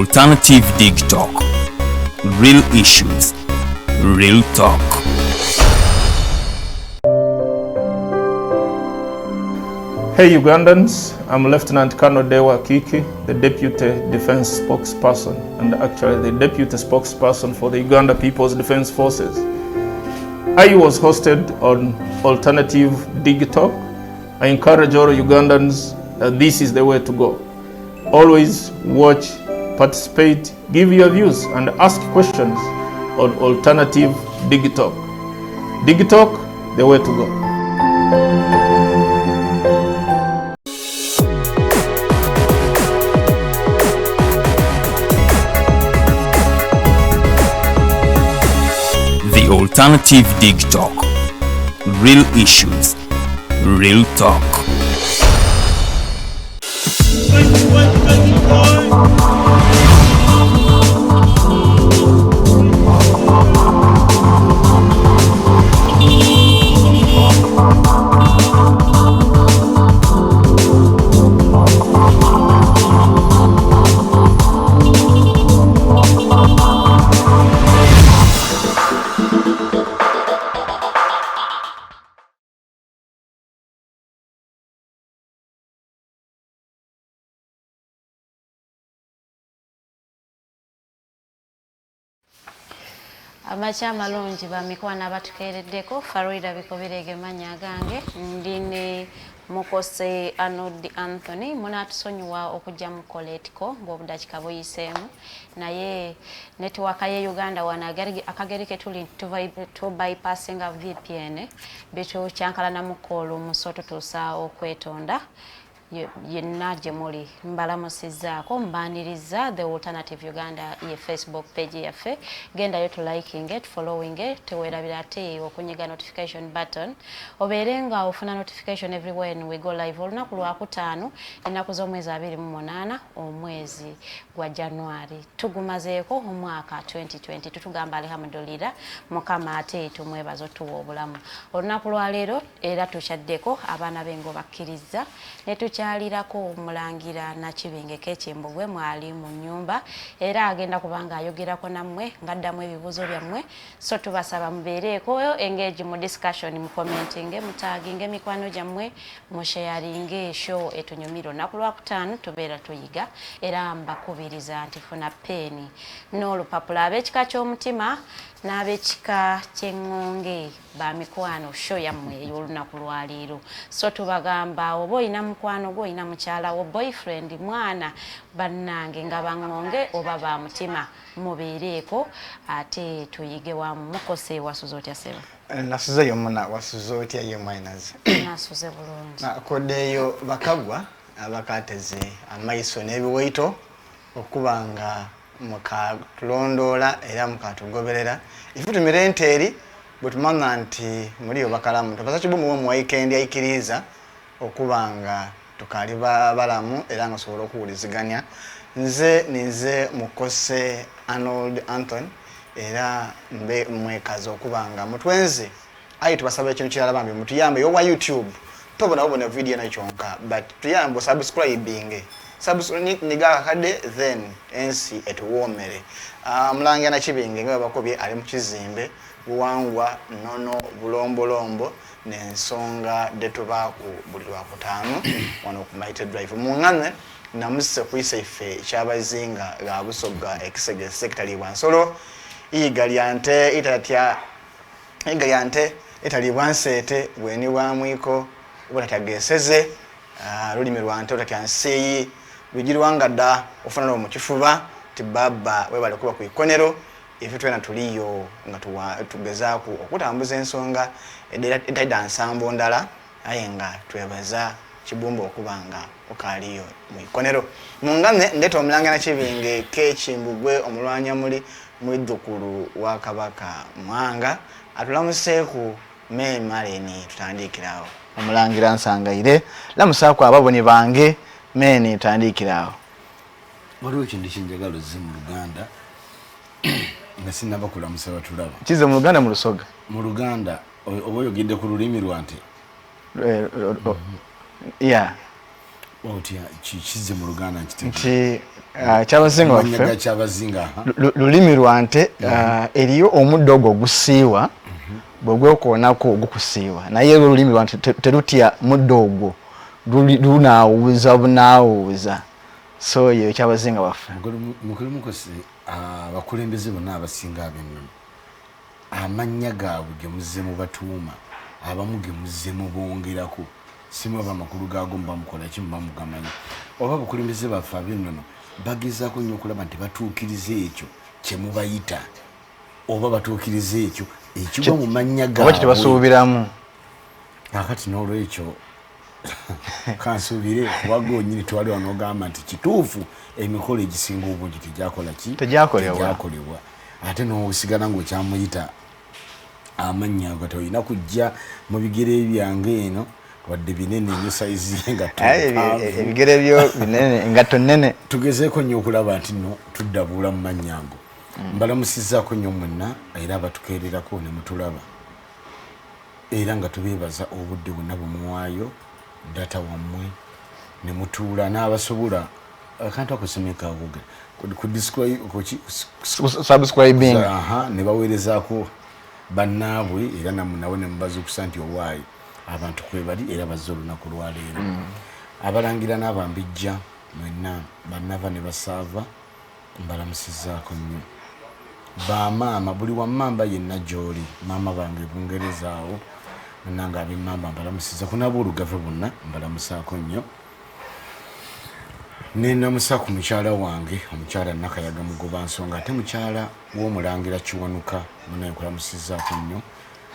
Alternative Dig Talk. Real issues, real talk. Hey Ugandans, I'm Lieutenant Colonel Dewa Kiki, the Deputy Defense Spokesperson and actually the Deputy Spokesperson for the Uganda People's Defense Forces. I was hosted on Alternative Dig Talk. I encourage all Ugandans that this is the way to go. Always watch, participate, give your views and ask questions on Alternative Dig Talk. Dig Talk, the way to go. The Alternative Dig Talk. Real issues, real talk. Amacha malungi bamikwana batukereddeko Farida bikobirege manya gange ndine mukose Anodi Anthony munatusonyiwa okujja mu koletiko ng'obudakika buyiseemu naye network ye Uganda wana akagerike tuli to bypassinga VPN bitu kyankalana mukolo musoto tusa okwetonda yenna gye muli mbalamusizzaako mbaniriza the Alternative Uganda ye Facebook page yaffe gendayo to liking it, following it, teweerabira ate okunyiga notification button obeere nga ofuna notification everywhere when we go live olunaku lwakutaano ennaku z'omwezi 28 omwezi gwa January tugumazeeko omwaka 2020 tutugamba alhamdulillah mukama ate tumwebaza otuwa obulamu olunaku lwaleero era tukyaddeko abaana b'engo bakkiriza ne tukyalirako Omulangira Nakibinge K Kimbugwe mwali mu nnyumba era agenda kubanga ayogerako nammwe ngaddamu ebibuuzo byammwe so tubasaba mubeereeko engage mu discussion mu commenting mutaginge mikwano gyammwe mu sharing show etunyumira olunaku lwakutaano tubeera tuyiga era mbakubiriza nti funa peeni n'olupapula ab'ekika ky'omutima n'ab'ekika ky'Engonge bamikwano show yammwe ey'olunaku lwaleero so tubagamba oba oyina mukwano gwo oyina mukyala wo boyfriend mwana bannange nga baŋŋonge oba ba mutima mubeereeko ate tuyige wamu mukose wasuze otya sebo nasuze yomuna wasuze otya ye minus nasuze bulungi nakoddeyo bakagwa abakateze amaiso n'ebiwaito okubanga mukatulondoola era mukatugoberera ife tumire nteri bwetumanya nti muliyo bakalamu tupasa kibumu mu weekend ayikiriza okubanga tukali balamu era nga sobola okuwuliziganya nze mukose Arnold Anthony era mbe mwekazi okubanga mutwenze ayi tubasaba ekintu kirala bambi mutuyambe yo wa YouTube tobona video na kyonka but tuyambe subscribing niga kade then ensi etuwomere Omulangira Nakibinge nga bakobye ali mu kizimbe buwangwa nnono bulombolombo n'ensonga detubaku buli lwakutaano wano ku Mighty Drive mungane namuse kuyisa ife ekyabazinga ga busoga ekisege secretary wansolo igalyante itali wansete bweni bwamwiko obutageseze lulimi lwante otatyanseyi lugirwanga dda ofanana mu kifuba tibaba webale kuba ku ikonero ife twena tuliyo nga tugezaku okutambuza ensonga etaida nsambo ndala aye nga twebaza kibumba okubanga okaliyo mu ikonero mungane ndeta Omulangira Nakibinge K Kimbugwe omulwanya muli mwiddukulu wa Kabaka Mwanga atulamuseeku Maleni tutandikirawo Omulangira Nsangaire lamusaako ababoni bange meni tutandikirawo waliwo ekintu kinjagala ozze mu Luganda nga sinaba kulamusa batulaba kize mu Luganda mu Lusoga mu Luganda oba oyogedde ku lulimi lwante yeah otya kikize mu Luganda nti kyabazinga waffe kyabazinga lulimi lwante eriyo omuddo ogwo gusiiwa bwe gwekoonako gukusiiwa naye olulimi lwante terutya muddo ogwo lunaawuuza bunaawuuza so yeyo kyabazinga waffe mukulu mukosi abakulembeze bonna abasinga ab'ennono amannya gaabwe ge muzzemu batuuma abamu ge muzzemu bongerako simwe bamakulu gaago mubamukola ki mubamugamanyi oba abakulembeze baffe ab'ennono bagezaako nnyo okulaba nti batuukiriza ekyo kye mubayita oba batuukiriza ekyo ekigwa mu mannya gaabwe oba kitebasuubiramu akati n'olwekyo kansuubire kuba gonyini twali wano ogamba nti kituufu emikolo egisinga obungi tegyakolebwa ate n'osigala ng'okyamuyita amannya ago tolina kujja mu bigere byange eno wadde binene nnyo sayizi nga ebigere byo binene engatto nnene tugezeeko nnyo okulaba nti no tuddabuula mu mannya ago mbalamusizaako nnyo mwenna era abatukeererako ne mutulaba era nga tubeebaza obudde bwonna bumuwaayo data wammwe ne mutuula n'abasobola akantu akosemeka avuga subscribing ne baweerezaako bannaabwe era nammwe nabo ne mubazuukusa nti owaayo abantu kwebali era bazze olunaku lwaleero abalangira n'abambijja mwenna bannava ne basaava mbalamusizaako nnyo bamaama buli wammamba yenna gy'oli maama bange bungereza awo munanga ab'emmamba mbalamusiza kunaba olugave bonna mbalamusaako nnyo nenamusa ku mukyala wange omukyala Nakayaga Mugoba Nsonga ate mukyala w'Omulangira Kiwanuka munankulamusizaako nnyo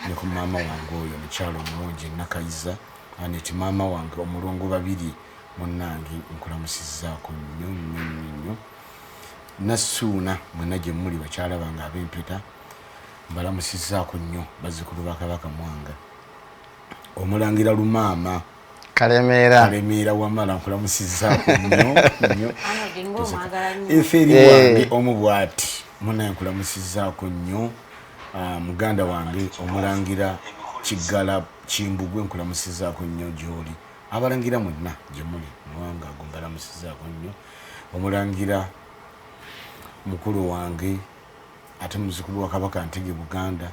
ne ku maama wange oyo omukyala omulungi Nakayiza aneti maama wange omulongo babiri munnange nkulamusizaako nnyo Nasuuna mwena gye muli bakyala bange ab'empeta mbalamusizaako nnyo bazzukulu ba Kabaka Mwanga Omulangira Lumaama Kalemeera wamala nkulamusizaako nnyo efeeri wange Omubwati munaye nkulamusizaako nnyo muganda wange Omulangira Kiggala Kimbugwe nkulamusizaako nnyo gy'oli abalangira mwenna gye muli muwanga ago mbalamusizaako nnyo Omulangira mukulu wange ate muzukulu wa Kabaka Ntege Buganda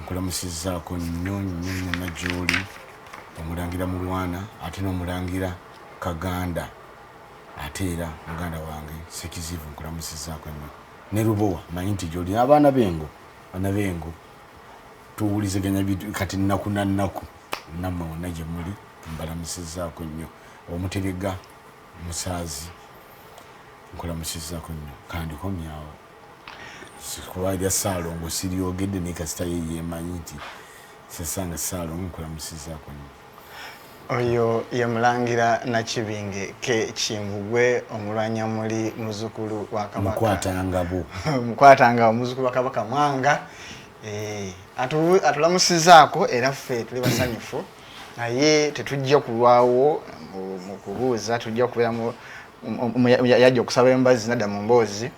nkulamusizaako nnyo gy'oli Omulangira Mulwana ate n'Omulangira Kaganda ate era muganda wange Sekizivu nkulamusizaako nnyo ne Lubowa manyi nti gy'oli abaana b'engo tuwulizaganya kati nnaku na nnaku nammwe wonna gye muli mbalamusizaako nnyo Omuterega Musaazi nkulamusizaako nnyo kandi komyawo sikubalya Saalongo siryogedde naye kasita ye yeemanyi nti sesanga Saalongo nkulamusizaako nnyo oyo ye Mulangira Nakibinge K Kimbugwe omulwanya muli muzukulu wa Kabaka mukwatanga muzukulu wa Kabaka Mwanga atulamusizaako era ffe tuli basanyufu naye tetujja kulwawo mu kubuuza tujja kubeeramu yajja okusaba embazi nadda mu mboozi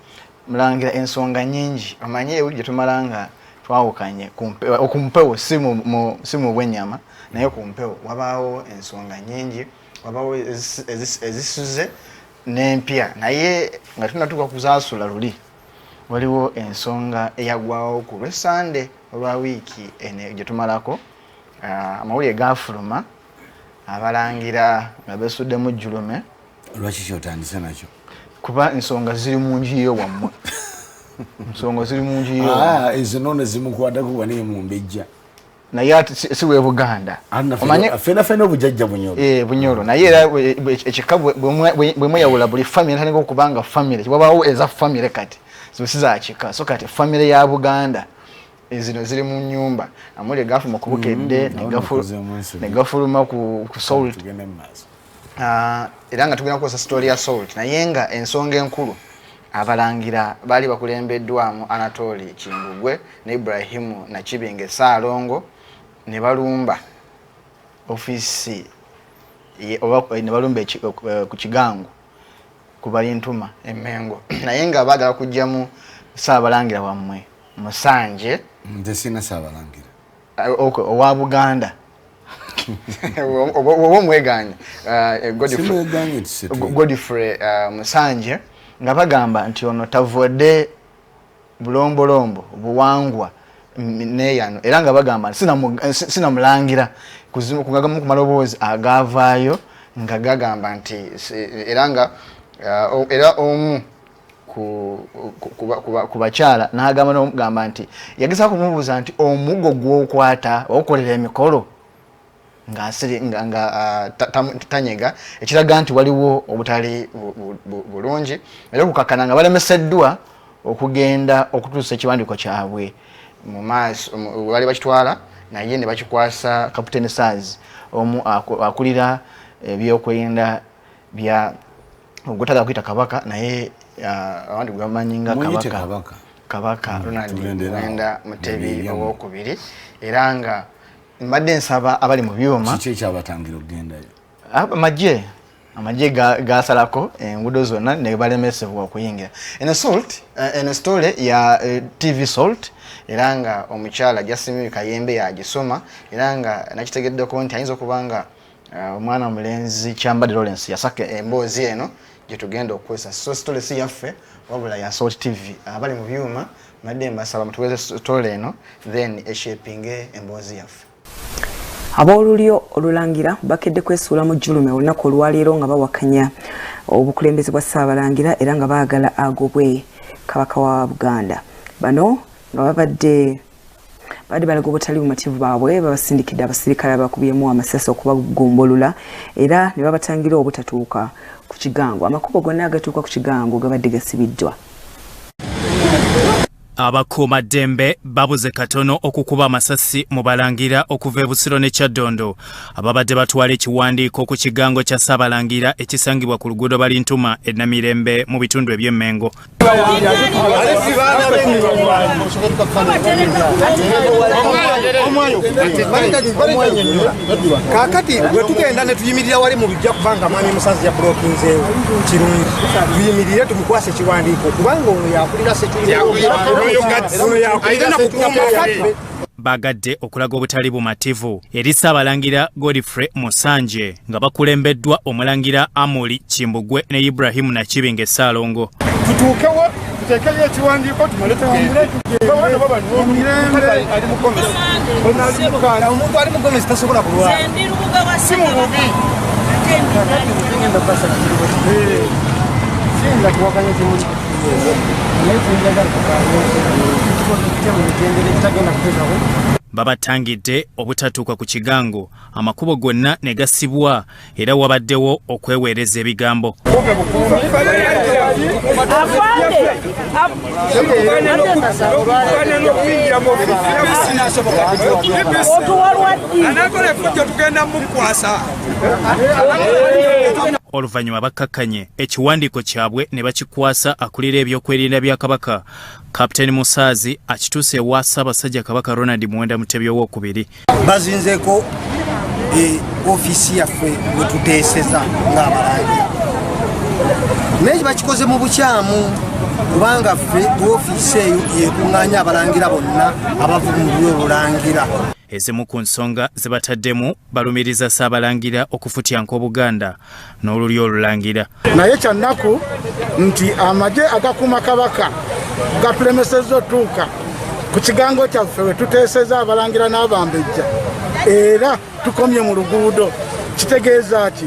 Mulangira ensonga nyingi omanye ewuli gye tumalanga twawukanye okumpewo si mu bwennyama naye kumpewo wabaawo ensonga nyingi wabaawo ezisuze n'empya naye nga tunatuuka kuzaasula luli waliwo ensonga eyagwawo ku lw'Essande olwa wiiki gye tumalako amawulire gaafuluma abalangira nga beesuddemu jjulume lwaki kyotandise nakyo kuba ensonga ziri mu njiyo wammwe ensonga ziri mu njiyo ezo nono zimukwatako baniye mumbejja naye ate si we Buganda fena obujjajja bunyolo naye era ekika bwe mweyawula buli famire tandika okubanga famire wabaawo eza famire kati zosi za kika so kati famire ya Buganda ezino ziri mu nnyumba amuli gafuma ku Bukedde ne gafuluma ku Salt era nga tugenda kukosa story ya Salt naye nga ensonga enkulu abalangira baali bakulembeddwamu Anatoli Kimbugwe ne Ibrahimu Nakibinge Saalongo ne balumba ofisi ne balumba ku Kigangu ku Balintuma Emmengo naye nga baagala kujjamu Saabalangira wammwe Musanje nze sina Saabalangira owa Buganda obo mweganya Godfrey Musanje nga bagamba nti ono tavodde bulombolombo buwangwa neyano era nga bagamba sina mulangira kugagamu ku maloboozi agavaayo nga gagamba nti era omu ku bakyala n'agamba n'omugamba nti yageza kumubuuza nti omuggo gw'okwata okolera emikolo nga tanyega ekiraga nti waliwo obutali bulungi era okukakana nga balemeseddwa okugenda okutuusa ekiwandiiko kyabwe mu maaso bali bakitwala naye ne bakikwasa Captain Saz omu akulira ebyokwerinda bya ogutaga kuyita kabaka naye abandi bwamanyinga kabaka Ronald Mwenda Mutebi owokubiri era nga mbadde nsaba abali mu byuma kiki ekyabatangira okugendayo amagye gasalako enguudo zonna ne balemesebwa okuyingira eno story ya TV Salt era nga omukyala Jasimi Kayembe yagisoma era nga nakitegeddeko nti ayinza okubanga omwana mulenzi Kyambadde Lawrence yasaka emboozi eno gyetugenda okwosa so story si yaffe wabula ya Salt TV abali mu byuma madde mbasaba mutuweze story eno then eshapinge emboozi yaffe. Aboolulyo olulangira bakedde kwesuula mu jjulume olunaku olwaleero nga bawakanya obukulembeze bwa Ssaabalangira era nga baagala agobwe kabaka wa Buganda. Bano nga babadde balaga obutali bumativu baabwe babasindikidde abasirikale abakubyemu amasasi okubagombolula era ne babatangira obutatuuka ku kigango. Amakubo gonna agatuuka ku kigango gabadde gasibiddwa. Abakuumaddembe babuze katono okukuba amasasi mu Balangira okuva e Busiro ne Kyaddondo ababadde batwala ekiwandiiko ku kigango kya Ssaabalangira ekisangibwa ku luguudo Balintuma e Namirembe mu bitundu eby'Emmengo. Kaakati bwe tugenda ne tuyimirira wali mu bijja kubanga mwami Musazi ya blokinzeewo kirungi tuyimirire tumukwase ekiwandiiko kubanga ono yakulira bagadde okulaga obutali bumativu eri Ssaabalangira Godfrey Musanje nga bakulembeddwa Omulangira Amuli Kimbugwe ne Ibrahim Nakibinge Saalongo. Tutuukewo tuteekeyo ekiwandiiko tumale tugende ali mugomesi omuntu ali mugomesi tasobola kulwala si mu bubi babatangidde obutatuuka ku kigango amakubo gonna ne gasibwa era wabaddewo okweweereza ebigambo. Oluvannyuma bakkakkanye ekiwandiiko kyabwe ne bakikwasa akulira ebyokwerinda bya Kabaka Captain Musaazi akituuse ewa Ssaabasajja Kabaka Ronald Mwenda Mutebi owokubiri. Bazinzeeko ofiisi yaffe bwe tuteeseza ng'Abalangira naye bakikoze mu bukyamu kubanga ffe ofiisi eyo yekuŋŋaanya Abalangira bonna abava mu lulyo Olulangira. Ezimu ku nsonga ze bataddemu balumiriza Ssaabalangira okufutyanka Obuganda n'olulyo Olulangira. Naye kyannaku nti amagye agakuuma Kabaka gatulemesezza otuuka ku kigango kyaffe we tuteeseza Abalangira n'Abambejja era tukomye mu luguudo. Kitegeeza ki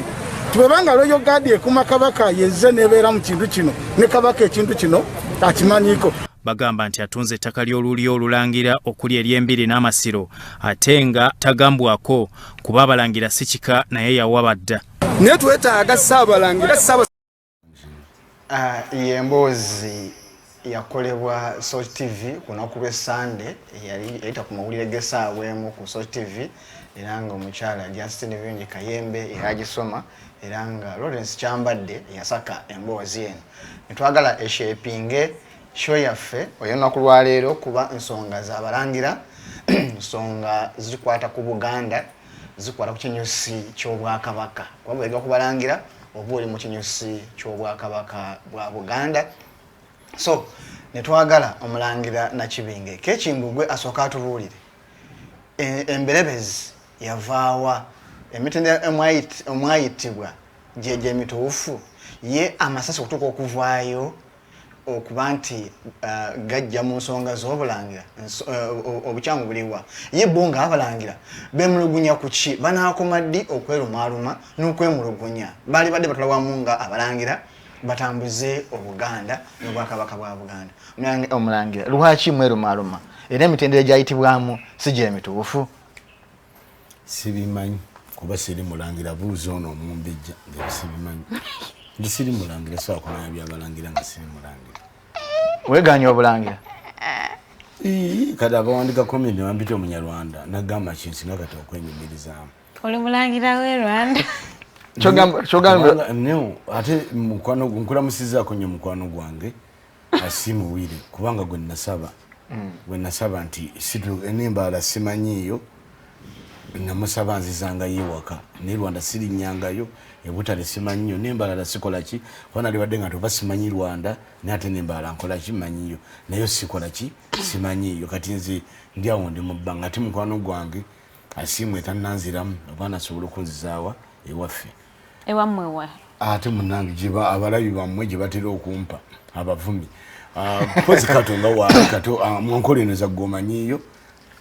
tubanga Royal Guard ekuuma Kabaka yezze nebeera mu kintu kino ne Kabaka ekintu kino akimanyiiko. Bagamba nti atunze ettaka ly'olulyo Olulangira okuli ery'Embiri n'Amasiro ate nga tagambwako kuba Abalangira si kika naye yawa badda. Naye twetaaga Ssaabalangira emboozi yakolebwa Salt TV ku lunaku lwe Sande yayita ku mawulire g'essaawa emu ku Salt TV era nga omukyala Ebyaffe Kayembe era agisoma era nga Lawrence Kyambadde yasaka emboozi eno. Netwagala eshapinge show yaffe olunaku lwaleero kuba ensonga z'Abalangira ensonga zikwata ku Buganda zikwata ku kinyusi ky'Obwakabaka kuba bwega ku Balangira oba oli mu kinyusi ky'Obwakabaka bwa Buganda. So netwagala Omulangira Nakibinge K Kimbugwe asooka atubuulire emberebezi yavaawa emitendera omwayitibwa gye mituufu ye amasasi okutuuka okuvaayo okuba nti gajja mu nsonga z'obulangira obukyangu buliwa ye bo nga abalangira bemulugunya ku ki banaakoma ddi okwerumaaluma n'okwemulugunya baali badde batula wamu nga abalangira batambuze obuganda n'obwakabaka bwa buganda omulangira lwaki mwerumaaluma era emitendera gyayitibwamu si gye mituufu sibimanyi kuba siri mulangira buuza ono omumbejja nga sibimanyi ndi siri mulangira sobola kumanya byabalangira nga siri mulangira weeganya obulangira kati abawandika komedi bampita omunyarwanda nagamba kinsinga kati okwenyumirizaamu oli mulangira w'e Rwanda kyogamba ate nkulamusizaako nnyo mukwano gwange asimuwire kubanga gwe nasaba nti n'embaala simanyiiyo namusaba nzizanga yewaka ne Rwanda sirinnyangayo ebutale simanyiyo n'embalala sikola ki wana libadde nga toba simanyi Rwanda n'ate n'embala nkola ki manyiyo nayo sikola ki simanyiyo kati nze ndi awo ndi mu bbanga ate mukwano gwange asimu etannanziramu oba nasobola okunzizaawa ewaffe ewammwe ate munange gye abalabi bammwe gye batera okumpa abavumi pozi katonda waawe kato munkola eno zaggomanyiiyo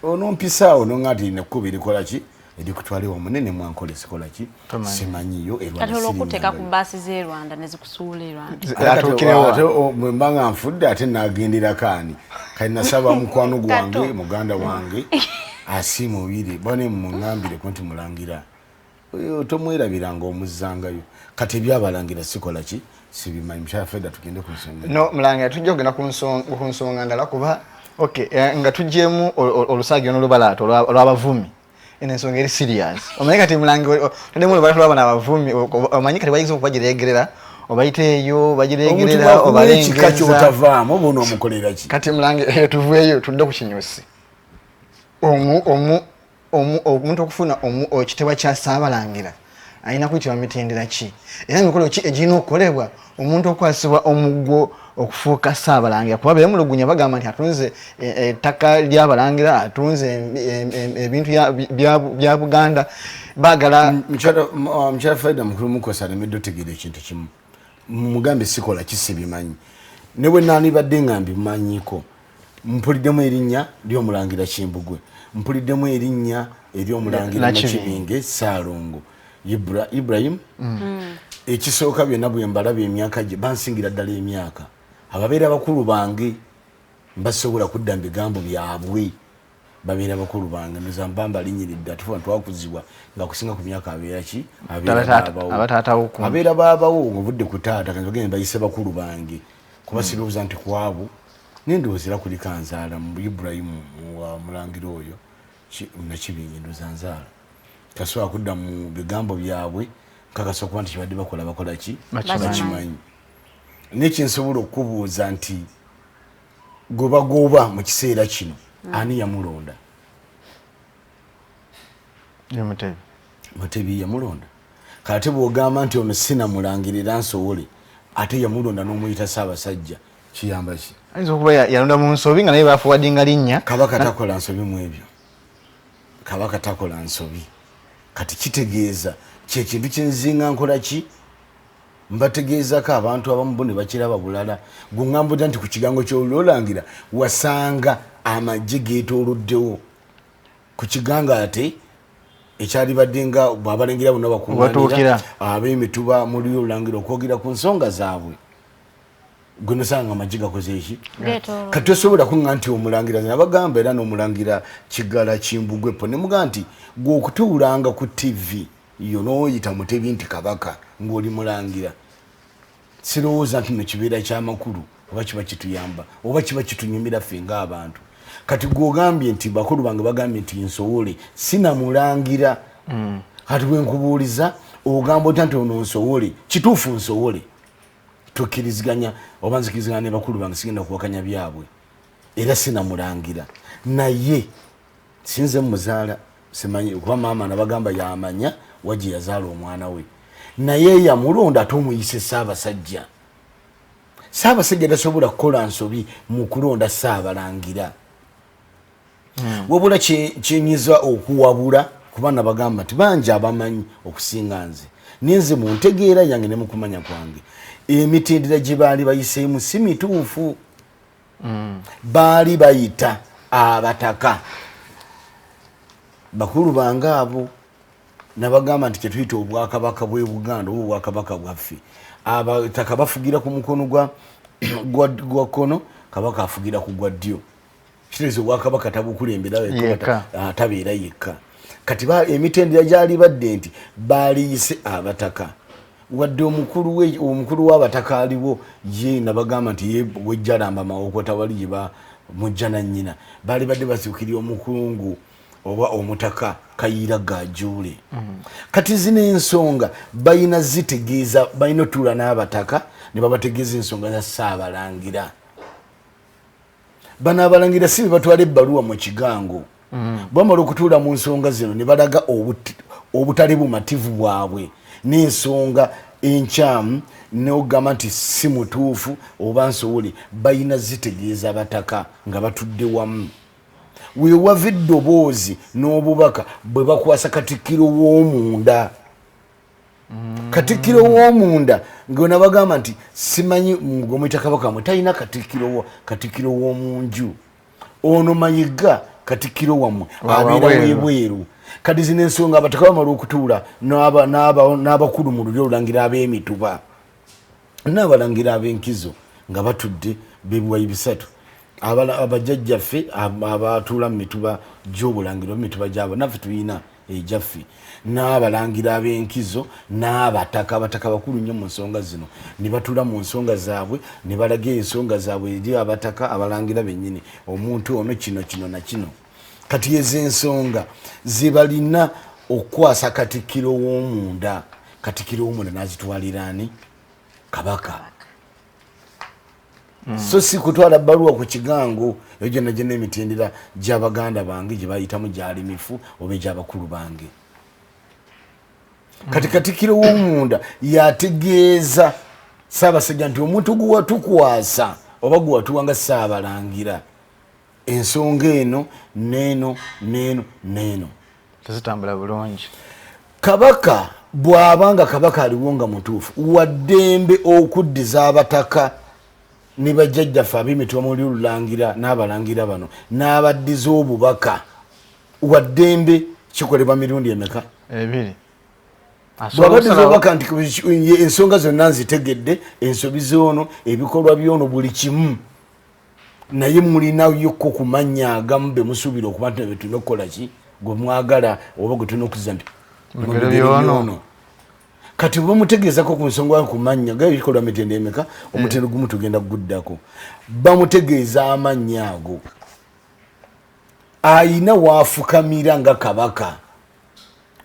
onompisaawo nongati nekkuba erikola ki erikutwalewa munene mwankola esikola ki simanyiyo kati olwokuteeka ku baasi z'e Rwanda ne zikusuula e Rwanda bwe mba nga nfudde ate nagendera kaani kati nasaba mukwano gwange muganda wange asimuwire bane muŋŋambire ku nti mulangira tomwerabiranga omuzzangayo kati ebyabalangira sikola ki sibimanyi mukyafedda tugende ku nsonga no mulangira tujja kugenda ku nsonga ndala kuba nga tujjemu olusaagio n'olubalaato olw'abavumi eno ensonga eri serious omanyi kati mulangira tondemu olubalaato lw'abana abavumi omanyi kati bayinza okubagireegerera obayiteeyo bagireegerera obalengeza kyotavaamu oba onoomukolera ki kati mulangira tuveeyo tudde ku kinyusi omuntu okufuna ekitebwa kya Ssaabalangira alina kuyitibwa mitendera ki era emikolo ki egirina okukolebwa omuntu okwasibwa omuggo okufuuka Ssaabalangira kuba beemulugunya bagamba nti atunze ettaka ly'abalangira atunze ebintu bya Buganda baagala mukyala Faida mukulu mukosa alemedde otegeera ekintu kimu mugambe sikola kisibimanyi ne bwe naani badde nga mbimanyiiko mpuliddemu erinnya ly'omulangira Kimbugwe mpuliddemu erinnya ery'omulangira Nakibinge Ssaalongo Ibrahim ekisooka byonna bwe mbalaba emyaka gye bansingira ddala emyaka ababeera bakulu bange mbasobola kudda mu bigambo byabwe babeera bakulu bange ndoza mbamba linyiridde atufa ntwakuzibwa nga kusinga ku myaka abeera ki abeera baabawo ng'obudde ku taata kanzogende bayise bakulu bange kuba sirowooza nti kwabo nendoozera kuli kanzaala mu Ibrahimu wa mulangira oyo Nakibinge ndoza nzaala kasobola kudda mu bigambo byabwe kakasa okuba nti kibadde bakola ki bakimanyi nekyensobola okubuuza nti gobagoba mu kiseera kino ani yamulonda Mutebi yamulonda kate bw'ogamba nti ono sinamulangirira nsowole ate yamulonda n'omuyita Ssaabasajja kiyamba ki ayinza okuba yalonda mu nsobi nga naye baafuwadinga linnya kabaka takola nsobi mu ebyo kabaka takola nsobi kati kitegeeza kyekintu kyenzinga nkola ki mbategeezako abantu abamu bo ne bakiraba bulala gweŋŋambudda nti ku kigango ky'olwolangira wasanga amagye geetooloddewo ku kiganga ate ekyali badde nga abalengera bonna bakuŋŋaanira ab'emituba muli olangira okwogera ku nsonga zaabwe gwe nosanga amagye gakoze eki kati tosobola kuŋŋa nti omulangira nabagamba era n'omulangira Kigala Kimbugwepo ne muga nti gwe okutuulanga ku TV yo n'oyita Mutebi nti kabaka ng'oli mulangira sirowooza nti no kibeera ky'amakulu oba kiba kituyamba oba kiba kitunyumira ffe ng'abantu kati gw'ogambye nti bakulu bange bagambye nti nsowole sinamulangira kati bwe nkubuuliza ogamba otya nti ono nsowole kituufu nsowole tukkiriziganya oba nzikiriziganya ne bakulu bange sigenda kuwakanya byabwe era sinamulangira naye sinze muzaala simanyi kuba maama nabagamba yamanya wagye yazaala omwana we naye yamulonda ate omuyise Ssaabasajja Ssaabasajja tasobola kukola nsobi mu kulonda Ssaabalangira wabula kyenyiza okuwabula kubana bagamba nti bangi abamanyi okusinga nze nenze mu ntegeera yange ne mu kumanya kwange emitendera gye baali bayiseemu si mituufu. Baali bayita abataka bakulu bange abo nabagamba nti kyetuyita obwakabaka bw'e Buganda oba obwakabaka bwaffe abataka bafugira ku mukono gwa kkono kabaka afugira ku gwa ddyo. Kitegeeza obwakabaka tabukulembera tabeera yekka. Kati emitendera gyali badde nti baaliyise abataka wadde omukulu w'abataka aliwo ye nabagamba nti ye wejjalamba mawokota wali gye mujja na nnyina baali badde basiukirya omukungu oba omutaka Kayiira Gajule. Kati zino ensonga balina zitegeeza balina otuula n'abataka ne babategeeza ensonga za Ssaabalangira. Bano abalangira si batwala ebbaluwa mu kigango bamala okutuula mu nsonga zino ne balaga obutali bumativu bwabwe n'ensonga enkyamu n'ogamba nti si mutuufu oba nsobole balina zitegeeza abataka nga batudde wamu. Weewava eddoboozi n'obubaka bwe bakwasa Katikkiro w'omunda. Katikkiro w'omunda ng'ona bagamba nti simanyi ng'omuyita kabaka mwe talina Katikkiro w'omunju. Ono Mayiga Katikkiro wammwe abeera w'ebweru. Kati zino ensonga abataka bamala okutuula n'abakulu mu lulyo olulangira ab'emituba n'abalangira ab'enkizo nga batudde bebuwayi bisatu. Abajjajjaffe abatuula mu mituba gy'obulangiro mituba gyabo naffe tulina egyaffe n'abalangira ab'enkizo n'abataka bakulu nnyo mu nsonga zino ne batuula mu nsonga zaabwe ne balaga ensonga zaabwe eri abataka abalangira bennyini omuntu ono kino na kino. Kati ezo ensonga ze balina okukwasa Katikkiro w'omunda. Katikkiro w'omunda n'azitwalira ani? Kabaka. So si kutwala bbaluwa ku kigango eyo gyonna emitendera gy'Abaganda bange gye bayitamu gyali mifu oba egy'abakulu bange. Kati Katikkiro w'omunda yategeeza Ssaabasajja nti omuntu gwe watukwasa oba gwe watuwanga Ssaabalangira ensonga eno neeno tezitambula bulungi. Kabaka bw'abanga kabaka aliwo nga mutuufu waddembe okuddiza abataka ne bajjajjaffe ab'emituba mu Lulangira n'abalangira bano n'abaddiza obubaka waddembe kikolebwa mirundi emeka? 2. Bw'abaddiza obubaka nti ensonga zonna nzitegedde ensobi z'ono ebikolwa by'ono buli kimu naye mulinayokko ku mannya agamu be musuubira okuba nti be tulina okukola ki gwe mwagala oba gwe tulina okuzza nti byono. Kati bwe mutegeezako ku nsonga ku mannya gayo bikolwa mitende emeka omutendo gumu tugenda kuguddako bamutegeeza amannya ago ayina waafukamira nga kabaka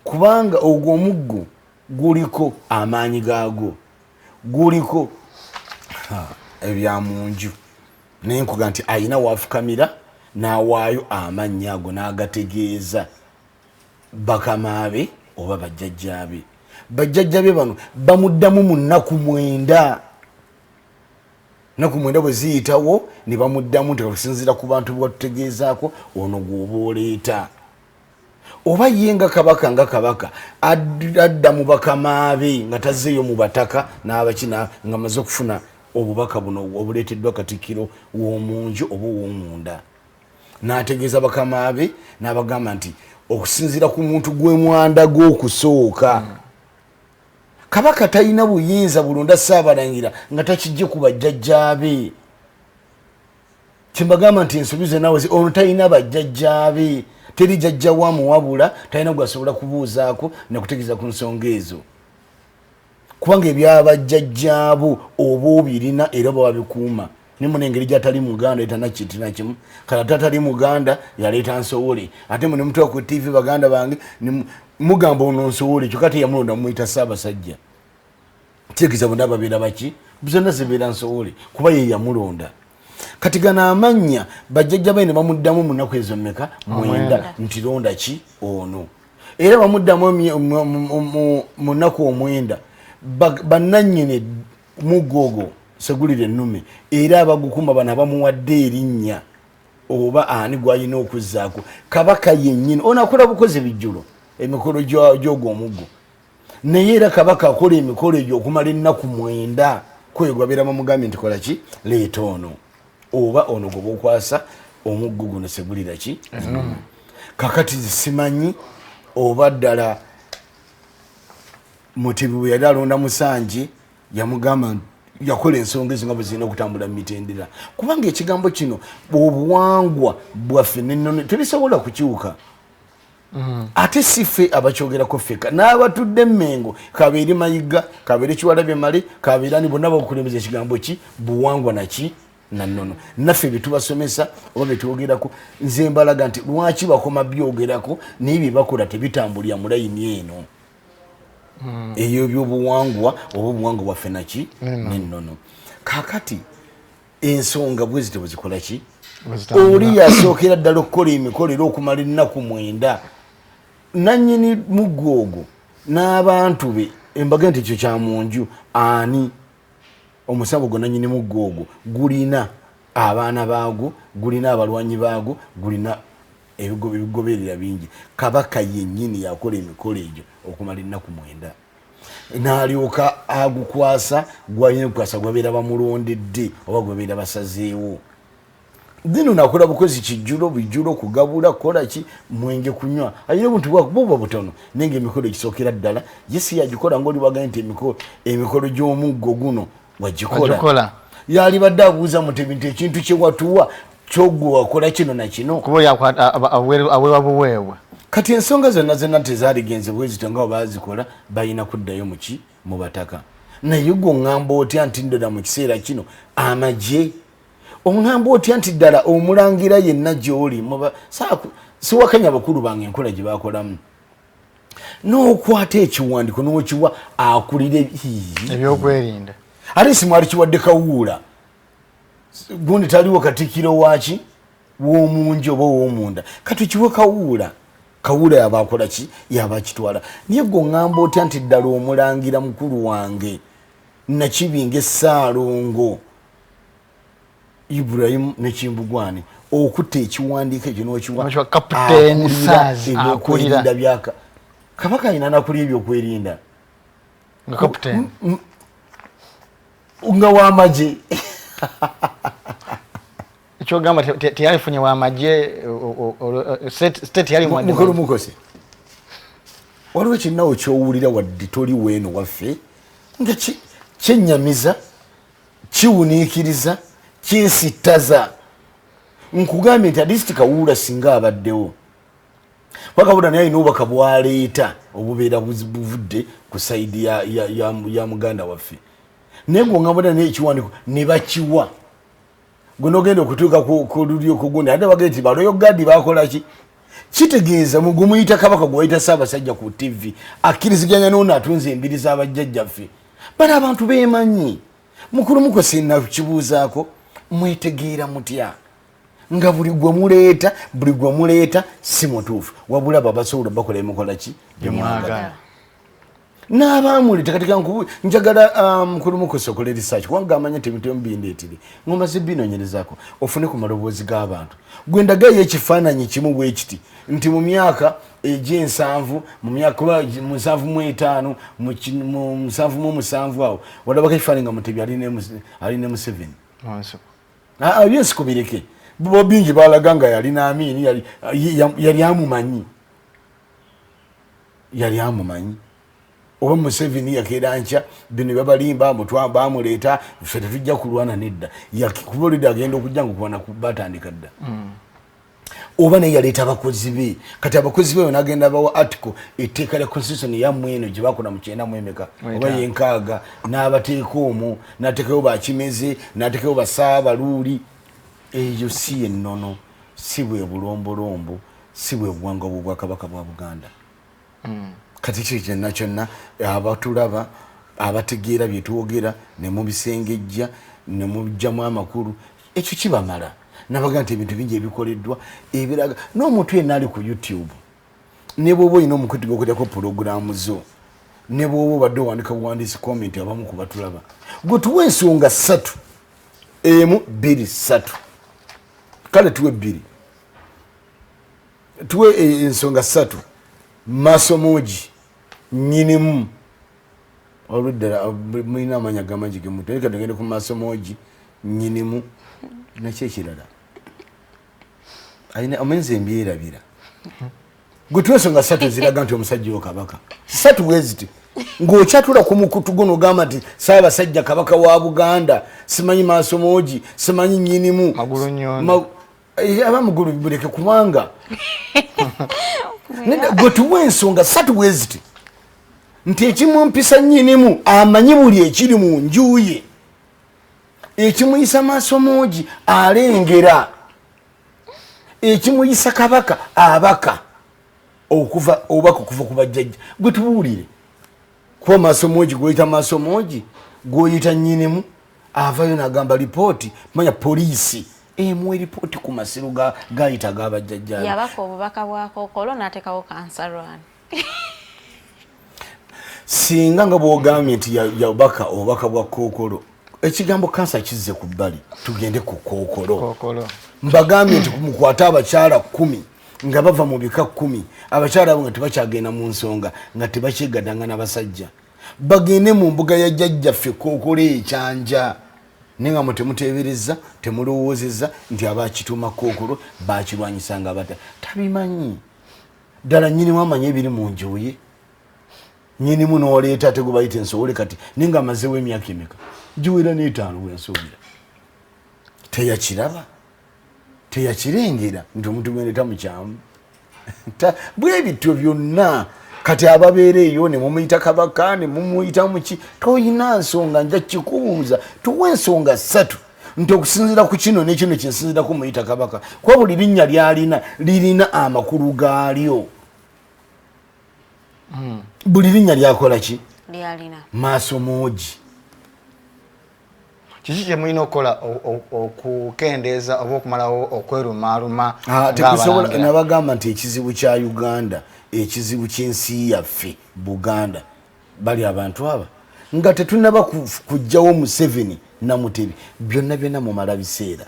kubanga ogwo omuggo guliko amaanyi gaago guliko ebyamunju naye nkuga nti ayina waafukamira n'awaayo amannya ago n'agategeeza bakamaabe oba bajjajjaabe. Bajjajjabe bano bamuddamu mu nnaku 9. Nnaku 9 bwe ziyitawo ne bamuddamu nti okusinziira ku bantu bwe batutegeezaako ono gw'oba oleeta. Oba ye nga kabaka adda mu bakamaabe nga tazzeeyo mu bataka n'abakina nga amaze okufuna obubaka buno obuleeteddwa Katikkiro w'omunju oba w'omunda. N'ategeeza bakamaabe n'abagamba nti okusinziira ku muntu gwe mwanda gw'okusooka kabaka talina buyinza bulonda Ssaabalangira nga takijje ku bajjajjaabe. Kyembagamba nti ensobi nawe ono talina bajjajjaabe teri jjajja wamuwabula talina gwasobola kubuuzaako nakutegeeza ku nsonga ezo kubanga ebyabajjajjaabo oba obirina era babikuuma ne munengeri gy'atali Muganda etana kintu na kimu kala tatali Muganda yaleeta Nsowole ate mune mutuwa ku TV baganda bange mugamba ono Nsowole kyo kati yamulonda muyita Ssaabasajja tegeeza bonna babeera baki zonna zibeera Nsowole kuba ye yamulonda. Kati gana amannya bajjajja be ne bamuddamu mu nnaku ezo mmeka 9 nti londa ki ono era bamuddamu mu nnaku 9 bannannyini mugogo segulire ennume era abagukuma bano abamuwadde erinnya oba ani gwalina okuzzaako kabaka yennyini ono akola bukozi bijjulo emikolo gy'ogwo omuggo naye era kabaka akola emikolo egyo okumala ennaku 9 kwegwabira bamugambye nti kola ki leeta ono oba ono gwe bokwasa omuggo guno segulira ki kakati simanyi oba ddala Mutebi bwe yali alonda Musanje yamugamba yakola ensonga ezo nga bwe zirina okutambula mu mitendera kubanga ekigambo kino obuwangwa bwaffe n'ennono tebisobola kukiwuka ate sife abakyogerako ffeka n'abatudde Mmengo kabeere Mayiga kabeere Kiwalabye Male kabeerani bonna bakulembeza ekigambo ki buwangwa naki na nnono naffe betubasomesa oba betwogerako nze mbalaga nti lwaki bakoma byogerako naye bye bakola tebitambulira mu layini eno eyo by'obuwangwa oba obuwangwa bwaffe naki n'ennono kakati ensonga bwe zite bwezikola ki oli yasookera ddala okukola emikolo era okumala ennaku 9 nannyini muggo ogwo n'abantu be embaga nti ekyo kya munju ani omusango gwo nannyini muggo ogwo gulina abaana baagwo gulina abalwanyi baagwo gulina ebigoberera bingi kabaka yennyini yakola emikolo egyo okumala ennaku 9 n'alyoka agukwasa gwalina kukwasa gwabeera bamulondedde oba gwabeera basazeewo dino nakola bukozi kijjulo bijjulo kugabula kola ki mwenge kunywa ayina obuntu bwa butono nenge emikolo ekisookera ddala yesi yagikola ng'oli waganye nti emikolo gy'omuggo guno wagikola yali badde abuuza Mutebi nti ekintu kye watuwa kyogwo wakola kino na kino kuba aweebwa buweebwa kati ensonga zonna tezaaligenze bwe zito nga baazikola balina kuddayo muki mu bataka naye gwe oŋŋamba otya nti ddala mu kiseera kino amagye oŋŋamba otya nti ddala Omulangira yenna gy'oli siwakanya bakulu bange enkola gye baakolamu n'okwata ekiwandiko n'okiwa akulira ebyokwerinda ate simwali kiwadde Kawuula gundi taliwo Katikkiro waki w'omungi oba w'omunda kati kiwe Kawuula yabaakola ki yabakitwala naye gwe oŋŋamba otya nti ddala Omulangira mukulu wange Nakibinge Ssaalongo Ibrahim ne Kimbugwe okutta ekiwandiiko ekyo n'okiwa kapiteeni Saazi akulira byaka kabaka ayina nakulira ebyokwerinda nga kapiteeni nga w'amagye ekyogamba teyalifunye w'amagye state yali mukolo mukose waliwo kinnawo kyowulira wadde toli weeno waffe nga kyennyamiza kiwuniikiriza kinsittaza nkugambye nti adisiti Kawuula singa abaddewo Kawuula naye alina obubaka bwaleeta obubeera buvudde ku sayidi ya muganda waffe naye ng'oŋŋamba naye ekiwandiiko ne bakiwa gwe n'ogenda okutuuka ku lulyo kugundi ate bagenda nti baloyo gadi baakola ki kitegeeza gumuyita kabaka gwe wayita Ssaabasajja ku TV akkiriziganya n'ono atunze embiri z'abajjajjaffe bali abantu beemanyi mukulu mukose nakibuuzaako mwetegeera mutya nga buli gwe muleeta si mutuufu wabula babasobola bakola emikola ki byemwagala n'abaamuleeta kati kankubu njagala mukulu mukose okola research kubanga amanya nti ebintu ebindeetire ng'omaze binoonyerezaako ofune ku maloboozi g'abantu gwe ndagayo ekifaananyi kimu bwe kiti nti mu myaka egy'ensanvu mu myaka 75 mu 77 awo walabako ekifaananyi nga Mutebi ali ne Museveni byensiko bireke bo bingi baalaga nga yalina Amini yali amumanyi oba Museveni yakeera nkya bino babalimba bamuleeta ffe tetujja kulwana nedda kubolidde agenda okujja ngukubana batandika dda oba naye yaleeta abakozi be kati abakozi be nagenda bawa article etteeka lya constitution yammwe eno gye bakola mu 9 oba yenkaaga n'abateeka omwo n'ateekayo bakimeze n'ateekayo basaabaluuli eyo si ennono si bwe bulombolombo si bwe buwanga bwa Kabaka bwa Buganda kati kyo kyonna abatulaba abategeera bye twogera ne mubisengejja ne mujjamu amakulu ekyo kibamala nabaga nti ebintu bingi ebikoleddwa ebiraga n'omuntu yenna ali ku YouTube ne bw'oba olina omukuti gw'okulyako pulogulaamu zo ne bw'oba obadde owandika buwandiisi komenti abamu ku batulaba gwe tuwa ensonga 3 1 2 3 kale tuwe 2 tuwe ensonga 3 masomoji nyinimu oludda mulina amanya gamanyi gemuto reka tugende ku masomoji nyinimu nakyo ekirala ayina amenzi embyerabira gwe twensonga ssatu ziraga nti omusajja wo kabaka ssatu bweziti ng'okyatula ku mukutu guno ogamba nti Ssaabasajja kabaka wa Buganda simanyi masomoji simanyi nyinimu magulu nyondo abamugulu buleke kubanga gwe tuwa ensonga ssatu bweziti nti ekimumpisa nyinimu amanyi buli ekiri mu nju ye ekimuyisa masomoji alengera ekimuyisa kabaka abaka okuva obaka okuva ku bajjajja gwe tubuulire kuba masomoji gweyita masomoji gwoyita nyinimu avayo n'agamba lipooti manya poliisi emuwa eripooti ku masiru gayita g'abajjajja yabaka obubaka bwa Kookolo n'ateekawo kansarwani singa nga bw'ogambye nti yabaka obubaka bwa Kookolo ekigambo kansa kizze ku bbali tugende ku Kookolo mbagambye nti mukwate abakyala 10 nga bava mu bika 10 abakyala abo nga tebakyagenda mu nsonga nga tebakyegadanga n'abasajja bagende mu mbuga ya jjajjaffe Kookolo ekyanja ninga mutemuteebereza temulowoozeza nti abakituuma Kookolo bakirwanyisanga bata tabimanyi ddala nyinimu amanya ebiri mu nju ye nyinimu n'oleeta ate gwe bayita ensowole kati ninga amazeewo emyaka emeka giwera n'etaano bwensuubira teyakiraba teyakirengera nti omuntu gweneta mukyamu bwe bityo byonna kati ababeera eyo ne mumuyita kabaka ne mumuyita muki toyina nsonga nja kikubuuza tuwa ensonga 3 nti okusinziira ku kino n'ekino kyensinziirako muyita kabaka kuba buli linnya lyalina lirina amakulu gaalyo buli linnya lyakola ki lyalina masomoji kiki kye mulina okukola okukendeeza oba okumalawo okwerumaaluma tekusobola nabagamba nti ekizibu kya Uganda ekizibu ky'ensi yaffe Buganda bali abantu aba nga tetunaba kujjawo Museveni na Mutebi byonna byonna mumala biseera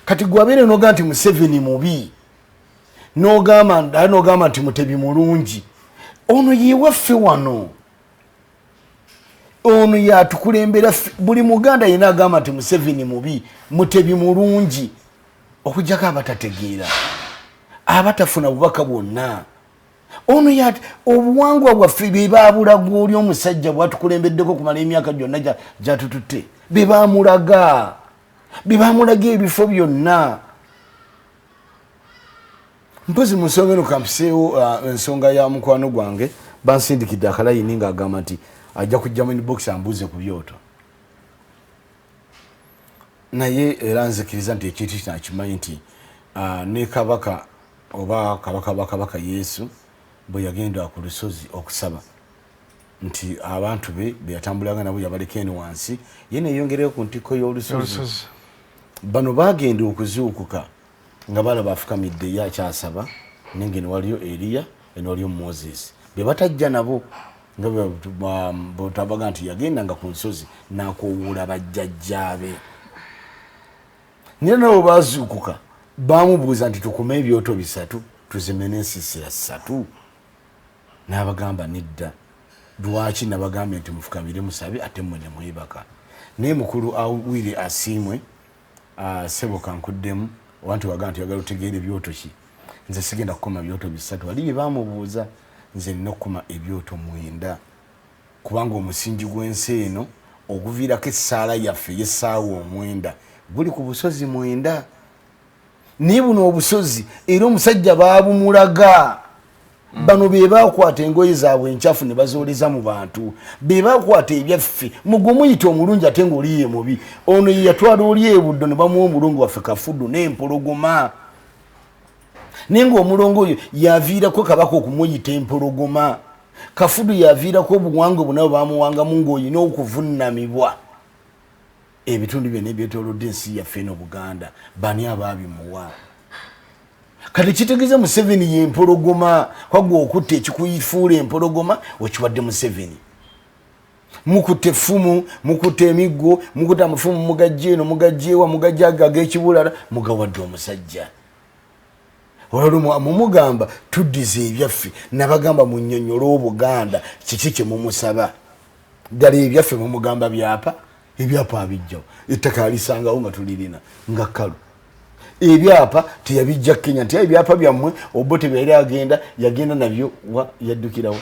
kati gwabeere n'ogamba nti Museveni mubi n'ogamba nti Mutebi mulungi ono yewaffe wano ono yatukulembera buli Muganda yena agamba nti Museveni mubi Mutebi mulungi okujjako abatategeera abatafuna bubaka bwonna ono obuwangwa bwaffe bebabula gw'oli omusajja bwatukulembeddeko kumala emyaka gyonna gyatututte bebamulaga ebifo byonna mpozi mu nsonga eno kampiseewo ensonga ya mukwano gwange bansindikidde akalayini ng'agamba nti ajja kujja mu inbox ambuuze ku byoto naye era nzikiriza nti ekintu kinakimanyi nti ne kabaka oba kabaka Yesu bwe yagenda ku lusozi okusaba nti abantu be yatambulaga nabo yabaleka eno wansi ye neeyongereyo ku ntikko y'olusozi bano bagenda okuzuukuka nga balaba afukamidde ye akyasaba nenge ne waliyo Eriya eno waliyo Moses be batajja nabo nga bwetabaga nti yagendanga ku nsozi n'akoowoola bajjajjaabe naye nabo bazuukuka bamubuuza nti tukume ebyoto 3 tuzime n'ensiisira 3 n'abagamba nedda lwaki nabagambye nti mufukamire musabe ate mmwe ne mwebaka naye mukulu awire asiimwe sebo kankuddemu wanti waga nti yagala otegeera ebyoto ki nze sigenda kukoma byoto 3 wali bye bamubuuza nze nina okukoma ebyoto 9 kubanga omusingi gw'ensi eno oguviirako essaala yaffe y'essaawa 9 guli ku busozi 9 naye buno obusozi era omusajja baabumulaga bano be bakwata engoye zaabwe encafu ne bazooleza mu bantu be bakwata ebyaffe mugwe muyita omulungi ate ng'oliye mubi ono ye yatwala oli ebuddo ne bamuwa omulongo waffe Kafudu n'empologoma naye ng'omulongo oyo yaviirako kabaka okumuyita empologoma Kafudu yaviirako obuwangwa bunabo bamuwangamu ng'olina okuvunnamibwa ebitundu byonna ebyetoolodde ensi yaffe eno Buganda bani abaabimuwa kati kitegeeza Museveni y'empologoma kwagwe okutte ekikuyifuula empologoma okiwadde Museveni mukutte effumu mukutte emiggo mukutte amafumu mugajja eno mugajja ewa mugajja ago ag'ekibulala mugawadde omusajja olwo mumugamba tuddize ebyaffe nabagamba munnyonnyola obuganda kiki kye mumusaba ddala ebyaffe mumugamba byapa ebyapa abijjawo ettaka alisangawo nga tulirina nga kkalu ebyapa teyabijja Kenya nti ebyapa byammwe obote byali yagenda nabyo yaddukirawo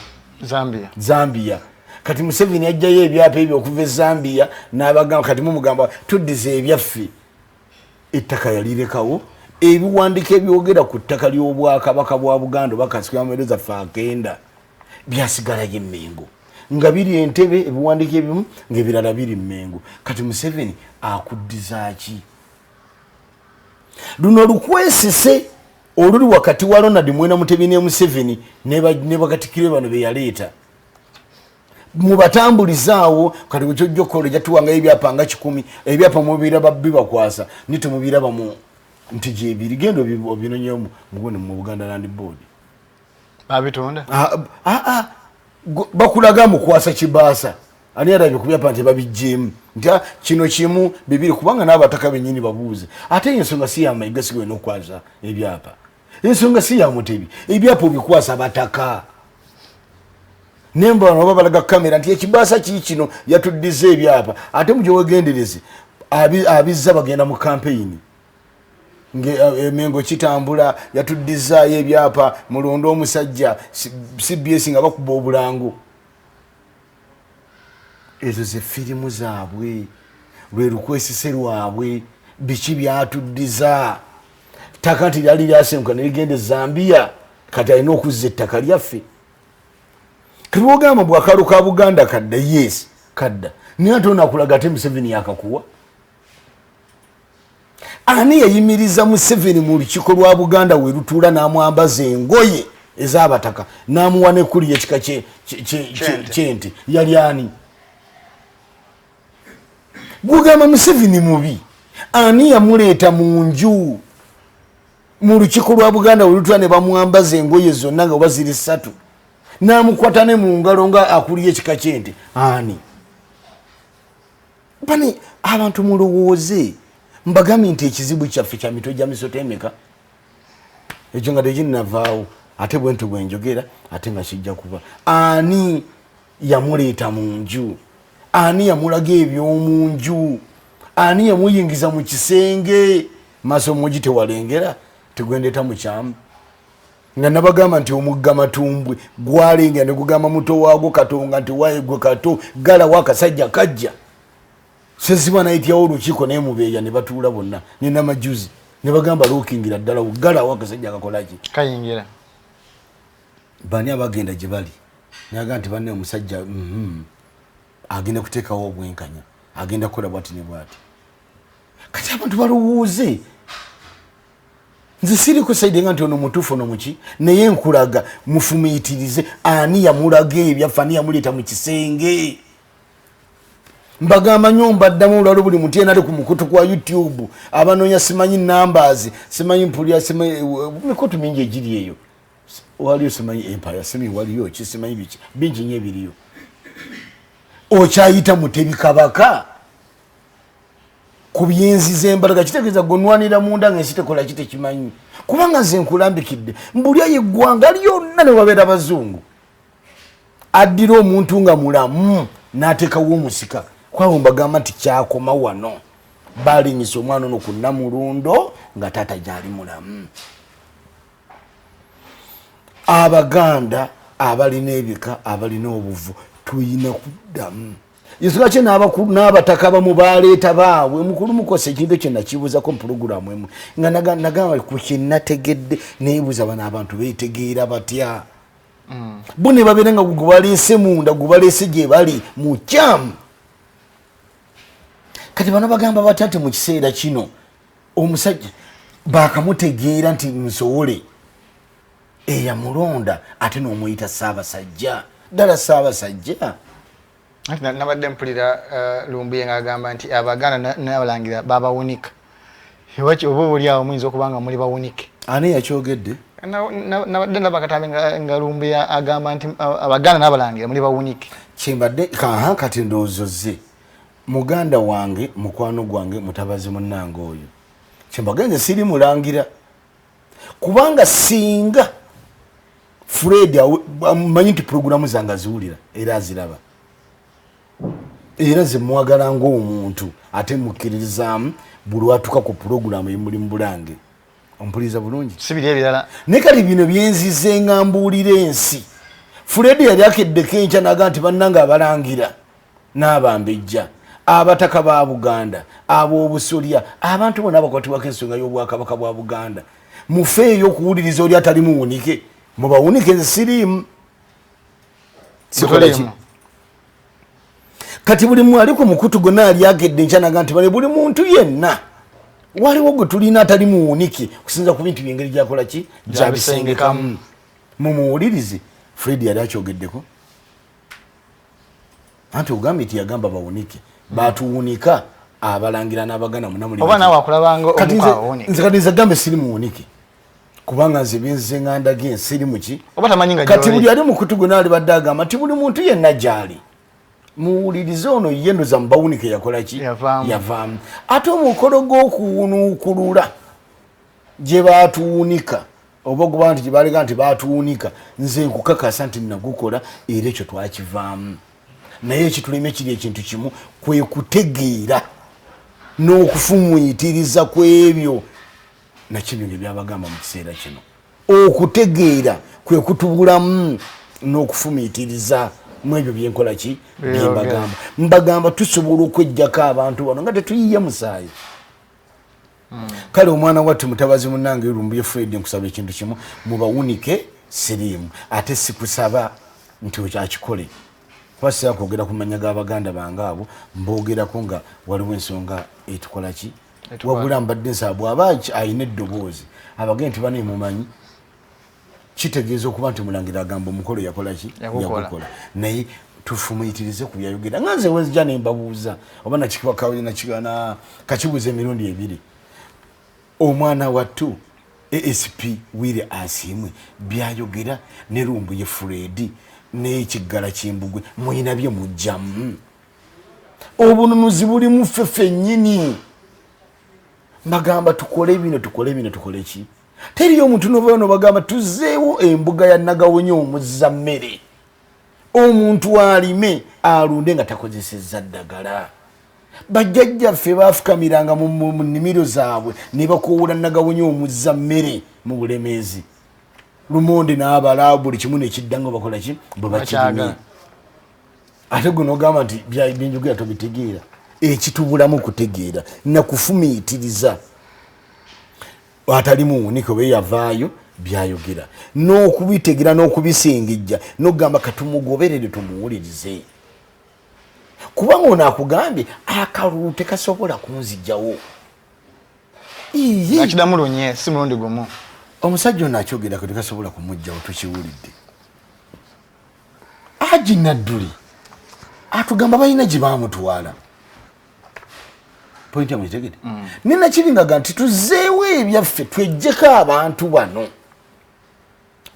Zambia kati Museveni ajjayo ebyapa ebyo okuva Zambia n'abagamba kati mumugamba tuddize ebyaffe ettaka yalirekawo ebiwandiko ebyogera ku ttaka ly'obwakabaka bwa Buganda bakasika ameereza faakenda byasigala y'Emmengo nga biri Entebbe ebiwandiko ebimu ng'ebirala biri Mmengo kati Museveni akuddiza ki luno lukwesise oluli wakati wa Ronald Mwena Mutebi ne Museveni ne bakatikire bano be yaleeta mubatambulizaawo kati kukyojja okukola jatuwanga ebyapa nga 10 ebyapa mubiraba bibakwasa nitemubiraba mu nti gyebiri gendo binonyeemu mugone mu Buganda Land Board babitonda bakulaga mukwasa kibaasa ani alabye ku byapa nti babijjeemu nti kino kimu bibiri kubanga n'abataka bennyini babuuze ate ensonga si ya Mayiga sigwe n'okwaza ebyapa ensonga si ya Mutebi ebyapa obikwasa bataka nemba bano balaga kamera nti ekibaasa kino yatuddiza ebyapa ate mu gyewegendereze abizza bagenda mu campaign Emmengo kitambula yatuddizaayo ebyapa mulondo omusajja CBS nga bakuba obulango ezo ze firimu zaabwe lwe lukwesise lwabwe biki byatuddiza ttaka nti lyali lyasenguka ne ligende Zambia kati alina okuzza ettaka lyaffe kibogamba bwakalu ka Buganda kadda yes kadda niye ate onakulaga ate Museveni yakakuwa ani yayimiriza Museveni mu lukiiko lwa Buganda we lutuula n'amwambaza engoye ez'abataka n'amuwa ne kuli ekika kyente yali ani gugamba Museveni mubi ani yamuleeta mu nju mu lukiiko lwa Buganda we lutuula ne bamwambaza engoye zonna nga baziri 3 n'amukwata ne mu ngalo nga akuli ekika kyente ani bani abantu mulowooze mbagambye nti ekizibu kyaffe kya mitwe gya misota emeka ekyo nga tekinnavaawo ate bwentu bwenjogera ate nga kijja kuba ani yamuleeta mu nju ani yamulaga eby'omu nju ani yamuyingiza mu kisenge maaso mugi tewalengera tegwendeeta mu kyamu nga nabagamba nti omugga Matumbwe gwalengera ne gugamba muto waago Katonga nti waegwe kato gala wakasajja kajja seziba naityawo olukiiko naye mubeeya ne batuula bonna nina majuzi ne bagamba lookingira ddala gala wakasajja akakolaki kayingira bani abagenda gye bali naga nti banne omusajja agenda kuteekawo obwenkanya agenda kukola bwati ne bwati kati abantu balowooze nze siri kusaide nga nti ono mutuufu ono muki naye nkulaga mufumiitirize ani yamulaga ebyaffe ani yamuleeta mu kisenge mbagamba nyomba ddamu olwalo buli muti yenali ku mukutu kwa YouTube abanoonya simanyi numbers simanyi mpulya mikutu mingi egiri eyo waliyo simanyi empire simanyi waliyo ki simanyi biki bingi nnyo ebiriyo okyayita Mutebi kabaka ku byenziza embalaga kitegeeza gonwanira munda ng'ensi tekola kite kimanyi kubanga nze nkulambikidde mbulya yeggwanga lyonna ne wabeera bazungu addira omuntu nga mulamu n'ateekawo omusika kwabo mbagamba nti kyakoma wano balinyisa omwana ono ku Namulundo nga taata gyali mulamu Abaganda abalina ebika abalina obuvu tuyina kuddamu ensonga kye n'abataka abamu baleeta baabwe mukulu mukosa ekintu kye nakibuuzako mu pulogulaamu emu nga nagamba ku kye nategedde neebuuza bano abantu beetegeera batya bo ne babeera nga gubaleese munda gubaleese gye bali mu kyamu kati bano bagamba batati mu kiseera kino omusajja bakamutegeera nti nsowole eyamulonda ate n'omuyita Ssaabasajja ddala Ssaabasajja nabadde mpulira Lumbuye ng'agamba nti Abaganda n'Abalangira babawunika oba oli awo muyinza okuba nga muli bawunike ani yakyogedde nabadde ndaba katambi nga Lumbuye agamba nti Abaganda n'Abalangira muli bawunike kyembadde kati ndowoozoze muganda wange mukwano gwange mutabazi munnange oyo kyembagenze siri mulangira kubanga singa Fred amanyi nti programu zange aziwulira era aziraba era ze mwagala ng'omuntu ate mukkiririzaamu buli watuuka ku programu emuli mu Bulange ompuliriza bulungi sibiri ebirala ne kali bino byenzize nga mbuulira ensi Fred yali akeddeko enkya naga nti bannanga abalangira n'abambejja abataka ba Buganda ab'obusolya abantu bonna abakwatibwako ensonga y'obwakabaka bwa Buganda mufeeyo okuwuliriza oli atali muwunike mubawunike nze siriimu sikolaki kati buli mwali ku mukutu gonna ali akedde enkya naga nti bale buli muntu yenna waliwo gwe tulina atali muwunike kusinza ku bintu byengeri gyakola ki gyabisengekamu mumuwulirize Fred yali akyogeddeko anti ogambye nti yagamba bawunike batuwunika abalangira n'abagana munamuli oba nawe akulabanga omukawunika nze kati nze gambe siri muwunike kubanga nze byenzize nga ndaga ensiri muki oba tamanyi nga kati buli ali mukutu gwe naali badde agamba nti buli muntu yenna gyali muwulirize ono yendo za mbawunike yakola ki yavaamu ate omukolo gw'okuwunuukulula gye baatuwunika oba okuba nti gye balega nti baatuwunika nze nkukakasa nti nagukola era ekyo twakivaamu naye ekituleme kiri ekintu kimu kwe kutegeera n'okufumuyitiriza ku ebyo nakibyo nge byabagamba mu kiseera kino okutegeera kwe kutubulamu n'okufumuyitiriza mu ebyo byenkola ki byembagamba mbagamba tusobola okwejjako abantu bano nga tetuyiye musaayi kale omwana wattu mutabazi munnange Lumbuye Fred nkusaba ekintu kimu mubawunike siriimu ate sikusaba nti okyakikole kwasira kwogera ku manya g'Abaganda bange abo mbogerako nga waliwo ensonga etukola ki wabula mbadde nsaba bw'aba ayina eddoboozi abagende nti bane mumanyi kitegeeza okuba nti Mulangira agamba omukolo yakola ki yagukola naye tufumuyitirize ku byayogera nga nze wenzija ne mbabuuza oba nakikibakawina kakibuuza emirundi ebiri omwana wattu ASP Wile Asiimwe byayogera ne Lumbuye Fred n'ekiggala Kimbugwe muyina bye mujjamu obununuzi buli mu ffeffe nnyini bagamba tukole bino tukole ki teriyo omuntu novayo bagamba tuzeewo embuga ya Nagawonye omuzza mmere omuntu alime alunde nga takozesezza ddagala bajjajjaffe baafukamiranga mu nnimiro zaabwe ne bakoowula Nagawonye omuzza mmere mu Bulemeezi Lumonde n'abala buli kimu nekiddanga bakola ki bwe bakirime ate guno ogamba nti byenjogera tobitegeera ekitubulamu kutegeera nakufumiyitiriza atali muwunike oba yavaayo byayogera n'okubitegeera n'okubisengejja n'okugamba katumugoberere tumuwulirize kubanga ono akugambye akalulu tekasobola kunzijjawo akidamulunye si mulundi gumu omusajja ono akyogerako tekasobola kumugjawo tukiwulidde Haji Nadduli atugamba balina gye baamutwala pointi yamutegede nina kiringaga nti tuzeewo ebyaffe twejjeko abantu bano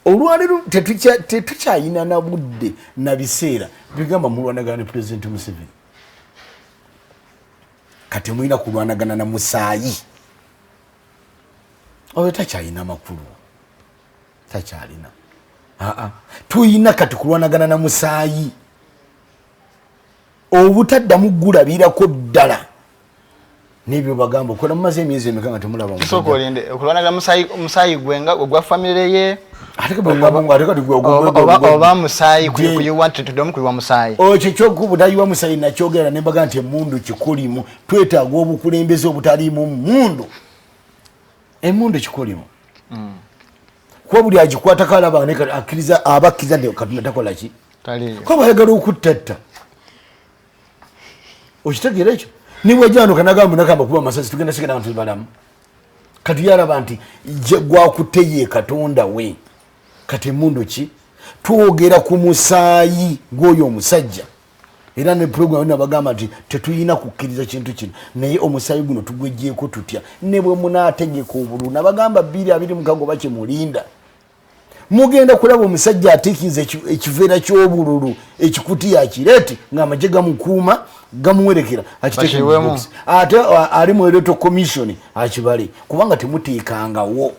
olwaleero tetukyayina na budde na biseera bigamba mulwanagana ne Pulezidenti Museveni kati mulina kulwanagana na Musaayi oyo takyalina makulu takyalina tuyina kati kulwanagana na Musaayi obutaddamu gulabirako ddala n'ebyo bagamba okola mumaze emyezi emeka nga temulaba okulwanagana Musaayi gwenga ogwa famire ye oba Musaayi kuyuwa Musaayi ekyo kyokubutayiwa Musaayi nakyogera ne mbaga nti emmundu kikulimu twetaaga obukulembeze obutaliimu mmundu emmundu kikulimu kuba buli agikwatako alaba akkiriza abakkiriza nti Katonda takola ki kuba bayagala okuttatta okitegeera ekyo niwejano kanagamba nakamba kuba masasi tugenda sigenda abantu balamu kati yaraba nti gwakutte ye Katonda we kati emmundu ki twogera ku Musaayi gw'oyo omusajja era ne program nabagamba nti tetuyina kukkiriza kintu kino naye omusaayi guno tugwejjeeko tutya ne bwe munaategeka obululu nabagamba 225 bakimulinda mugenda kulaba omusajja atiikiza ekiveera ky'obululu ekikuti akireti ng'amagye gamukuuma gamuwerekera akiteekemu ate ali mu electoral commission akibale kubanga temuteekangawo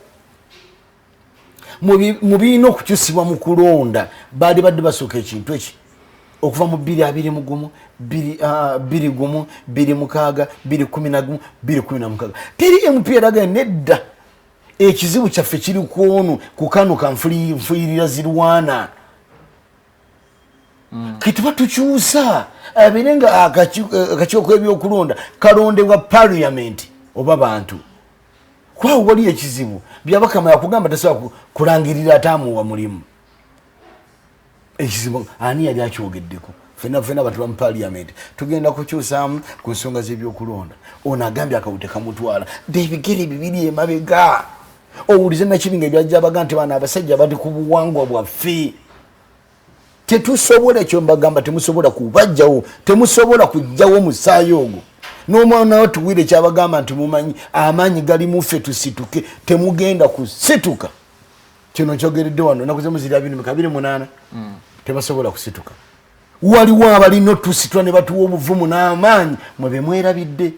mubirina okukyusibwa mu kulonda baali badde basooka ekintu eki okuva mu 2021 20 20 2016 2016 teri MP eraga nedda ekizibu kyaffe kiri kwonu kukanuka nfuyirira zirwana kituba tukyusa abirenga akakiiko k'ebyokulonda kalondebwa parliament oba bantu kwawo wali ekizibu byabakama yakugamba tasobola kulangirira ataamuwa mulimu ekizibu ani yali akyogeddeko fena batuba mu parliament tugenda kukyusaamu ku nsonga z'ebyokulonda ono agambye akawute kamutwala ebigere bibiri emabega owulize Nakibinge byajja baga nti baana abasajja bali ku buwangwa bwaffe tetusobola ekyo mbagamba temusobola kubajjawo temusobola kujjawo musaayi ogwo n'omwana we tuwire kyabagamba nti mumanyi amaanyi gali muffe tusituke temugenda kusituka kino kyogeredde wano nakuze muzira 28 tebasobola kusituka waliwo abalina otusitwa ne batuwa obuvumu n'amaanyi mwebe mwerabidde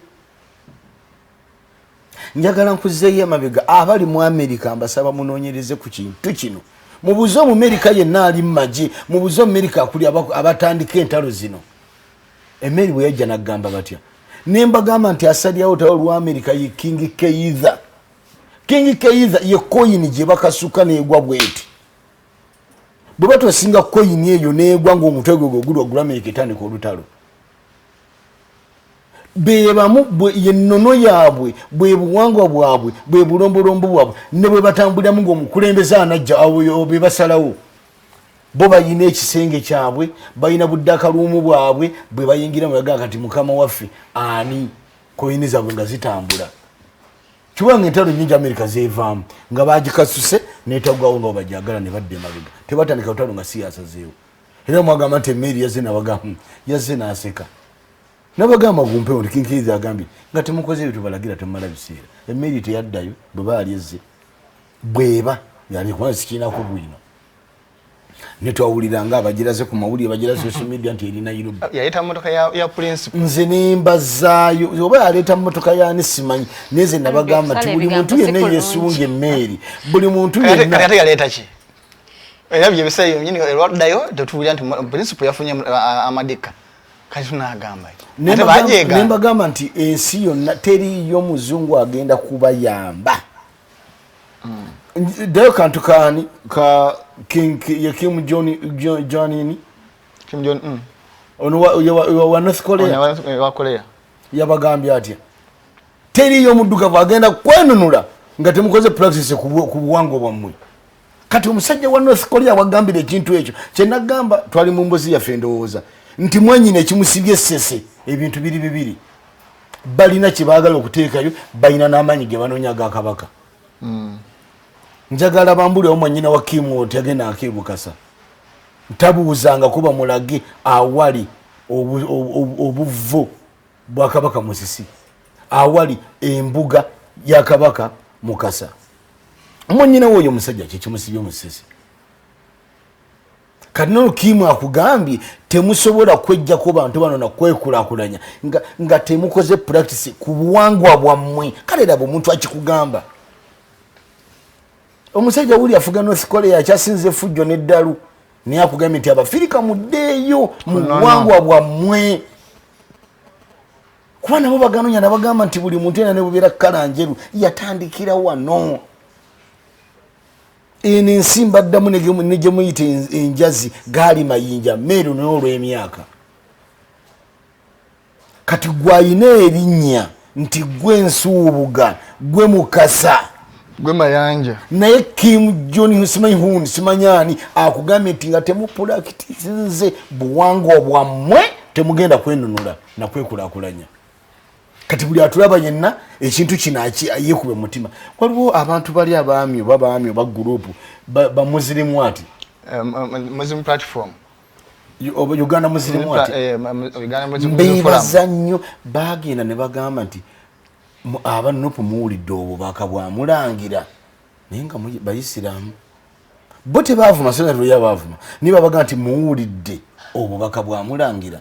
njagala nkuzeeyo emabega abali mu Amerika mbasaba munoonyereze ku kintu kino mubuze mu Amerika yenna ali mu magye mubuze mu Amerika akuli abatandika entalo zino Emeri bwe yajja n'agamba batya nembagamba nti asalyawo tawo lwa Amerika ye King K ye coin gye bakasuka n'egwa bweti bwe batwasinga coin eyo n'egwa ng'omutwe gwe ogulwa Amerika etandika olutalo bebamu ye nnono yaabwe bwe buwangwa bwabwe bwe bulombolombo bwabwe ne bwe batambuliramu ng'omukulembeze anajja awo be basalawo bo bayina ekisenge kyabwe bayina buddakaluumu bwabwe bwe bayingira mu yaga kati mukama waffe ani koyini zaabwe nga zitambula kiwanga entalo nyingi Amerika zeevaamu nga bagikasuse netagwawo nga bajagala ne badde emabega tebatandika lutalo nga siyaasa zeewo era mwagamba nti Emeri yazze nabagamba yazze n'aseka nabagamba gumpewo nti Kinkiza agambye nga temukoze ebyo tubalagira temumala biseera Emeri teyaddayo bwe baali ezze bweba yali kubanga sikiinako bwino netwawulira nga abagiraze ku mawulire bagiraze social media nti erina Nairobi yaleeta motoka ya principal nze nembazaayo oba yaleeta motoka yani simanyi neze nabagamba nti buli muntu yenna yesunga Emeri buli muntu yenna ate yaleeta ki era bye bisayo nyini elwaddayo tetuwulira nti principal yafunye amadika kati tunagamba nembagamba nti ensi yonna teriyo muzungu agenda kubayamba dayo kantu kaani ka King ya Kim Jong ono wa North Korea yabagambye atya teriyo muddugavu agenda kwenunula nga temukoze practice ku buwangwa bwammwe kati omusajja wa North Korea wagambira ekintu ekyo kyenagamba twali mu mbozi yaffe ndowooza nti mwanyina ekimusibye sese ebintu bibiri balina kibagala okuteekayo balina n'amaanyi ge banoonya aga kabaka njagala bambulira omwanyina wa Kim otagenda akibukasa ntabuuzanga kuba mulage awali obuvo bwa kabaka Musisi awali embuga ya kabaka Mukasa omwanyina woyo musajja kimusibye Musisi kano Kim akugambye temusobola kwejja ko bantu bano na kwekulakulanya nga temukoze practice ku buwangwa bwammwe kale labo omuntu akikugamba omusajja wuli afuga North Korea kyasinze fujjo n'eddalu naye akugambye nti Abafirika muddeeyo mu buwangwa bwammwe kuba nabo baganonya nabagamba nti buli muntu yena ne bubeera kkala njeru yatandikira wano eno ensi mbaddamu ne gye muyita enjazi gaali mayinja Meru n'olw'emyaka kati gwayina erinnya nti gwe Nsuubuga gwe Mukasa gwe Mayanja naye Kim Jong simanyani akugambye nti nga temupulakitize buwangwa bwammwe temugenda kwenunula na kwekulakulanya kati buli atulaba yenna ekintu kino yekube mutima waliwo abantu bali abaami ba group ba Muslim ati Muslim platform Uganda Muslim ati bebaza nnyo bagenda ne bagamba nti abanopu muwulidde obubaka bwamulangira naye nga bayisiramu bo tebavuma sonatlo yabavuma niye babaga nti muwulidde obubaka bwamulangira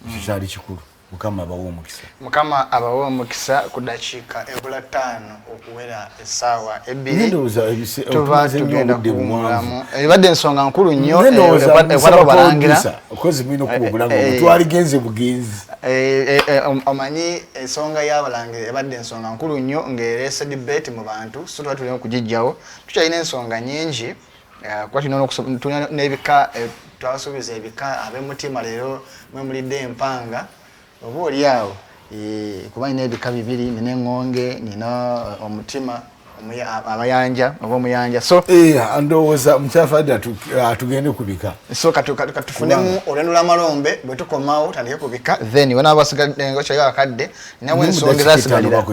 ekyo kyali kikulu mukama abawo omukisa. Mukama abawo omukisa ku dakiika ebula 5 okuwera essaawa 2 tuba tugenda kuwumulamu ebadde ensonga nkulu nnyo ekwata kubalangira okozi mwino kubulamu twaligenze bugenzi omanyi ensonga y'abalangira ebadde ensonga nkulu nnyo ng'ereese debate mu bantu so tuba tulina okugijjawo tukyalina ensonga nnyingi kuba tulina n'ebika twasuubiza ebika ab'emutima leero mwe mulidde empanga oba oli awo kuba nina ebika 2 nina Engonge nina omutima abayanja oba omuyanja so ndowooza mukyafadde atugende kubika so katufunemu olwendo lw'amalombe bwe tukomawo tandike kubika then wena abasigadde ngokyayo akadde ninawo ensonga ezasigalira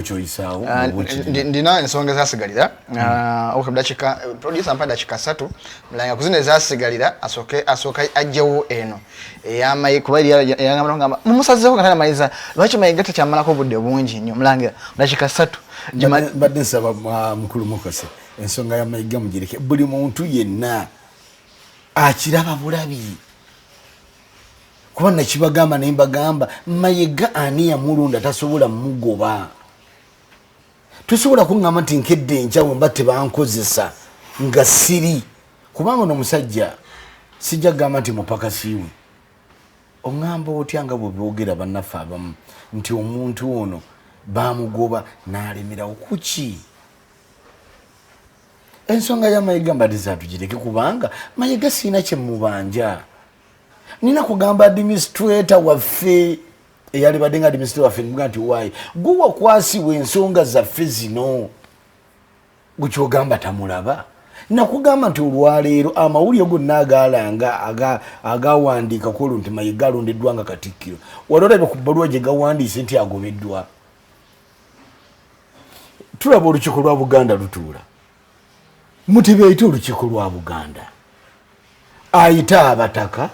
ndina ensonga ezasigalira okudakika producer mpa dakika 3 mulanga kuzina ezasigalira asooka ajjewo eno eyamayi kuba yangamba ngamba mumusazeho katana mayiza lwaki mayiga takyamalako obudde bungi nnyo mulangira dakika 3 badde nsaba mukulu mukose ensonga ya mayiga mugireke buli muntu yenna akiraba bulabi kuba nakibagamba naye mbagamba mayiga ani yamulunda tasobola mugoba tosobola kuŋŋamba nti nkedde enkyawe mba tebankozesa nga siri kubanga ono musajja sijja kugamba nti mupakasiiwe oŋŋamba otya nga bwe boogera bannaffe abamu nti omuntu ono bamugoba n'alemerawo kuki ensonga ya mayiga mbadde atugireke kubanga mayiga siina kye mubanja nina kugamba administrator waffe eyali badde nga administrator waffe nimuga nti waayi gwe wakwasibwa ensonga zaffe zino gukyogamba tamulaba nakugamba nti olwaleero amawulire gonna agalanga agawandiika ku olwo nti mayiga alondeddwa nga katikkiro wali olabye ku bbaluwa gye gawandiise nti agobeddwa tulaba olukiiko lwa Buganda lutuula mutebeeyita olukiiko lwa Buganda ayita abataka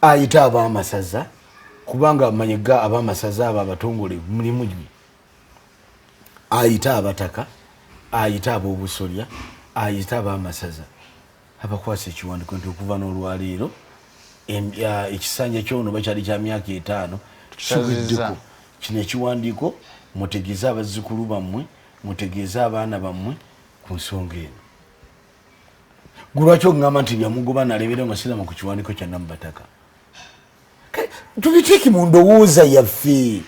ayita ab'amasaza kubanga mayiga ab'amasaza abo abatongole mulimu gye ayita abataka ayita ab'obusolya ayita ab'amasaza abakwasa ekiwandiiko nti okuva n'olwaleero ekisanja ky'ono bakyali kya myaka 5 kisoboddeko kino ekiwandiiko mutegeeze abazzukulu bammwe mutegeeze abaana bammwe ku nsonga eno gulwaki okugamba nti byamugoba nalebera nga sirama ku kiwandiiko kya Namubataka tubiteeke mu ndowooza yaffe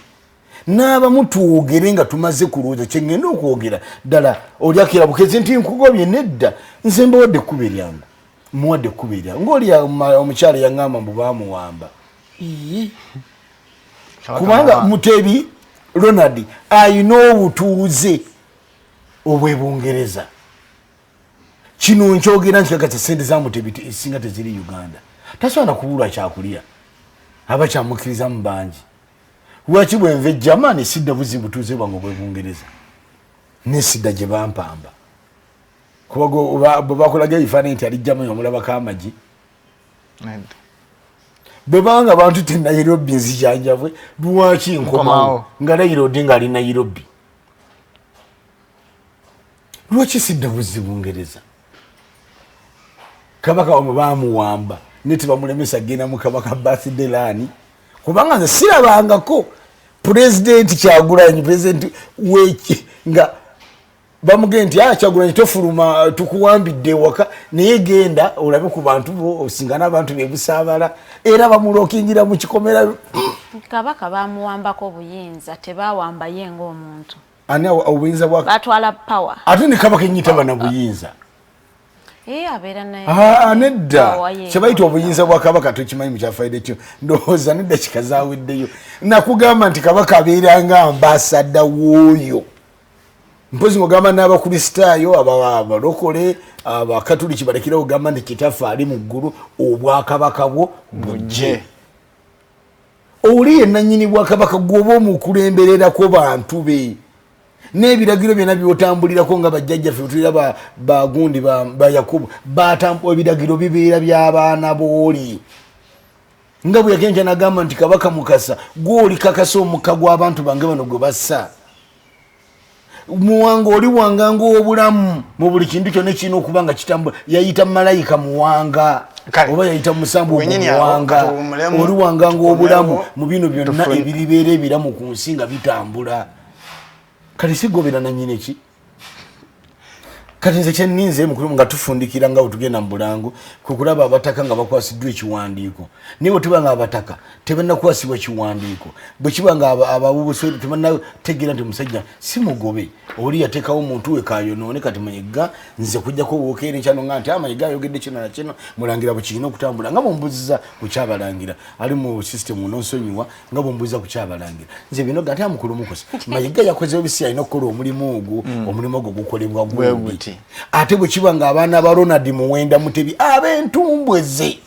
n'abamu twogere nga tumaze kulowooza kyengenda okwogera ddala olyakira bukezi nti nkugobye nedda nze mbawadde ekkuba eryangu muwadde ekkuba eryangu ngaoli omukyala yaŋŋamba mbu baamuwamba kubanga Mutebi Ronald ayina obutuuze obw'Ebungereza kino nkyogera nkikakasa sente za Mutebi esinga teziri Uganda tasobola kubulwa kyakulya aba kyamukkiriza mu bangi lwaki bwenve Germany sidda buzibu butuuze bwange obw'Ebungereza nesidda gye bampamba kuba bwe bakulaga ebifaananyi nti ali Germany omulabako amagi bwe banga bantu te Nairobi nzijanjabwe lwaki nkomawo nga Nairobi nga ali Nairobi lwaki sidda buzibu Bungereza kabaka omwe baamuwamba neti bamulemesa genda mu kabaka birthday lani kubanga nze sirabangako president Kyagulanyi president weki nga bamugenda nti Kyagulanyi tofuluma tukuwambidde waka naye genda olabe ku bantu bo osingana abantu bebusaabala era bamulokingira mu kikomera kabaka bamuwambako obuyinza tebawamba ye ng'omuntu ani obuyinza bwa batwala power ate ne kabaka enyita bana buyinza abeera naye nedda kyebayita obuyinza bwa kabaka tokimanyi mukyafayide kyo ndowooza nedda kikazaaweddeyo nakugamba nti kabaka abeera nga ambasadda w'oyo mpozi ng'ogamba n'abakristaayo abalokole abakatuliki balekera ogamba nti kitaffe ali mu ggulu obwakabaka bwo bujje oli yennannyini bwakabaka gwoba omukulembererako bantu be n'ebiragiro byonna byotambulirako nga bajjajjaffe tulira bagundi ba Yakobo ebiragiro bibeera by'abaana booli nga bwe yakenja nagamba nti kabaka mukasa gw'oli kakasa omukka gw'abantu bange bano gwe bassa muwanga oli wanganga obulamu mu buli kintu kyonna kirina okuba nga kitambula. Yayita malayika muwanga oba yayita musambu muwanga oli wanganga obulamu mu bino byonna ebiribeera ebiramu ku nsi nga bitambula. Kati sigobera nannyini ki kati nze kyenninze mukulu nga tufundikira nga otugenda mu bulango kukulaba abataka nga bakwasiddwa ekiwandiiko nibo tubanga abataka tebannakwasibwa ekiwandiiko bwe kibanga ababubuswe tebannategeera nti musajja si mugobe oli yateekawo omuntu we kayonoone kati mayiga nze kujjako bwokeera ekyano nga nti amayiga ayogedde kino na kino mulangira bwe kirina okutambula nga bwombuziza ku kyabalangira ali mu sisitemu nonsonyiwa nga bwombuziza ku kyabalangira nze bino gati amukulu mukosa mayiga yakozewo bisi alina okukola omulimu ogwo omulimu ogwo gukolebwa gundi ate bwe kibanga abaana ba Ronald Muwenda Mutebi ab'entumbwe ze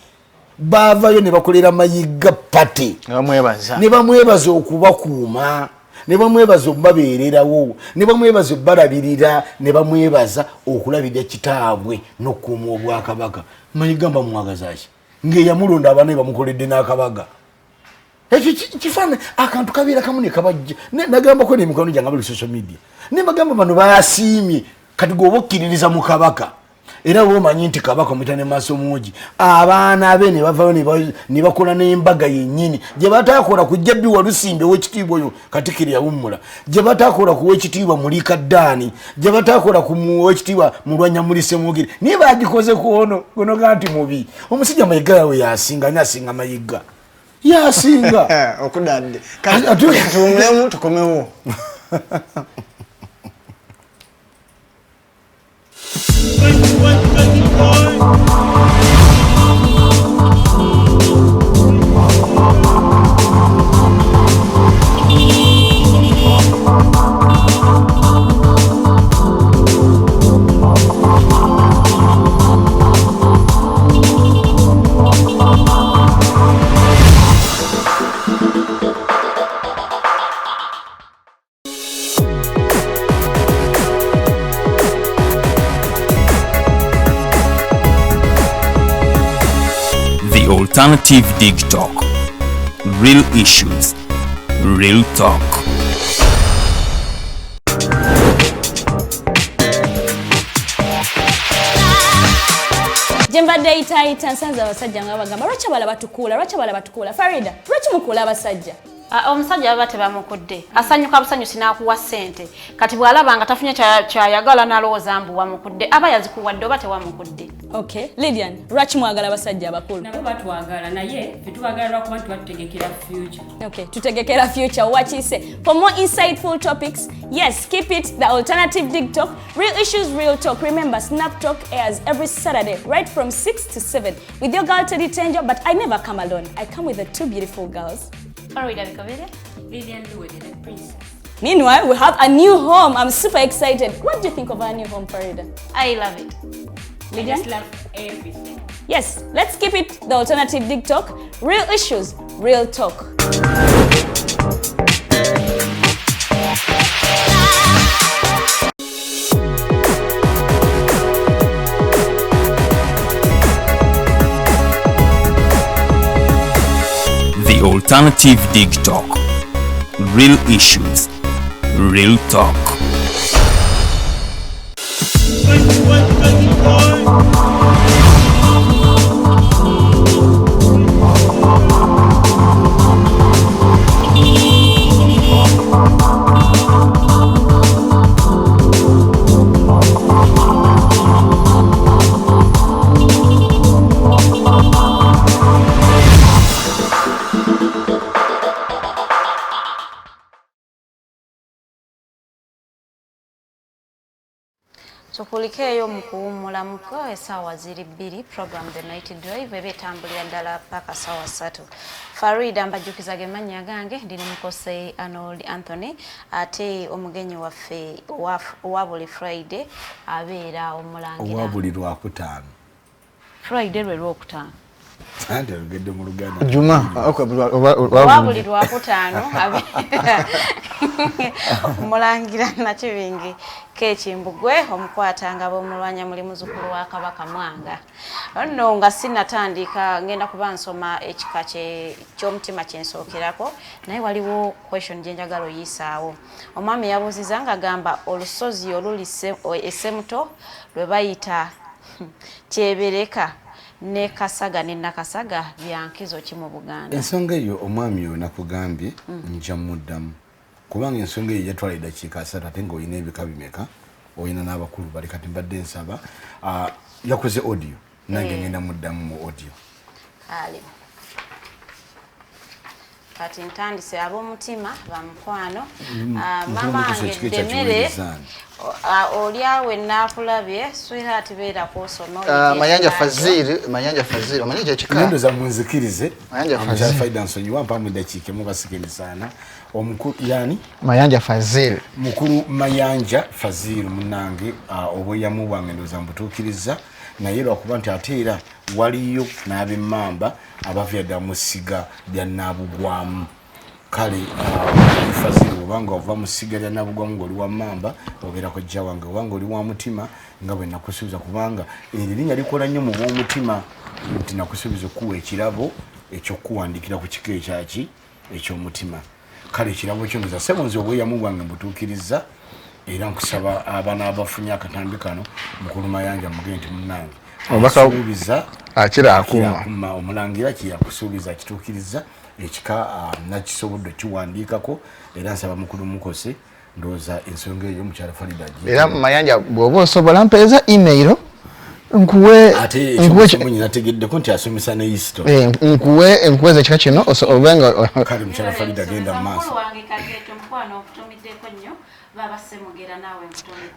baavayo ne bakolera mayiga pati ne bamwebaza okubakuuma ne bamwebaza okubabeererawo ne bamwebaza okubalabirira ne bamwebaza okulabirira kitaabwe n'okukuuma obwakabaka mayiga mbamwagaza ki ng'eyamulonda abaana be bamukoledde n'akabaga ekyo kifaananyi akantu kabeera kamu ne kabajja nagambako n'emikono gyange bali social media ne bagamba bano basiimye kati gwoba okkiririza mu kabaka era bwomanyi nti kabaka omuyita ne maaso mungi abaana be ne bavayo ne bakola n'embaga yennyini gye bataakola ku Jjabbi Walusimbe w'ekitiibwa oyo Katikkiro yawummula gye bataakola ku w'ekitiibwa Mulika Ddaani gye bataakola ku w'ekitiibwa Mulwanyammuli Mwogere naye bagikoze ku ono ga nti mubi omusajja mayiga yawe yasinga ani asinga mayiga yasinga okudadde tumulemu tukomewo. Alternative Dig Talk. Real issues, real talk. Jembadde itaita nsanze abasajja nga bagamba lwaki abala batukula Farida lwaki mukula abasajja omusajja aba tebamukudde asanyuka busanyusi n'akuwa ssente kati bw'alaba nga tafunye kyayagala n'alowooza mbu wamukudde aba yazikuwadde oba tewamukudde. Okay, Lydian, lwaki mwagala abasajja abakulu? Nabo batwagala naye fetubagala lwakuba nti batutegekera future. Okay, tutegekera future. What you say? For more insightful topics, yes, keep it the Alternative Dig Talk. Real issues, real talk. Remember, Snap Talk airs every Saturday, right from 6 to 7, with your girl Teddy Tenjo. But I never come alone. I come with the two beautiful girls. Meanwhile, we have a new home. I'm super excited. What do you think of our new home, Farida? I love it. I just love everything. Yes, let's keep it the Alternative Dig Talk. Real issues, real talk. The Alternative Dig Talk. Real issues, real talk. Tukulikeeyo mu kuwummulamuko essaawa ziri 2 program The Night Drive eba etambulira ddala paka ssaawa 3. Farida mbajjukiza ge mannya gange ndi ne mukose Arnold Anthony ate omugenyi waffe owa buli Friday abeera Omulangira. Owa buli Lwakutaano. Friday lwe Lwokutaano. Ande lugedde mu Luganda. Juma owa buli Lwakutaano abeera Omulangira Nakibinge K Kimbugwe omukwatanga b'omulwanya muli muzukulu wa Kabaka Mwanga. nno nga sinnatandika ngenda kuba nsoma ekika ky'omutima kyensookerako naye waliwo question gye njagala oyisaawo. Omwami yabuuziza ng'agamba olusozi oluli essemuto lwe bayita Kyebereka ne Kasaga ne Nakasaga bya nkizo ki mu Buganda? Ensonga eyo omwami yo nakugambye nja muddamu kubanga ensonga eyo yatwala eddakiika 3 ate ng'olina ebika bimeka olina n'abakulu bali kati mbadde nsaba yakoze audio nange ngenda muddamu mu audio kati ntandise ab'omutima bamukwano mama wange Demere oliawe nakulabye sweetheart beera kusoma Mayanja Fazil omanyi ekika nendo za munzikirize Mayanja Fazil faida nsonyiwa mpamu dakiike mubasikeni sana omukulu yani Mayanja Fazil mukulu Mayanja Fazil munange oboyamu bwange ndoza mbutuukiriza naye lwakuba nti ate era waliyo n'ab'emmamba abavyadda mu ssiga lya Nabugwamu kale Fazil obanga ova mu ssiga lya Nabugwamu ng'oli wa mmamba obeera kojja wange obanga oli wa mutima nga bwe nakusuubiza kubanga erinnya likola nnyo mu bw'omutima nti nakusuubiza okuwa ekirabo ekyokuwandikira ku kika ekyaki eky'omutima kale ekirabo kyo ndoza sebunzi obweyamu bwange mbutuukiriza era nkusaba abaana abafunye akatambi kano mukulu Mayanja mugende munange obakasuubiza akira akuma Omulangira kiyakusuubiza kituukiriza ekika nakisobodde kiwandiikako era nsaba mukulu mukose ndowooza ensonga eyo mukyala Farida era Mayanja bw'oba osobola mpeeza email nkuwe ate ekyomusomonyi nategeddeko nti asomesa ne history nkuweze ekika kino obenga kale mukyala Farida agenda mu maaso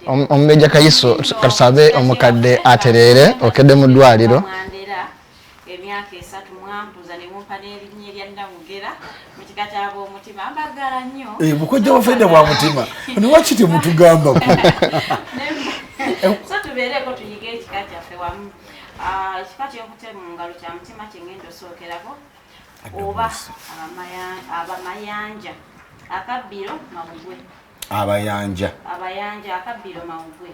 omubeja kayiso katusabe omukadde aterere okedde mu ddwaliro emyaka 3 mwampuza ne mumpa n'erinnya erya Namugera mu kika ky'ab'omutima mbagala nnyo bukojja bufedde bwa mutima niwaki temutugambako so tubeereko tuyige ekika kyaffe wamu ekika kyenkute mu ngalo kya mutima kyengenda osookerako oba abamayanja akabbiro Mawugwe abayanja akabbiro Mawugwe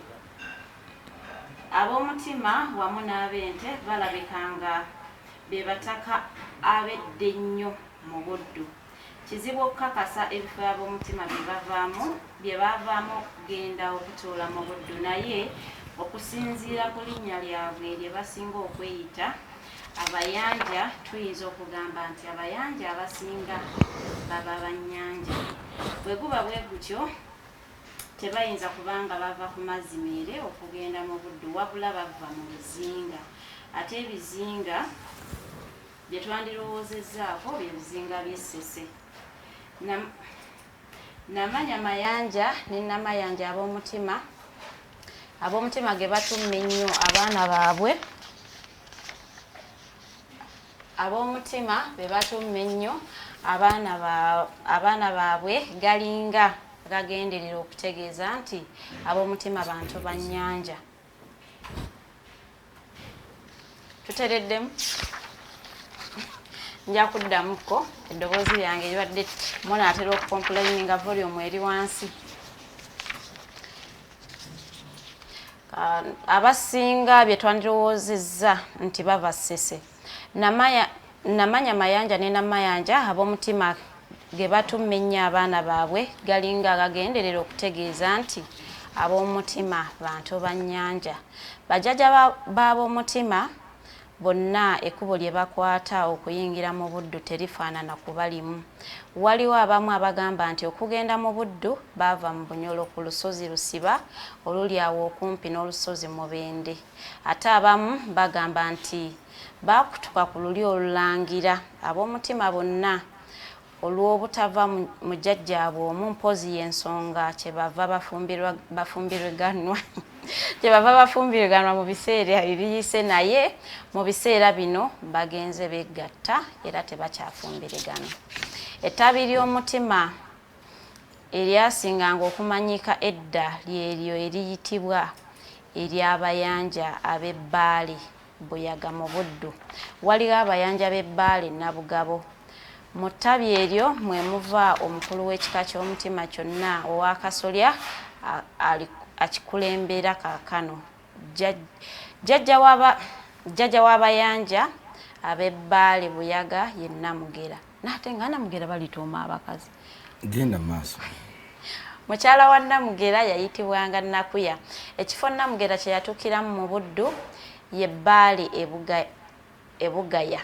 ab'omutima wamu n'ab'ente balabikanga be bataka abedde nnyo mu buddu kizibu okukakasa ebifo ab'omutima bye bavaamu okugenda okutuula mu buddu naye okusinziira ku linnya lyabwe lye basinga okweyita abayanja tuyinza okugamba nti abayanja abasinga baba bannyanja bwe guba bwe gutyo tebayinza kubanga bava ku mazzi meere okugenda mu buddu wabula bava mu bizinga ate ebizinga bye twandirowoozezzaako bye bizinga by'essese namanya mayanja ne namayanja ab'omutima ge batumma ennyo abaana baabwe ab'omutima be batumma ennyo abaana baabwe galinga gagenderera okutegeeza nti ab'omutima bantu bannyanja tutereddemu nja kuddamuko eddoboozi lyange libadde munaatera okukomplaininga volume eri wansi abasinga bye twandirowoozezza nti bava ssese namanya mayanja ne namayanja ab'omutima ge batumma ennyo abaana baabwe galinga gagenderera okutegeeza nti ab'omutima bantu bannyanja bajjajja b'ab'omutima bonna ekkubo lye bakwata okuyingira mu buddu terifaanana kubalimu waliwo abamu abagamba nti okugenda mu buddu baava mu Bunyolo ku lusozi Lusiba oluli awo okumpi n'olusozi Mubende ate abamu bagamba nti baakutuka ku luli Olulangira ab'omutima bonna olw'obutava mu jjajjaabwe omu mpozi y'ensonga kyebava bafumbiriganwa mu biseera ebiyise naye mu biseera bino bagenze begatta era tebakyafumbiriganwa ettabi ly'omutima eryasinganga okumanyika edda lyeryo eriyitibwa ery'abayanja ab'ebbaale Buyaga mu buddu waliwo abayanja b'ebbaale Nabugabo mu ttabi eryo mwe muva omukulu w'ekika ky'omutima kyonna ow'akasolya akikulembera kaakano jjajja jjajja w'abayanja ab'ebbaale buyaga ye Namugera nate nga Namugera balituuma abakazi genda maaso mukyala wa Namugera yayitibwanga Nakuya ekifo Namugera kye yatuukiramu mu Buddu ye bbaale ebugaya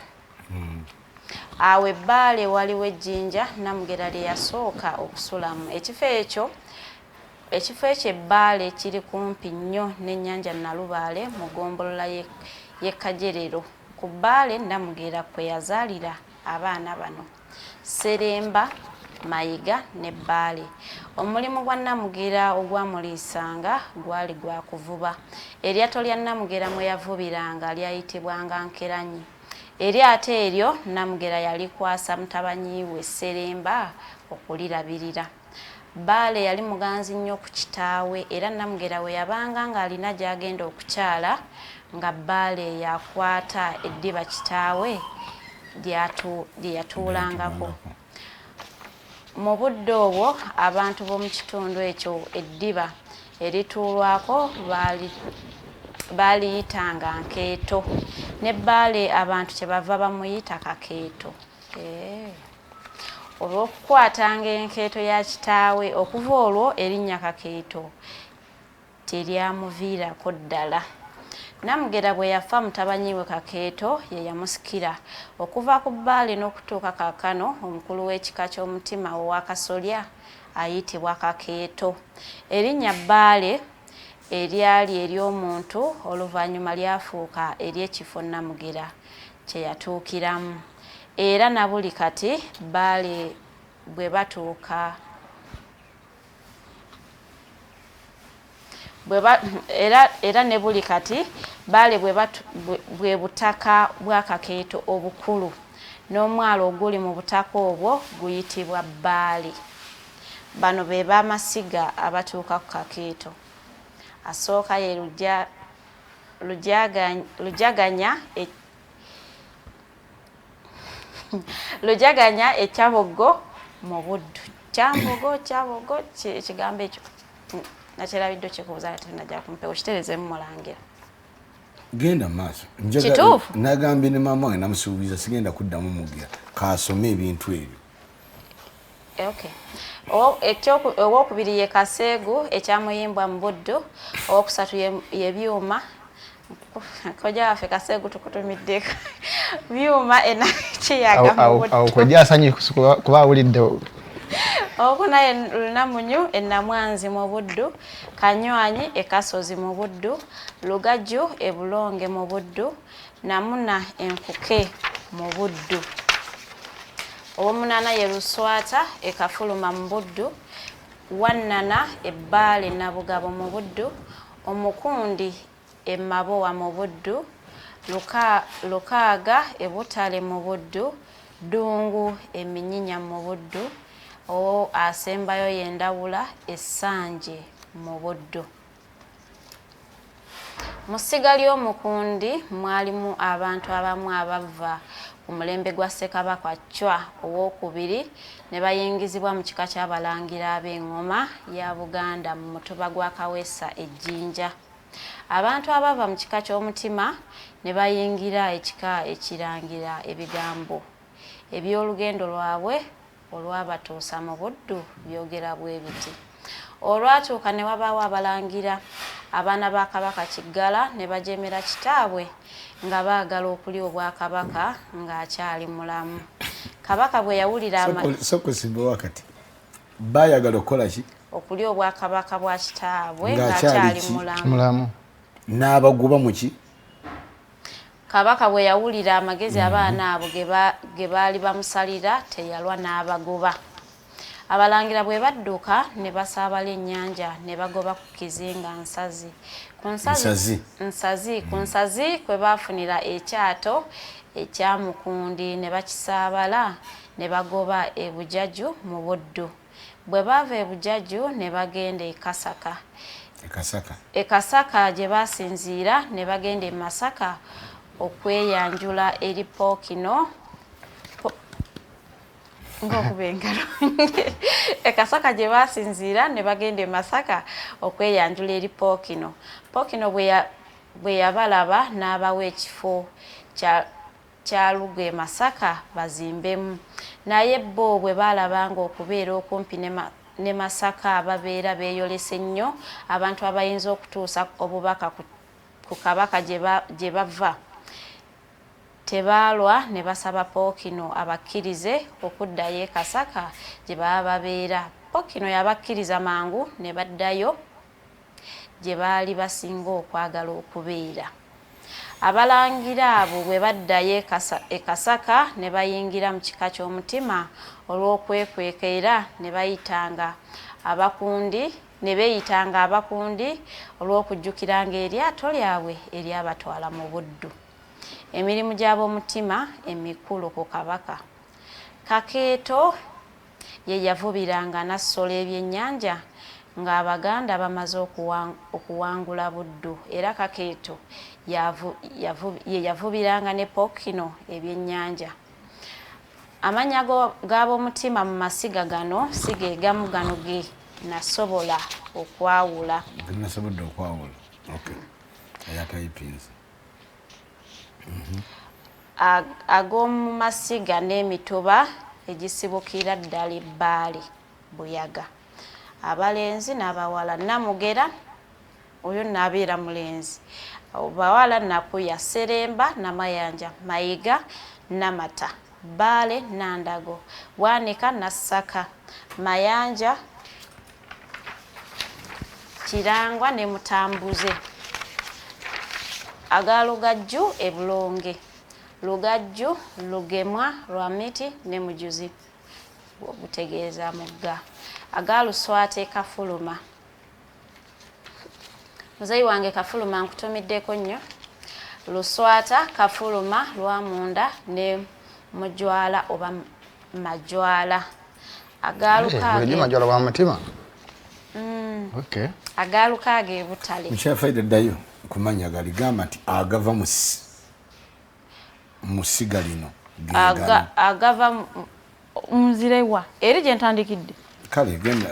awo ebbaale waliwo ejjinja Namugera lye yasooka okusulamu ekifo ekyo ebbaale kiri kumpi nnyo n'ennyanja Nalubaale mu ggombolola y'e Kajerero ku bbaale Namugera kwe yazaalira abaana bano Seremba Mayiga ne Bbaale. Omulimu gwa Namugera ogwamuliisanga gwali gwa kuvuba. Eryato lya Namugera mwe yavubiranga lyayitibwanga Nkeranyi. Eryato eryo Namugera yalikwasa mutabanyi we Seremba okulirabirira. Bbaale yali muganzi nnyo ku kitaawe era Namugera we yabanga ng'alina gy'agenda okukyala nga Bbaale yakwata eddiba kitaawe lye yatuulangako. Mu budde obwo abantu b'omu kitundu ekyo eddiba erituulwako baaliyitanga nkeeto ne Bbaale abantu kyebava bamuyita kakeeto. Olw'okukwatanga enkeeto ya kitaawe okuva olwo erinnya kakeeto teryamuviirako ddala. Namugera bwe yafa mutabanyi we Kakeeto ye yamusikira okuva ku Bbaale n'okutuuka kaakano omukulu w'ekika ky'omutima owa Kasolya ayitibwa Kakeeto. Erinnya Bbaale eryali ery'omuntu oluvannyuma lyafuuka ery'ekifo Namugera kye yatuukiramu era na buli kati Bbaale bwe batuuka era ne buli kati Bbaale bwe butaka bwa Kakeeto obukulu n'omwalo oguli mu butaka obwo guyitibwa Bbaale. Bano be b'amasiga abatuuka ku Kakeeto. Asooka ye Lujaganya ekyaboggo mu Buddu. Kyabogo ekigambo ekyo nakyerabidde kikubuza ate najja kumpewo kitereezemu Mulangira. Genda maaso. Kituufu. Nagambye ne maama wange namusuubiza sigenda kuddamu mugira kaasome ebintu ebyo. Okay. Owookubiri ye Kaseegu ekyamuyimbwa mu Buddu. Owookusatu ye Byuma. Kojja waffe Kaseegu tukutumiddeko. Byuma Kiyaga mu Buddu. Awo kojja asanyufu kuba awulidde. Okuna ye Lunamunyu Namwanzi mu Buddu, Kanywanyi Kasozi mu Buddu, Lugajju Bulonge mu Buddu, Namuna Enkuke mu Buddu. Owomunana ye Luswata Kafuluma mu Buddu, Wannana Bbaale Nabugabo mu Buddu, Omukundi Mabowa mu Buddu, Lukaaga Butale mu Buddu, Ddungu Minyinya mu Buddu. Asembayo y'Endawula Essanje mu Buddu. Mu ssiga ly'Omukundi mwalimu abantu abamu abava ku mulembe gwa Ssekabaka Chwa owookubiri ne bayingizibwa mu kika ky'abalangira ab'engoma ya Buganda mu mutuba gwa Kaweesa Ejjinja. Abantu abava mu kika ky'Omutima ne bayingira ekika ekirangira ebigambo eby'olugendo lwabwe olwabatuusa mu Buddu byogera bwe biti. Olwatuuka ne wabaawo abalangira abaana ba Kabaka Kiggala ne bajemera kitaabwe nga baagala okulya Obwakabaka ng'akyali mulamu. Kabaka bwe yawulira sokusimba wakati baayagala okukola ki? Okulya Obwakabaka bwa kitaabwe ng'akyali mulamu. N'abaguba mu ki? Kabaka bwe yawulira amagezi abaana abo ge baali bamusalira teyalwa n'abagoba. Abalangira bwe badduka ne basaabala ennyanja ne bagoba ku kizinga Nsazi. Ku Nsazi kwe baafunira ekyato ekyamukundi ne bakisaabala ne bagoba Bujaju mu Buddu. Bwe baava Bujaju ne bagenda Kasaka gye baasinziira ne bagenda Masaka okweyanjula eri Pookino ng'okubengalo. Kasaka gye baasinziira ne bagenda Masaka okweyanjula eri Pookino. Pookino bwe yabalaba n'abawa ekifo kya Lugwe Masaka bazimbemu naye bo bwe balabanga okubeera okumpi ne Masaka ababeera beeyolese nnyo abantu abayinza okutuusa obubaka ku kabaka gye bava tebaalwa ne basaba Pookino abakkirize okuddayo e Kasaka gye baba babeera. Pookino yabakkiriza mangu ne baddayo gye baali basinga okwagala okubeera. Abalangira abo bwe baddayo e Kasaka ne bayingira mu kika ky'omutima olw'okwekweka era ne beeyitanga abakundi olw'okujjukiranga eryato lyabwe eryabatwala mu buddu. Emirimu gy'ab'omutima emikulu ku kabaka. Kakeeto ye yavubiranga n'assola ebyennyanja ng'Abaganda bamaze okuwangula Buddu era Kakeeto ye yavubiranga ne Pookino ebyennyanja. Amannya g'ab'omutima mu masiga gano si ge gamu gano ge nasobola okwawula. Nasobodde okwawula. Okay. Ayatayipinze. Ag'omu masiga n'emituba egisibukira ddala ebbaali Buyaga. Abalenzi n'abawala Namugera oyo n'abeera mulenzi. Bawala Nakuya, Seremba, Namayanja, Mayiga, Namata, Baale, Nandago, Bwanika, Nasaka, Mayanja, Kirangwa ne Mutambuze. Agalugajju e Bulonge, Lugajju, Lugemwa, Lwamiti ne Mujuzi obutegeeza mugga. Agaluswate Kafuluma. Muzeyi wange Kafuluma nkutumiddeko nnyo. Luswata Kafuluma Lwamunda ne Mujwala oba Majwala. Agalukaage Majwala wa mutima. Okay. Agalukaage Butale. Mukyafaide ddayo kumanya galigamba nti agava musiga lino. Agava Muzirewa. Eri gye ntandikidde. Kale genda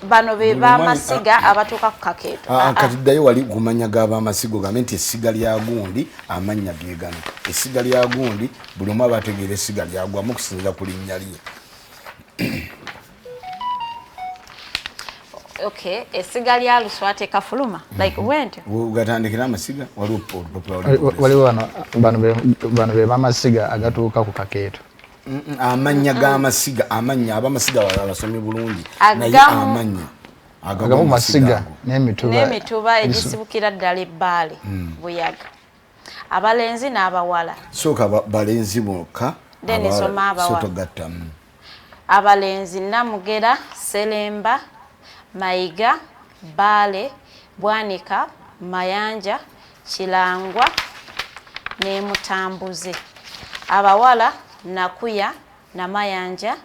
bano be b'amasiga abatuuka ku Kakeeto. Kati ddayo wali gumanya g'ab'amasigo gambe nti essiga lya gundi amannya ge gano. Essiga lya gundi buli omu aba ategeera essiga lyagwamu okusinziira ku linnya lye. Okay, essiga lya Luswate Kafuluma. Like went. Ugatandikira amasiga waliwo bano be b'amasiga agatuuka ku Kakeeto. Amanya g'amasiga amanya abamasiga basomye bulungi naye amanya agamu masiga n'emituba egisibukira ddala ebbaale Buyaga. Abalenzi n'abawala. Sooka balenzi bokka sotogatta. Abalenzi Namugera, Seremba, Mayiga, Baale, Bwanika, Mayanja, Kirangwa ne Mutambuze. Abawala Nakuya, Namayanja,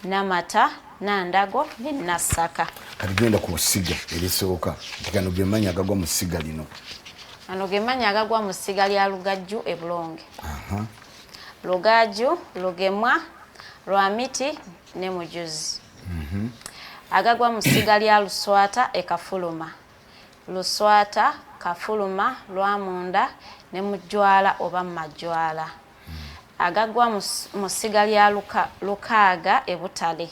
Namata, Nandago ne Nasaka. Kati genda ku siga erisooka kano ge manya agagwa mu siga lino. Ano ge manya agagwa mu siga lya Lugajju e Bulonge. Lugajju, Lugemwa, Lwamiti ne Mujuzi. Agagwa mu siga lya Luswata e Kafuluma. Luswata, Kafuluma, Lwamunda ne Mujwala oba Majwala. Agagwa mu siga lya Lukaaga e Butale.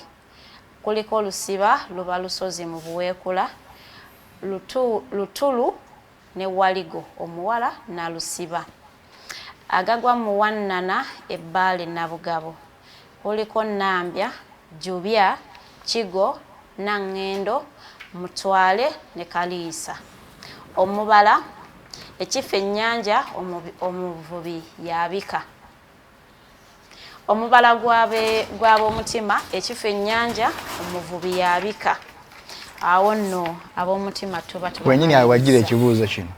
Kuliko Lusiba luba lusozi mu Buweekula, Lutulu ne Waligo omuwala na Lusiba. Agagwa mu Wannana ebbaale Nabugabo. Kuliko Nambya, Jubya, Kigo, Nangendo, Mutwale ne Kaliisa. Omubala ekifo ennyanja omuvubi yabika. Omubala gw'ab'omutima ekifo ennyanja omuvubi yabika. Awo nno ab'omutima tuba wenyini awagira ekibuuzo kino.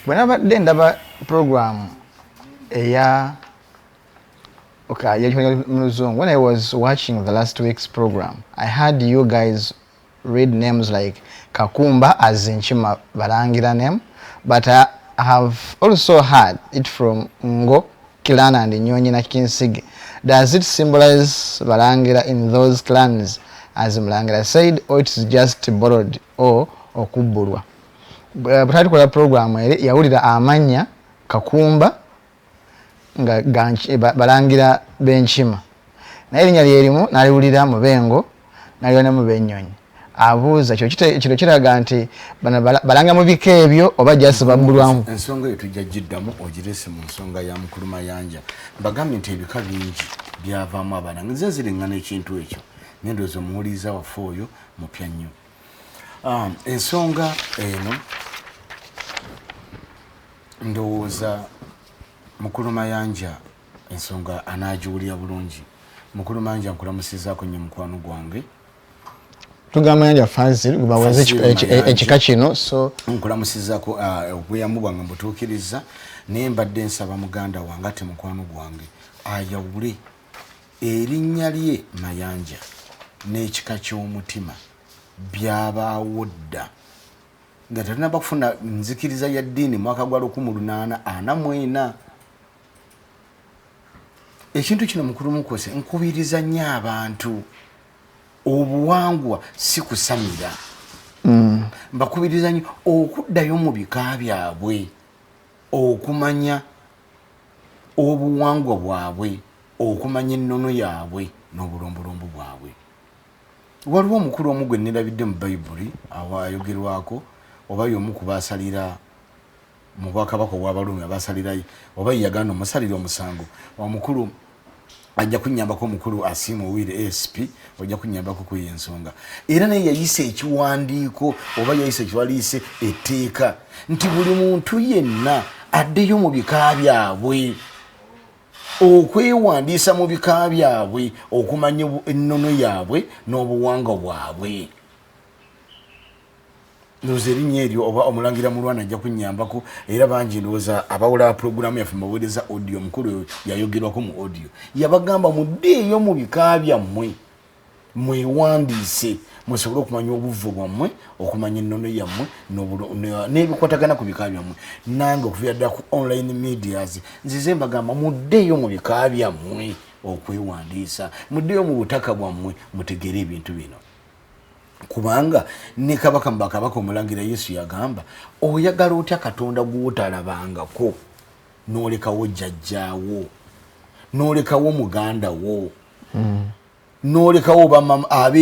Bwe nabadde ndaba program eya when I was watching the last week's program, I had you guys read names like Kakumba as in Chima Balangira name, but I have also heard it from Ngo, Kilana and Nyonyi na Kinsigi. Does it symbolize Balangira in those clans as Mulangira said, or it's just borrowed or Okuburwa? butali kola program eri yawulira amanya kakumba nga balangira benchima naye erinnya lyerimu naliwulira mubengo naliwona mu benyonyi abuuza kino kiraga nti balanga mu bika ebyo oba jasi babbulwamu. Ensonga eyo tujja giddamu ogirese mu nsonga ya mukulu mayanja mbagambye nti ebika bingi byavaamu abalanga nze ziriŋŋana ekintu ekyo nendowooza omuwuliza waffe oyo mupya nnyo. Ensonga eno ndowooza mukulu mayanja ensonga anagiwulira bulungi. Mukulu mayanja nkulamusizaako nnyo mukwano gwange tugamba yanja Fazil gubawaze ekika kino so nkulamusizaako obuyambu bwange mbutuukiriza naye mbadde nsaba muganda wange ate mukwano gwange ayawule erinnya lye mayanja n'ekika ky'omutima byabaawo dda nga tetunaba kufuna nzikiriza ya ddiini mwaka gwa 1844. Ekintu kino mukulu mukose nkubiriza nnyo abantu obuwangwa si kusamira. Mbakubiriza nnyo okuddayo mu bika byabwe okumanya obuwangwa bwabwe okumanya ennono yaabwe n'obulombolombo bwabwe. Waliwo omukulu omu gwe nerabidde mu Bayibuli awayogerwako oba y'omu ku baasalira mu bwakabaka obw'Abaruumi abaasalirayo oba yagana omusalira omusango omukulu ajja kunnyambako omukulu asiima owire ASP ojja kunnyambako ku ensonga era naye yayise ekiwandiiko oba yayise ekiwaliise etteeka nti buli muntu yenna addeyo mu bika byabwe okwewandiisa mu bika byabwe okumanya ennono yaabwe n'obuwangwa bwabwe. Ndowooza erinnya eryo oba Omulangira Mulwana ajja kunnyambako era bangi ndowooza abawula puroguramu yaffe mubaweereza audio mukulu yayogerwako mu audio yabagamba muddeeyo mu bika byammwe mwewandiise musobole okumanya obuvu bwammwe okumanya ennono yammwe n'ebikwatagana ku bika byammwe. Nange okuviira ddala ku online medias nzize mbagamba muddeeyo mu bika byammwe okwewandiisa muddeeyo mu butaka bwammwe mutegeere ebintu bino kubanga ne kabaka mbakabaka Omulangira Yesu yagamba oyagala otya Katonda gw'otalabangako n'olekawo jjajjaawo n'olekawo muganda wo n'olekawo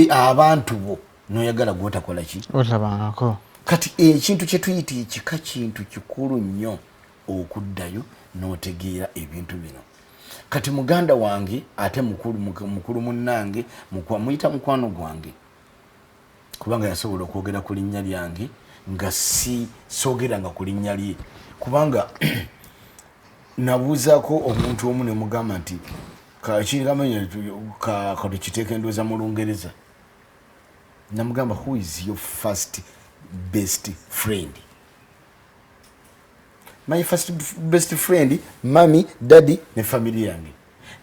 abantu bo n'oyagala gw'otakola ki otalabangako. Kati ekintu kye tuyita ekika kintu kikulu nnyo okuddayo n'otegeera ebintu bino. Kati muganda wange ate mukulu munnange muyita mukwano gwange kubanga yasobola okwogera ku linnya lyange nga soogeranga ku linnya lye kubanga nabuuzaako omuntu omu ne mugamba nti katukiteeka endowooza mu Lungereza namugamba who is your first best friend? My first best friend mami daddy ne family yange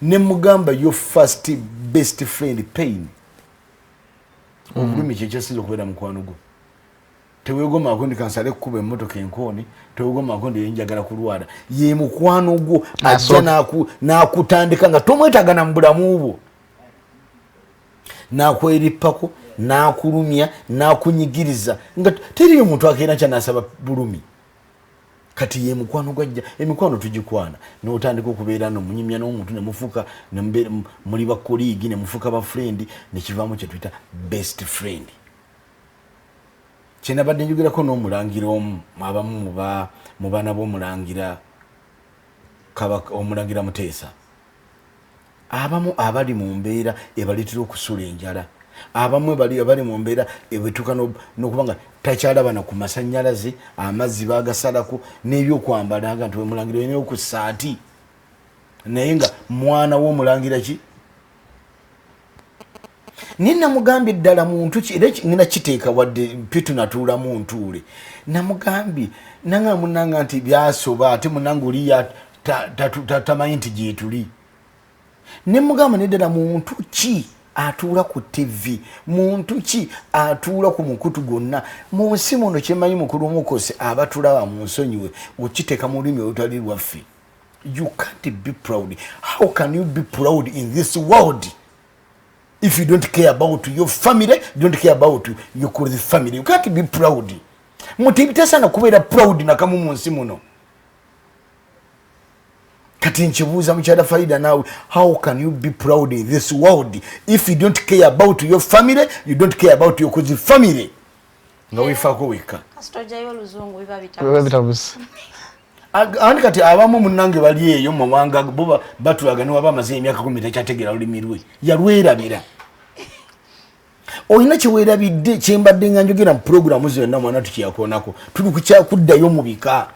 ne mugamba your first best friend pain. Obulumi kyekyasinza okubeera mukwano gwo teweegomaako ndi kansale kukuba emmotoka enkooni teweegomaako ndi yenjagala kulwala ye mukwano gwo ajja n'akutandika nga tomwetagana mu bulamu bwo n'akwerippako n'akulumya n'akunyigiriza nga teriyo muntu akeera kyanasaba bulumi. Kati ye mukwano gwajja emikwano tugikwana n'otandika okubeera nomunyumya n'omuntu ne mufuuka muli ba colleague ne mufuuka ba friend ne kivaamu kye tuyita best friend. Kye nabadde njogerako n'omulangira omu abamu mu baana b'omulangira Omulangira Muteesa abamu abali mu mbeera ebaleetera okusula enjala abamu abali mu mbeera ebetuuka n'okubanga takyalaba na ku masannyalaze amazzi bagasalako n'ebyokwambala nga nti wemulangira olina ku ssaati naye nga mwana w'omulangira ki naye namugambye ddala muntu ki era ngina kiteeka wadde pitunatuulamu ntuule namugambye nanga munanga nti byasoba ate munanga oli tamanyi nti gyetuli ne mugamba neddala muntu ki atuula ku TV muntu ki atuula ku mukutu gonna mu nsi muno kyemanyi mukulu mukose abatulaba mu nsonyiwe okiteeka mu lulimi olutali lwaffe. You can't be proud. How can you be proud in this world if you don't care about your family, you don't care about your family? You can't be proud. mutibitesana kubeera proud nakamu mu nsi muno. Kati nkibuuza mukyala Farida naawe, how can you be proud in this world if you don't care about your family, you don't care about your cousin family? Nga weefaako wekka. Kasitojayo oluzungu biba bitabusa. Ani kati abamu munnange bali eyo mu mawanga bo batulaga ne waba amaze emyaka 10 tekyategeera olulimi lwe. Yalwerabira. Oyina kiweerabidde kyembadde nga njogera mu programu zonna mwana tukiyakoonako. Tuli ku kyakuddayo mu bika.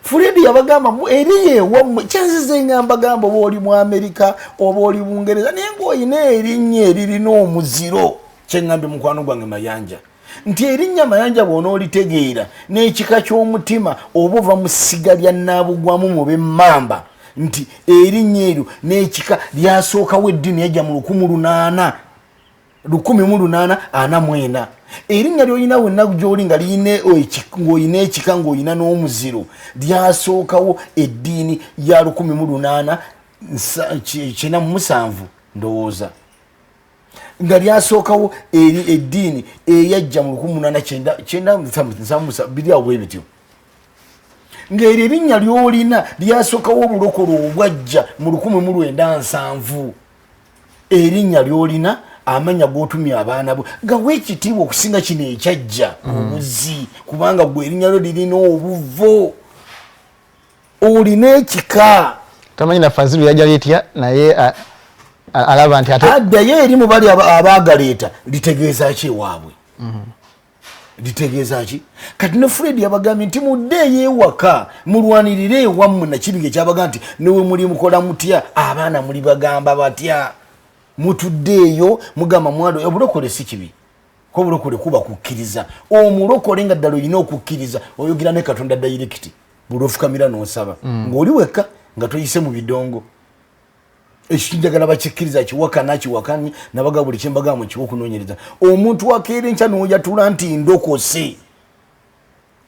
Furedi yabagamba eriye wamwe kyanzize ngamba gamba boli mu Amerika oba oli Bungereza nengo oyina erinnya eririna omuziro kyengambe mukwano gwange Mayanja nti erinnya Mayanja bw'ona olitegeera n'ekika ky'omutima oba ova mu ssiga lya Nnaabugwamu mu b'Emmamba nti erinnya eryo n'ekika lyasookawo eddiini yajja mu 1844 erinnya ly'olina wenna gy'oli nga ng'olina ekika ng'olina n'omuziro lyasookawo eddiini ya 1897 ndowooza nga lyasookawo eddiini eyajja mu 1897 biri awo bwe bityo ng'eryo erinnya ly'olina lyasookawo obulokole obwajja mu 1907 erinnya ly'olina amanya gotumya abaana bo gawe ekitiibwa okusinga kino ekyajja obuzi kubanga gwe erinnya lyo lirina obuvo olina ekika tamanyi na Fazilu yajja litya naye alaba nti ate addayo eri mu bali abaagaleeta litegeeza ki ewaabwe litegeeza ki kati ne Fred yabagambye nti muddeeyo ewaka mulwanirire ewammwe Nakibinge kyabagamba nti newe muli mukola mutya abaana muli bagamba batya mutuddeeyo mugamba mwalo obulokole si kibi ko bulokole kuba kukkiriza omulokole nga ddala oyina okukkiriza oyogera ne Katonda direct bulofukamira n'osaba ng'oli wekka nga toyise mu bidongo ekinjagala bakikkiriza kiwakana kiwakanye nabaga buli kyembaga mu kiwo kunoonyereza omuntu wakeere nkya n'oyatula nti ndokose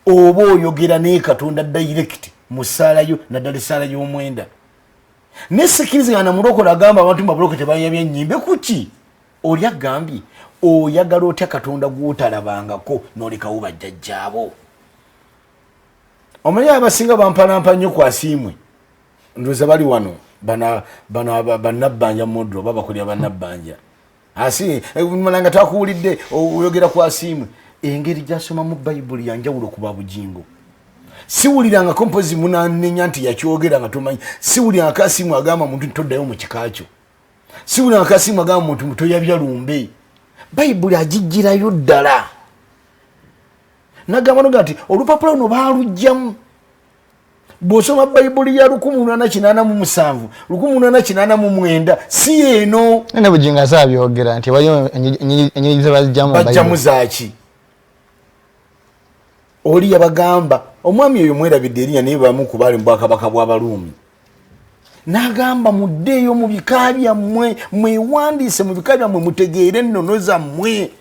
oba oyogera ne Katonda direct mu ssaalayo naddala essaala y'omwenda nesikiriza na mulokole agamba abantu mabuloko tebayabya ennyimbe kuki oli agambye oyagala otya Katonda gw'otalabangako n'olekawo bajjajjaabo omanyi abasinga bampalampa nnyo ku asiimwe ndowooza bali wano bannabbanja modro babakolera bannabbanja asi malanga takuwulidde oyogera ku asiimwe engeri gy'asomamu bayibuli yanjawulo ku babujingo siwuliranga kompozi munanenya nti yakyogera nga tomanyi siwuliranga kasimu agamba muntu ntoddayo mu kikakyo siwuliranga kasimu agamba muntu mutoyabya lumbe bayibuli agijjirayo ddala nagamba noga nti olupapula luno baalugjamu bw'osoma bayibuli ya 1887 1889 si eno ne bujinga saabyogera nti waliyo enyiriri ze bajjamu zaaki oli yabagamba omwami oyo mwerabidde erinnya naye bamu ku baali mu Bwakabaka bw'Abaruumi n'agamba muddeeyo mu bika byammwe mwewandiise mu bika byammwe mutegeere ennono zammwe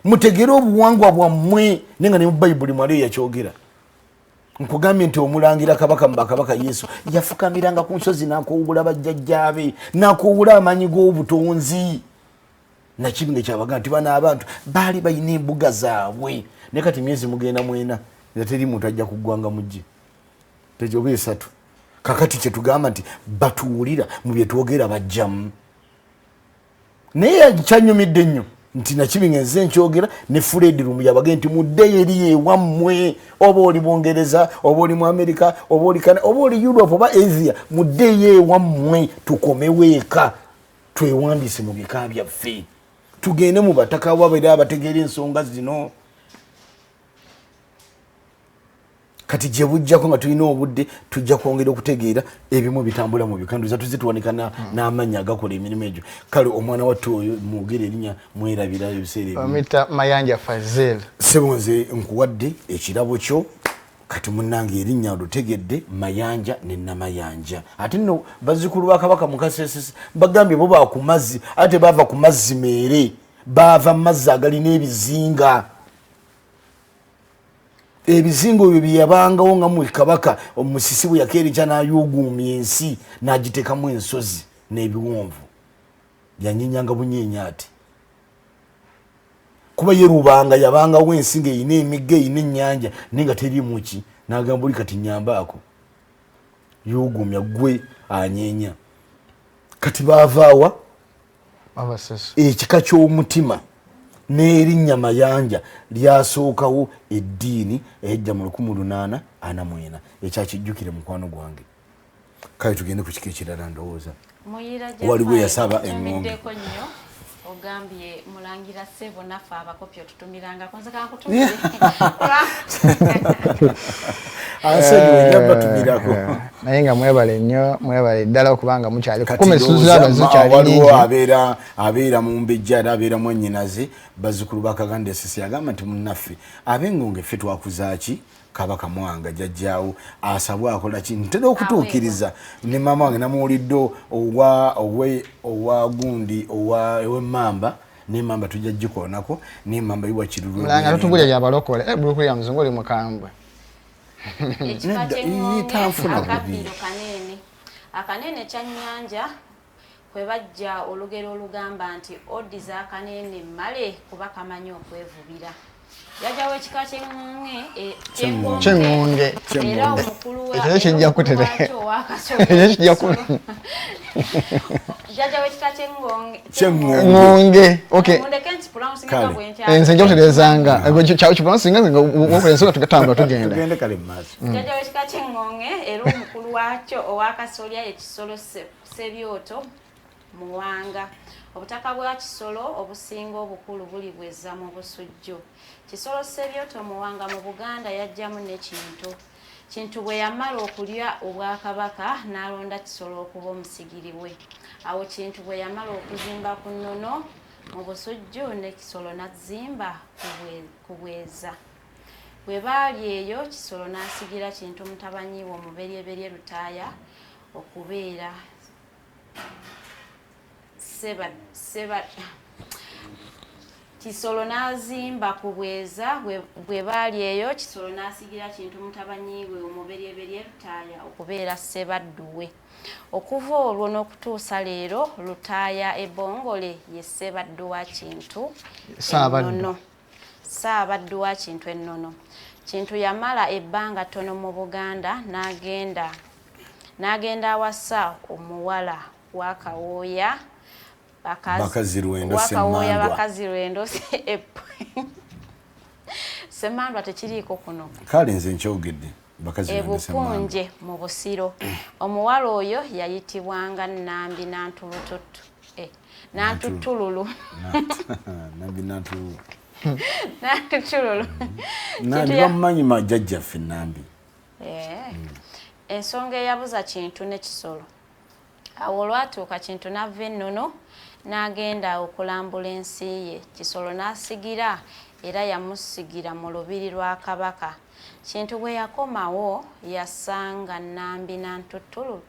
mutegeere obuwangwa bwammwe naye nga ne mu bayibuli mwali yakyogera nkugambye nti Omulangira Kabaka mu bakabaka Yesu yafukamiranga ku nsozi n'akoowula bajjajjaabe n'akoowula amaanyi g'obutonzi Nakibinge kyabagamba nti bano abantu baali balina embuga zaabwe ne kati myezi mugenda mwena nga teri muntu ajja ku ggwanga mujje tejobe 3 kakati kye tugamba nti batuwulira mu bye twogera bajjamu naye kyanyumidde nnyo nti Nakibinge nze nkyogera ne Fred Rumu yabagamba nti muddeeyo eri ewammwe oba oli Bungereza oba oli mu Amerika oba oli Canada oba oli Europe oba Asia muddeeyo ewammwe tukomewo eka twewandiise mu bika byaffe tugende mu bataka wabaire abategeera ensonga zino kati gye bujjako nga tulina obudde tujja kwongera okutegeera ebimu bitambula mu bikanduza tuzituwanika n'amannya agakola emirimu egyo kale omwana wattu oyo mwogere erinnya mwerabira ebiseera ebimu omita Mayanja Fazel sebonze nkuwadde ekirabo kyo kati munnange erinnya olutegedde Mayanja ne Namayanja ate nno bazzukulu ba Kabaka Mukasese bagambye bo baa ku mazzi ate baava ku mazzi meere baava mu mazzi agalina ebizinga ebizingo ebyo byeyabangawo nga mu Kabaka omusisi bwe yakeerenkya n'ayuuguumya ensi n'agiteekamu ensozi n'ebiwonvu yanyenyanga bunyeenya ati kuba ye Rubanga yabanga wensinga ine emigga ine nyanja ninga teri muki nagamba oli kati nyambako yugumya gwe anyenya kati bavaawa abasesu ekika ky'omutima n'erinnya mayanja lyasookawo eddiini ejja mu 1840 ekyakijjukire mukwano gwange kale tugende ku kika ekirala ndowooza waliwo yasaba Engonge ogambye Mulangira Sebo nafa abakopyo tutumiranga kwanza kankutumire naye nga mwebale nnyo mwebale ddala okubanga mukyali kukume suzaba zikyali nyingi abeera mu mbejja abeera mu nnyinaze bazzukulu bakaganda esisi agamba nti munnaffe ab'Engonge ffe twakuzaaki Kabaka Mwanga jajjaawo asabwa akola ki ntera okutuukiriza ne mama wange namuwulidde owa gundi ow'emmamba n'emmamba tujja gikoonako n'emmamba yiwa kirulu mulanga tutubulya gyabalokole bulukulu ya muzungu oli mukambwe akanene kyannyanja kwe bajja olugero olugamba nti odi z'akanene male kuba kamanyi okwevubira yajawo ekika ky'engonge era omukulu ekyo kijja kutere jajawo ekika ky'engonge okay ense nja kuterezanga kipronounsinga wokulensoga tugatambula tugenda jajawo ekika ky'engonge era omukulu wakyo owakasolya ekisolo sebyoto muwanga obutaka bwa kisolo obusinga obukulu buli bwezza mu busujju kisolo sebyoto muwanga mu Buganda yajjamu n'ekintu bwe yamala okulya obwakabaka n'alonda kisolo okuba omusigiri we awo kintu bwe yamala okuzimba ku nnono mu busujju ne kisolo n'azimba ku bweza bwe baali eyo kisolo n'asigira kintu mutabanyi we omuberyeberye Lutaaya okubeera kisolo n'azimba ku bweza bwe baali eyo kisolo n'asigira kintu mutabanyi we omuberyeberye Lutaaya okubeera Ssebadduwe okuva olwo n'okutuusa leero Lutaaya ebbongole ye Ssebaddu wa kintu ennono Ssaabaddu wa kintu ennono kintu yamala ebbanga ttono mu Buganda n'agenda awasa omuwala wakawooya bakazi lwendo Semandwa tekiriiko kuno kale nze nkyogedde ebupunje mu Busiro omuwala oyo yayitibwanga Nambi Nantutululu bamumanyi majjajjaffe Nambi ensonga eyabuza kintu ne kisolo awo olwatuuka kintu n'ava ennono n'agenda okulambula ensi ye kisolo n'asigira era yamusigira mu lubiri lwa Kabaka kintu bwe yakomawo yasanga Nambi Nantutulu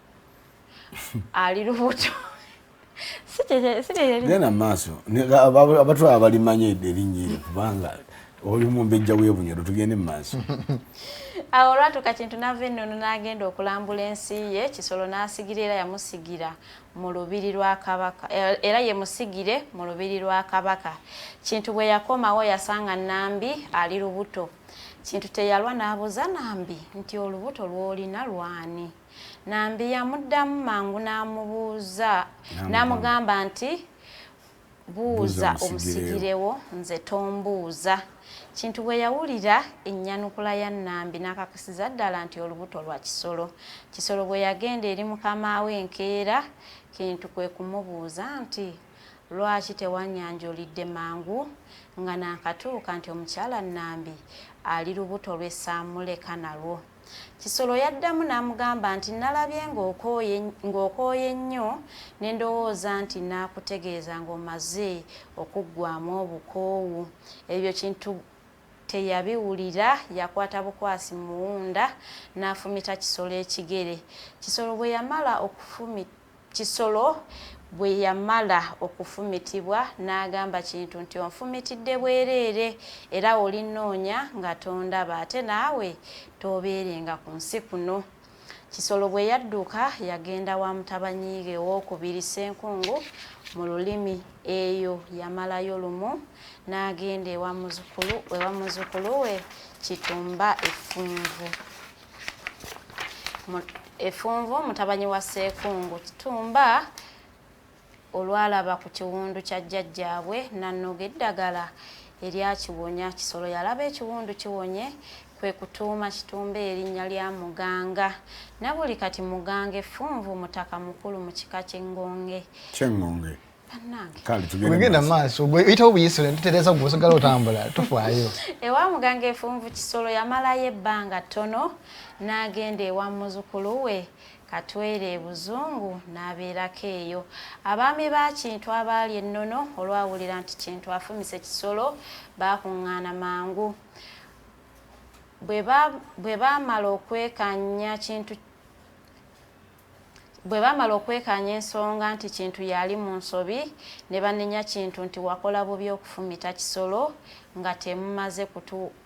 ali lubuto genda maaso abatwala balimanye erinnya eryo kubanga oli mu mbejja w'ebunyoro tugende mu maaso awo olwatuuka kintu n'ava ennono n'agenda okulambula ensi ye kisolo n'asigira era yamusigira mu lubiri lwa Kabaka era yemusigire mu lubiri lwa Kabaka kintu bwe yakomawo yasanga Nambi ali lubuto kintu teyalwa n'abuuza Nambi nti olubuto lw'olina lwani Nambi yamuddamu mangu n'amubuuza n'amugamba nti buuza omusigirewo nze tombuuza kintu bwe yawulira ennyanukula ya Nambi n'akakasiza ddala nti olubuto lwa kisolo bwe yagenda eri mukama we enkeera kintu kwe kumubuuza nti lwaki tewanyanjulidde mangu nga nankatuuka nti omukyala Nambi ali lubuto lw'essamuleka nalwo kisolo yaddamu n'amugamba nti nalabye ng'okooye nnyo ne ndowooza nti naakutegeeza ng'omaze okuggwamu obukoowu ebyo kintu teyabiwulira yakwata bukwasi muwunda n'afumita kisolo ekigere kisolo bwe yamala okufumitibwa n'agamba kintu nti onfumitidde bwereere era olinoonya nga tondaba ate naawe tobeerenga ku nsi kuno Kisolo bwe yadduka yagenda wa mutabanyiige ow'okubiri Ssenkungu mu lulimi eyo yamalayo lumu n'agenda ewa muzzukulu we Kitumba Effunvu mutabanyi wa Ssenkungu. Kitumba olwalaba ku kiwundu kya jjajjaabwe n'annoga eddagala eryakiwonya. Kisolo yalaba ekiwundu kiwonye kwe kutuuma Kitumba erinnya lya Muganga. Nabuli kati Muganga Effunvu mutaka mukulu mu kika ky'Engonge. Ky'Engonge. Kale tugenda maaso oyitawo obuyisiro tutereza gwosigala otambula tufaayo. Ewa Muganga Effunvu Kisolo yamalayo ebbanga ttono n'agenda ewa muzzukulu we Katwere Buzungu n'abeerako eyo. Abaami ba Kintu abaali ennono olwawulira nti Kintu afumise Kisolo baakuŋŋaana mangu. Bwe baamala okwekanya ensonga nti Kintu yali mu nsobi ne banenya Kintu nti wakola bubi okufumita Kisolo nga temumaze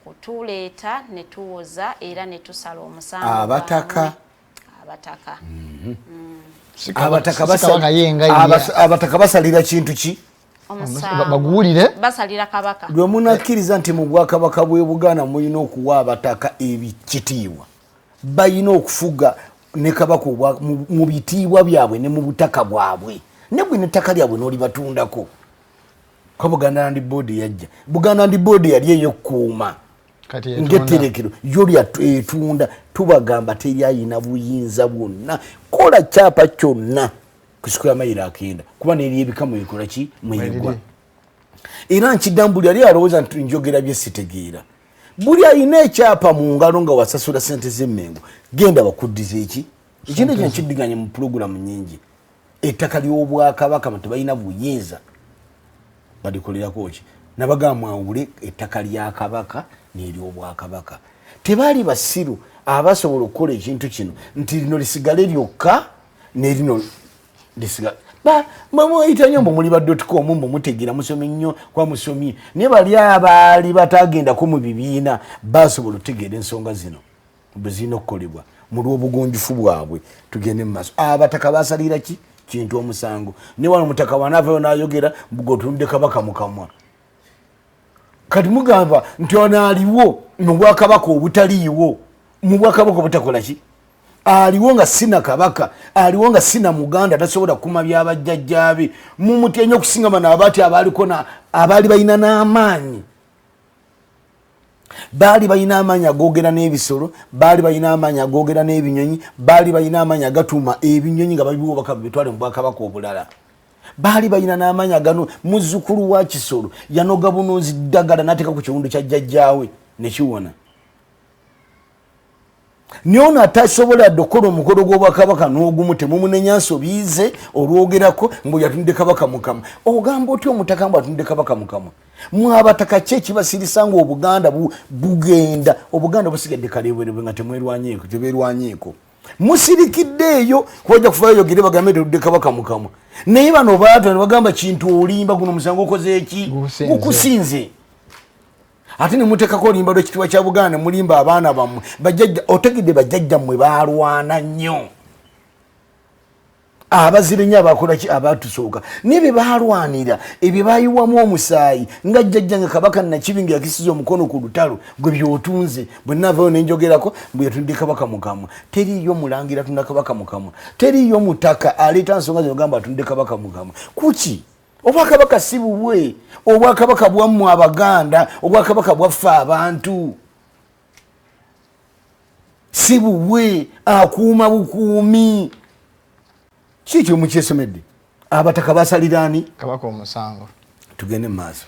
kutuleeta ne tuwoza era ne tusala omusango. Abataka basalira Kintu ki? Baguwulire basalira Kabaka. Lwe munakkiriza nti mu Bwakabaka bw'e Buganda mulina okuwa abataka ebikitiibwa, balina okufuga ne Kabaka mu bitiibwa byabwe ne mu butaka bwabwe. Ne bwe n'ettaka lyabwe n'olibatundako. Ko Buganda Land Board yajja. Buganda Land Board yali ey'okkuuma ng'etterekero yo lyatunda. Tubagamba teryayina buyinza bwonna. Kola kyapa kyonna kusikula mayiro akenda kuba n'eri ebikamu ekola ki mweyigwa. Era nkiddamu buli yali alowooza nti njogera bye sitegeera. Buli alina ekyapa mu ngalo nga wasasula ssente z'emmengo genda bakuddiza eki. Ekintu ekyo nkiddiganya mu pulogulamu nnyingi. Ettaka ly'Obwakabaka tebalina buyinza balikolerako ki. Nabagamba mwawule ettaka lya Kabaka n'ery'Obwakabaka. Tebaali basiru abasobola okukola ekintu kino nti lino lisigale lyokka n'erino lisigale. Mwayita nnyo mbu muli ba.com mbu mutegeera musome nnyo kwa musomye. Naye bali abaali batagendako mu bibiina basobola okutegeera ensonga zino bwe zirina okukolebwa mu lw'obugunjufu bwabwe. Tugende mu maaso. Abataka basalira ki Kintu omusango. Ne wano omutaka wanaavayo n'ayogera mbugotunde Kabaka mu kamwa. Kati mugamba nti ono aliwo mu Bwakabaka obutaliiwo, mu Bwakabaka obutakola ki? Aliwo nga sina Kabaka, aliwo nga sina Muganda tasobola kuma byabajjajjaabe. Mumutya nnyo okusinga bano abaati abaali balina n'amaanyi. Baali balina amaanyi agoogera n'ebisolo, baali balina amaanyi agoogera n'ebinyonyi, baali balina amaanyi agatuuma ebinyonyi nga babiwobaka bitwale mu Bwakabaka obulala. Baali balina n'amaanyi agano. Muzzukulu wa Kisolo yanoga bunozi ddagala n'ateeka ku kiwundu kya jjajjaawe ne kiwona. Nyono atasobola okukola omukolo gw'Obwakabaka n'ogumu temumunenya nsobiize olwogerako mbu yatunde Kabaka mu kamwa. Ogamba otya omutaka mbu atunde Kabaka mu kamwa? Mwabataka ki ekibasirisa nga Obuganda bugenda? Obuganda busigadde kaleebwerebwe nga tebeerwanyeeko. Musirikidde eyo kwojja kufaayo yogere bagambe tudde Kabaka mu kamwa. Naye bano baatwa ne bagamba Kintu olimba guno musango okoze eki? Gukusinze. Ate ne muteekako olimba lw'ekitiibwa kya Buganda mulimba abaana bammwe. Otegedde bajjajjammwe baalwana nnyo. Abazire nnyo abakola ki abaatusooka. N'ebyo baalwanira ebyo baayiwamu omusaayi nga jjajjange Kabaka Nakibinge yakisiza omukono ku lutalo gwe by'otunze. Bwe nnaavayo ne njogerako bwe yatundde Kabaka mu kamwa. Teriiyo mulangira atunda Kabaka mu kamwa. Teriiyo mutaka aleeta nsonga zino gamba atundde Kabaka mu kamwa. Kuki? Obwakabaka si bubwe. Obwakabaka bwammwe Abaganda, Obwakabaka bwaffe abantu. Si bubwe, akuuma bukuumi. Kiki omukyesomedde? Abataka basalira ani? Kabaka omusango. Tugende mu maaso.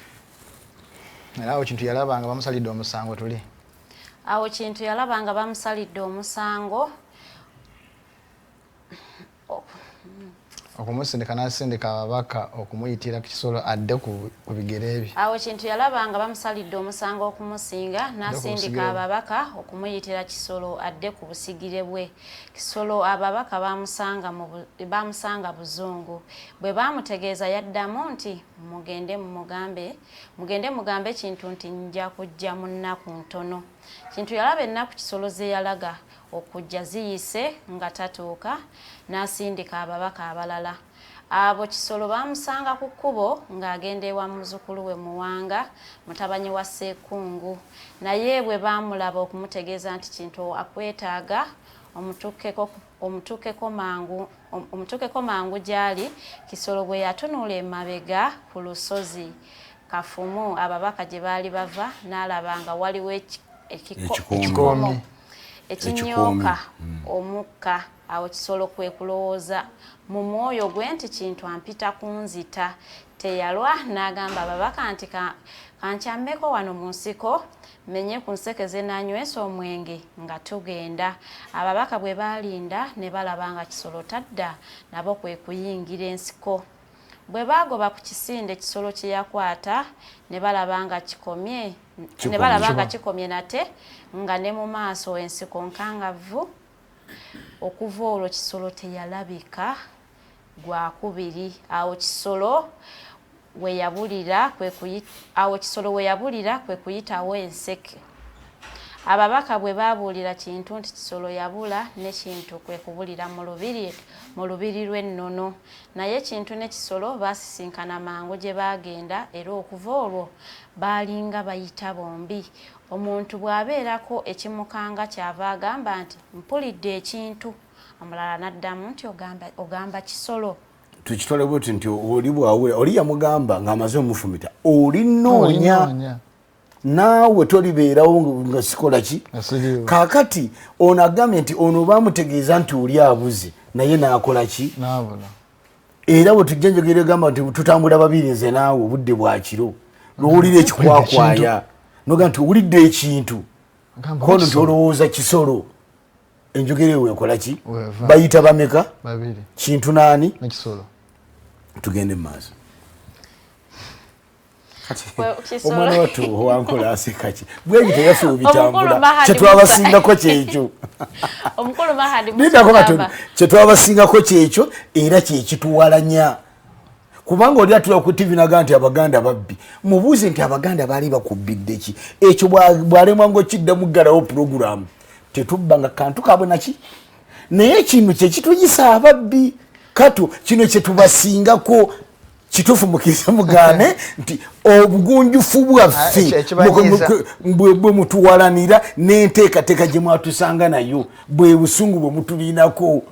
Era awo Kintu yalaba nga bamusalidde omusango tuli. Awo Kintu yalaba nga bamusalidde omusango. Okumusindika n'asindika ababaka okumuyitira Kisolo adde ku bigere ebyo. Awo Kintu yalaba nga bamusalidde omusango okumusinga n'asindika ababaka okumuyitira Kisolo adde ku busigire bwe. Kisolo ababaka bamusanga Buzungu. Bwe bamutegeeza yaddamu nti mugende mugambe kintu nti nja kujja mu nnaku ntono. Kintu yalaba ennaku kisolo ze yalaga okujja ziyise nga tatuuka n'asindika ababaka abalala. Abo kisolo bamusanga ku kkubo ng'agenda ewa muzzukulu we Muwanga, mutabanyi wa Ssekungu. Naye bwe baamulaba okumutegeeza nti kintu akwetaaga omutuukeko mangu gy'ali, kisolo bwe yatunuula emabega ku lusozi Kafumu ababaka gye baali bava n'alaba nga waliwo ekikomo ekinyooka omukka. Awo kisolo kwe kulowooza mu mwoyo gwe nti kintu ampita kunzita. Teyalwa n'agamba ababaka nti kankyammeko wano mu nsiko menye ku nsekeze nanywesa omwenge nga tugenda. Ababaka bwe balinda ne balaba nga kisolo tadda, nabo kwe kuyingira ensiko. Bwe bagoba ku kisinde kisolo kye yakwata ne balaba nga kikomye nate nga ne mu maaso ensiko nkangavu. Okuva olwo kisolo teyalabika gwakubiri. Awo kisolo we yabulira kwe kuyitawo enseke. Ababaka bwe babuulira kintu nti kisolo yabula, ne kintu kwe kubulira mu lubiri lw'ennono. Naye kintu ne kisolo baasisinkana mangu gye baagenda, era okuva olwo baalinga bayita bombi. Omuntu bw'abeerako ekimukanga kyava agamba nti mpulidde ekintu, omulala n'addamu nti ogamba kisolo. Tukitole bwoti nti oli bwawula oli yamugamba ng'amaze omufumita olinoonya naawe tolibeerawo nga sikola ki. Kaakati ono agambye nti ono baamutegeeza nti oli abuze naye n'akola ki. Era bwe tujja njogera egamba nti tutambula babiri nze naawe obudde bwa kiro lwowulira ekikwakwaya noga nti owulidde ekintu kono nti olowooza kisolo. Enjogera ewe ekola ki? Bayita bameka? Kintu naani? Tugende mu maaso. Omwana wattu wankola aseka ki? Bwegi teyaffe obitambula kyetwabasingako kyekyo. Omukulu Mahadi kyetwabasingako kyekyo era kyekituwalanya. Kubanga oli atula ku TV naga nti abaganda babbi. Mubuuze nti abaganda baali bakubbidde ki? Ekyo bwalemwa ng'okiddamu ggalawo puroguramu. Tetubbanga kantu kabwe naki? Naye kino kye kituyisa ababbi. Katu kino kye tubasingako kituufu mukiriza mugaane nti obugunjufu bwaffe bwe mutuwalanira n'enteekateeka gye mwatusanga nayo bwe busungu bwe mutuliinako.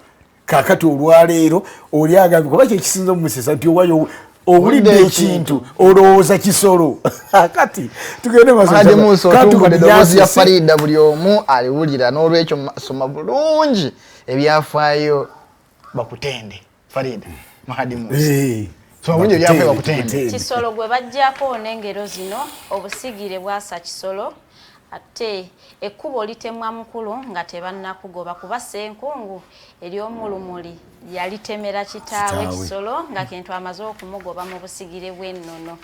Kaakati olwaleero oli agambye kuba kyekisinza omumusesa nti owayo owulidde ekintu olowooza kisolo. Kati tugende eddoboozi ya Farida buli omu aliwulira, n'olwekyo soma bulungi ebyafaayo bakutende. Farida Mahadi Musa bulungi ebyafaayo bakutende. Kisolo gwe bajjako n'engero zino obusigire bwasa kisolo, ate ekkubo litemwa mukulu nga tebannakugoba kuba Ssenkungu ery'omulumuli yalitemera kitaawe kisolo nga kintu amaze okumugoba mu busigire bw'ennono.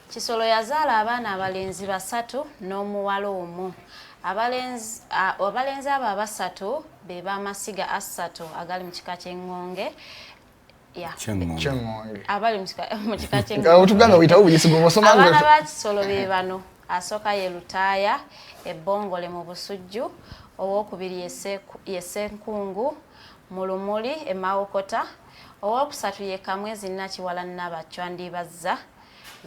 Kisolo yazaala abaana abalenzi 3 n'omuwala omu. Abalenzi abo abasatu be b'amasiga 3 agali mu kika ky'Engonge. Abali mu kika ky'Engonge. Abaana ba kisolo be bano: asooka ye Lutaaya, ebbongole mu busujju, owookubiri ye Ssenkungu, mulumuli emawokota, owookusatu ye Kamwezi Nakiwala Nabacwa Ndibazza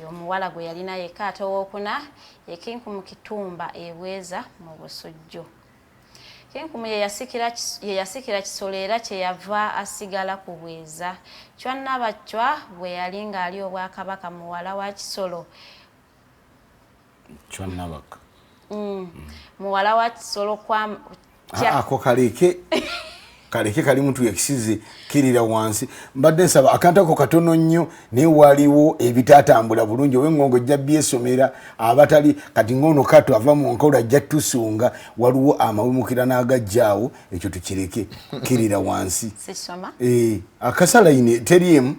y'omuwala gwe yalina yekka, ate owookuna ye Kinkumu Kitumba ebweza mu busujju. Kinkumu ye yasikira kisolo era kyeyava asigala ku bweza. Chwa Nabacwa bwe yali ng'ali obwakabaka muwala wa kisolo. Chwa Nabaka. Muwala wa kisolo ako kaleke kali muntu yakisize kirira wansi. Mbadde nsaba akantu ako katono nnyo naye waliwo ebitatambula bulungi. Ow'Engonge jja byesomera abatali kati ngono kato ava mu nkola ajja tusunga waliwo amawumukira n'agajjaawo ekyo tukireke kirira wansi. Sisoma akasala ine teriemu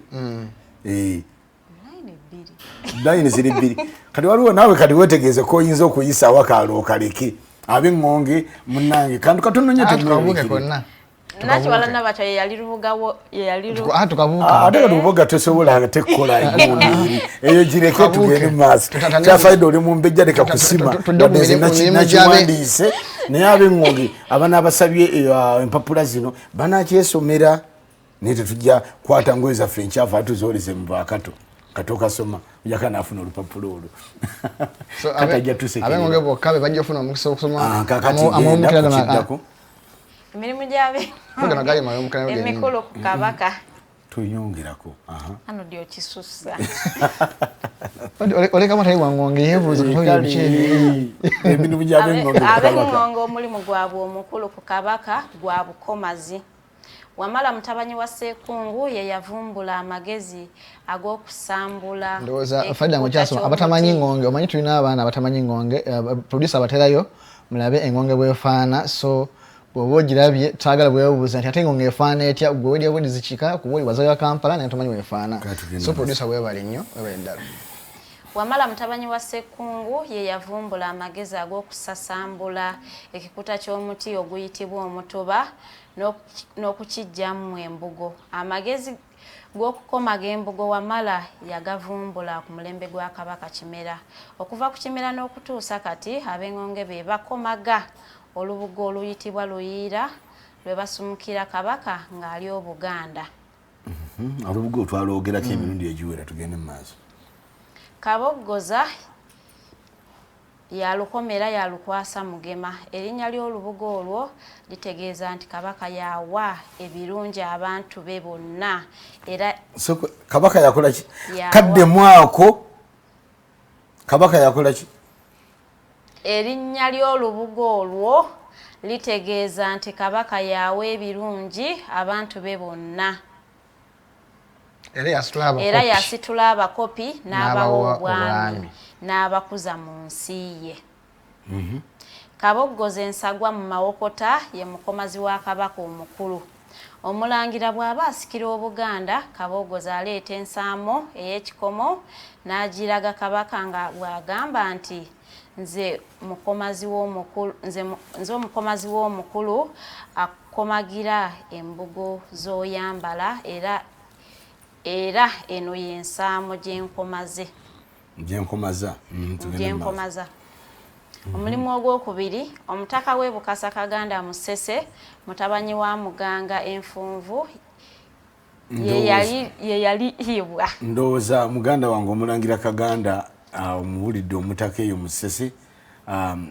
line ziri bbiri kati waliwo naawe kati wetegeeze ko oyinza okuyisaawo akaalo okaleke. Ab'Engonge munnange kantu katono nnyo tukabuke konna nakiwala nabato yali lubugawo yali tukabuuka ate lubuga tosobola tekola emundi eyo gireke tugende maaso kyafaida oli mu mbejja leka kusima nakiwandiise naye ab'Engonge abana abasabye empapula zino banakyesomera naye tetujja kwata ngoye zaffe enkyafu atuzooleze mu bakato katokasoma ujaka nafuna olupapula olwo katajja tusekera ab'Engonge bokka be bajja ofuna omukisa okusoma amomukirako emirimu gyabe emikulu ku Kabaka tuyongerako ano dio kisusa oleka matayi wangonge yebuuza emirimu gy'ab'Engonge ab'Engonge omulimu gwabwe omukulu ku Kabaka gwa bukomazi. Wamala mutabanyi wa Ssekungu ye yavumbula amagezi ag'okusambula ndowooza faida mukyasoma abatamanyi Engonge omanyi tulina abaana abatamanyi Engonge producer baterayo mulabe Engonge bwefaana so bw'oba ogirabye twagala bwebuuza nti ate Engonge efaana etya gwe wedi abodi zikika kuba oli wazaga Kampala naye tomanyi wefaana so producer bwebali nnyo webali ddala. Wamala mutabanyi wa Ssekungu ye yavumbula amagezi ag'okusasambula ekikuta ky'omuti oguyitibwa omutuba n'okukijjamu embugo. Amagezi g'okukomaga embugo Wamala yagavumbula ku mulembe gwa Kabaka Kimera. Okuva ku Kimera n'okutuusa kati ab'Engonge be bakomaga olubugo oluyitibwa luyiira lwe basumukira Kabaka ng'ali obuganda. Olubugo twalwogerako emirundi egiwera tugende mu maaso. Kaboggoza yalukomera yalukwasa Mugema. Erinnya ly'olubugo olwo litegeeza nti Kabaka yawa ebirungi abantu be bonna era so Kabaka yakola ki kadde mwako Kabaka yakola ki erinnya ly'olubugo olwo litegeeza nti Kabaka yawa ebirungi abantu be bonna era yasitula abakopi n'abawa obwami n'abakuza mu nsi ye. Kaboggoza ensagwa mu Mawokota ye mukomazi wa Kabaka omukulu. Omulangira bw'aba asikira Obuganda, Kaboggoza aleeta ensaamo ey'ekikomo n'agiraga Kabaka nga bw'agamba nti nze omukomazi w'omukulu akomagira embugo z'oyambala era eno y'ensaamo gyenkomaze. Gyenkomaza. Omulimu ogwokubiri, omutaka w'e Bukasa Kaganda Musese, mutabanyi wa Muganga Enfunvu, ye yaliyibwa. Ndowooza muganda wange Omulangira Kaganda omuwulidde omutaka eyo Musese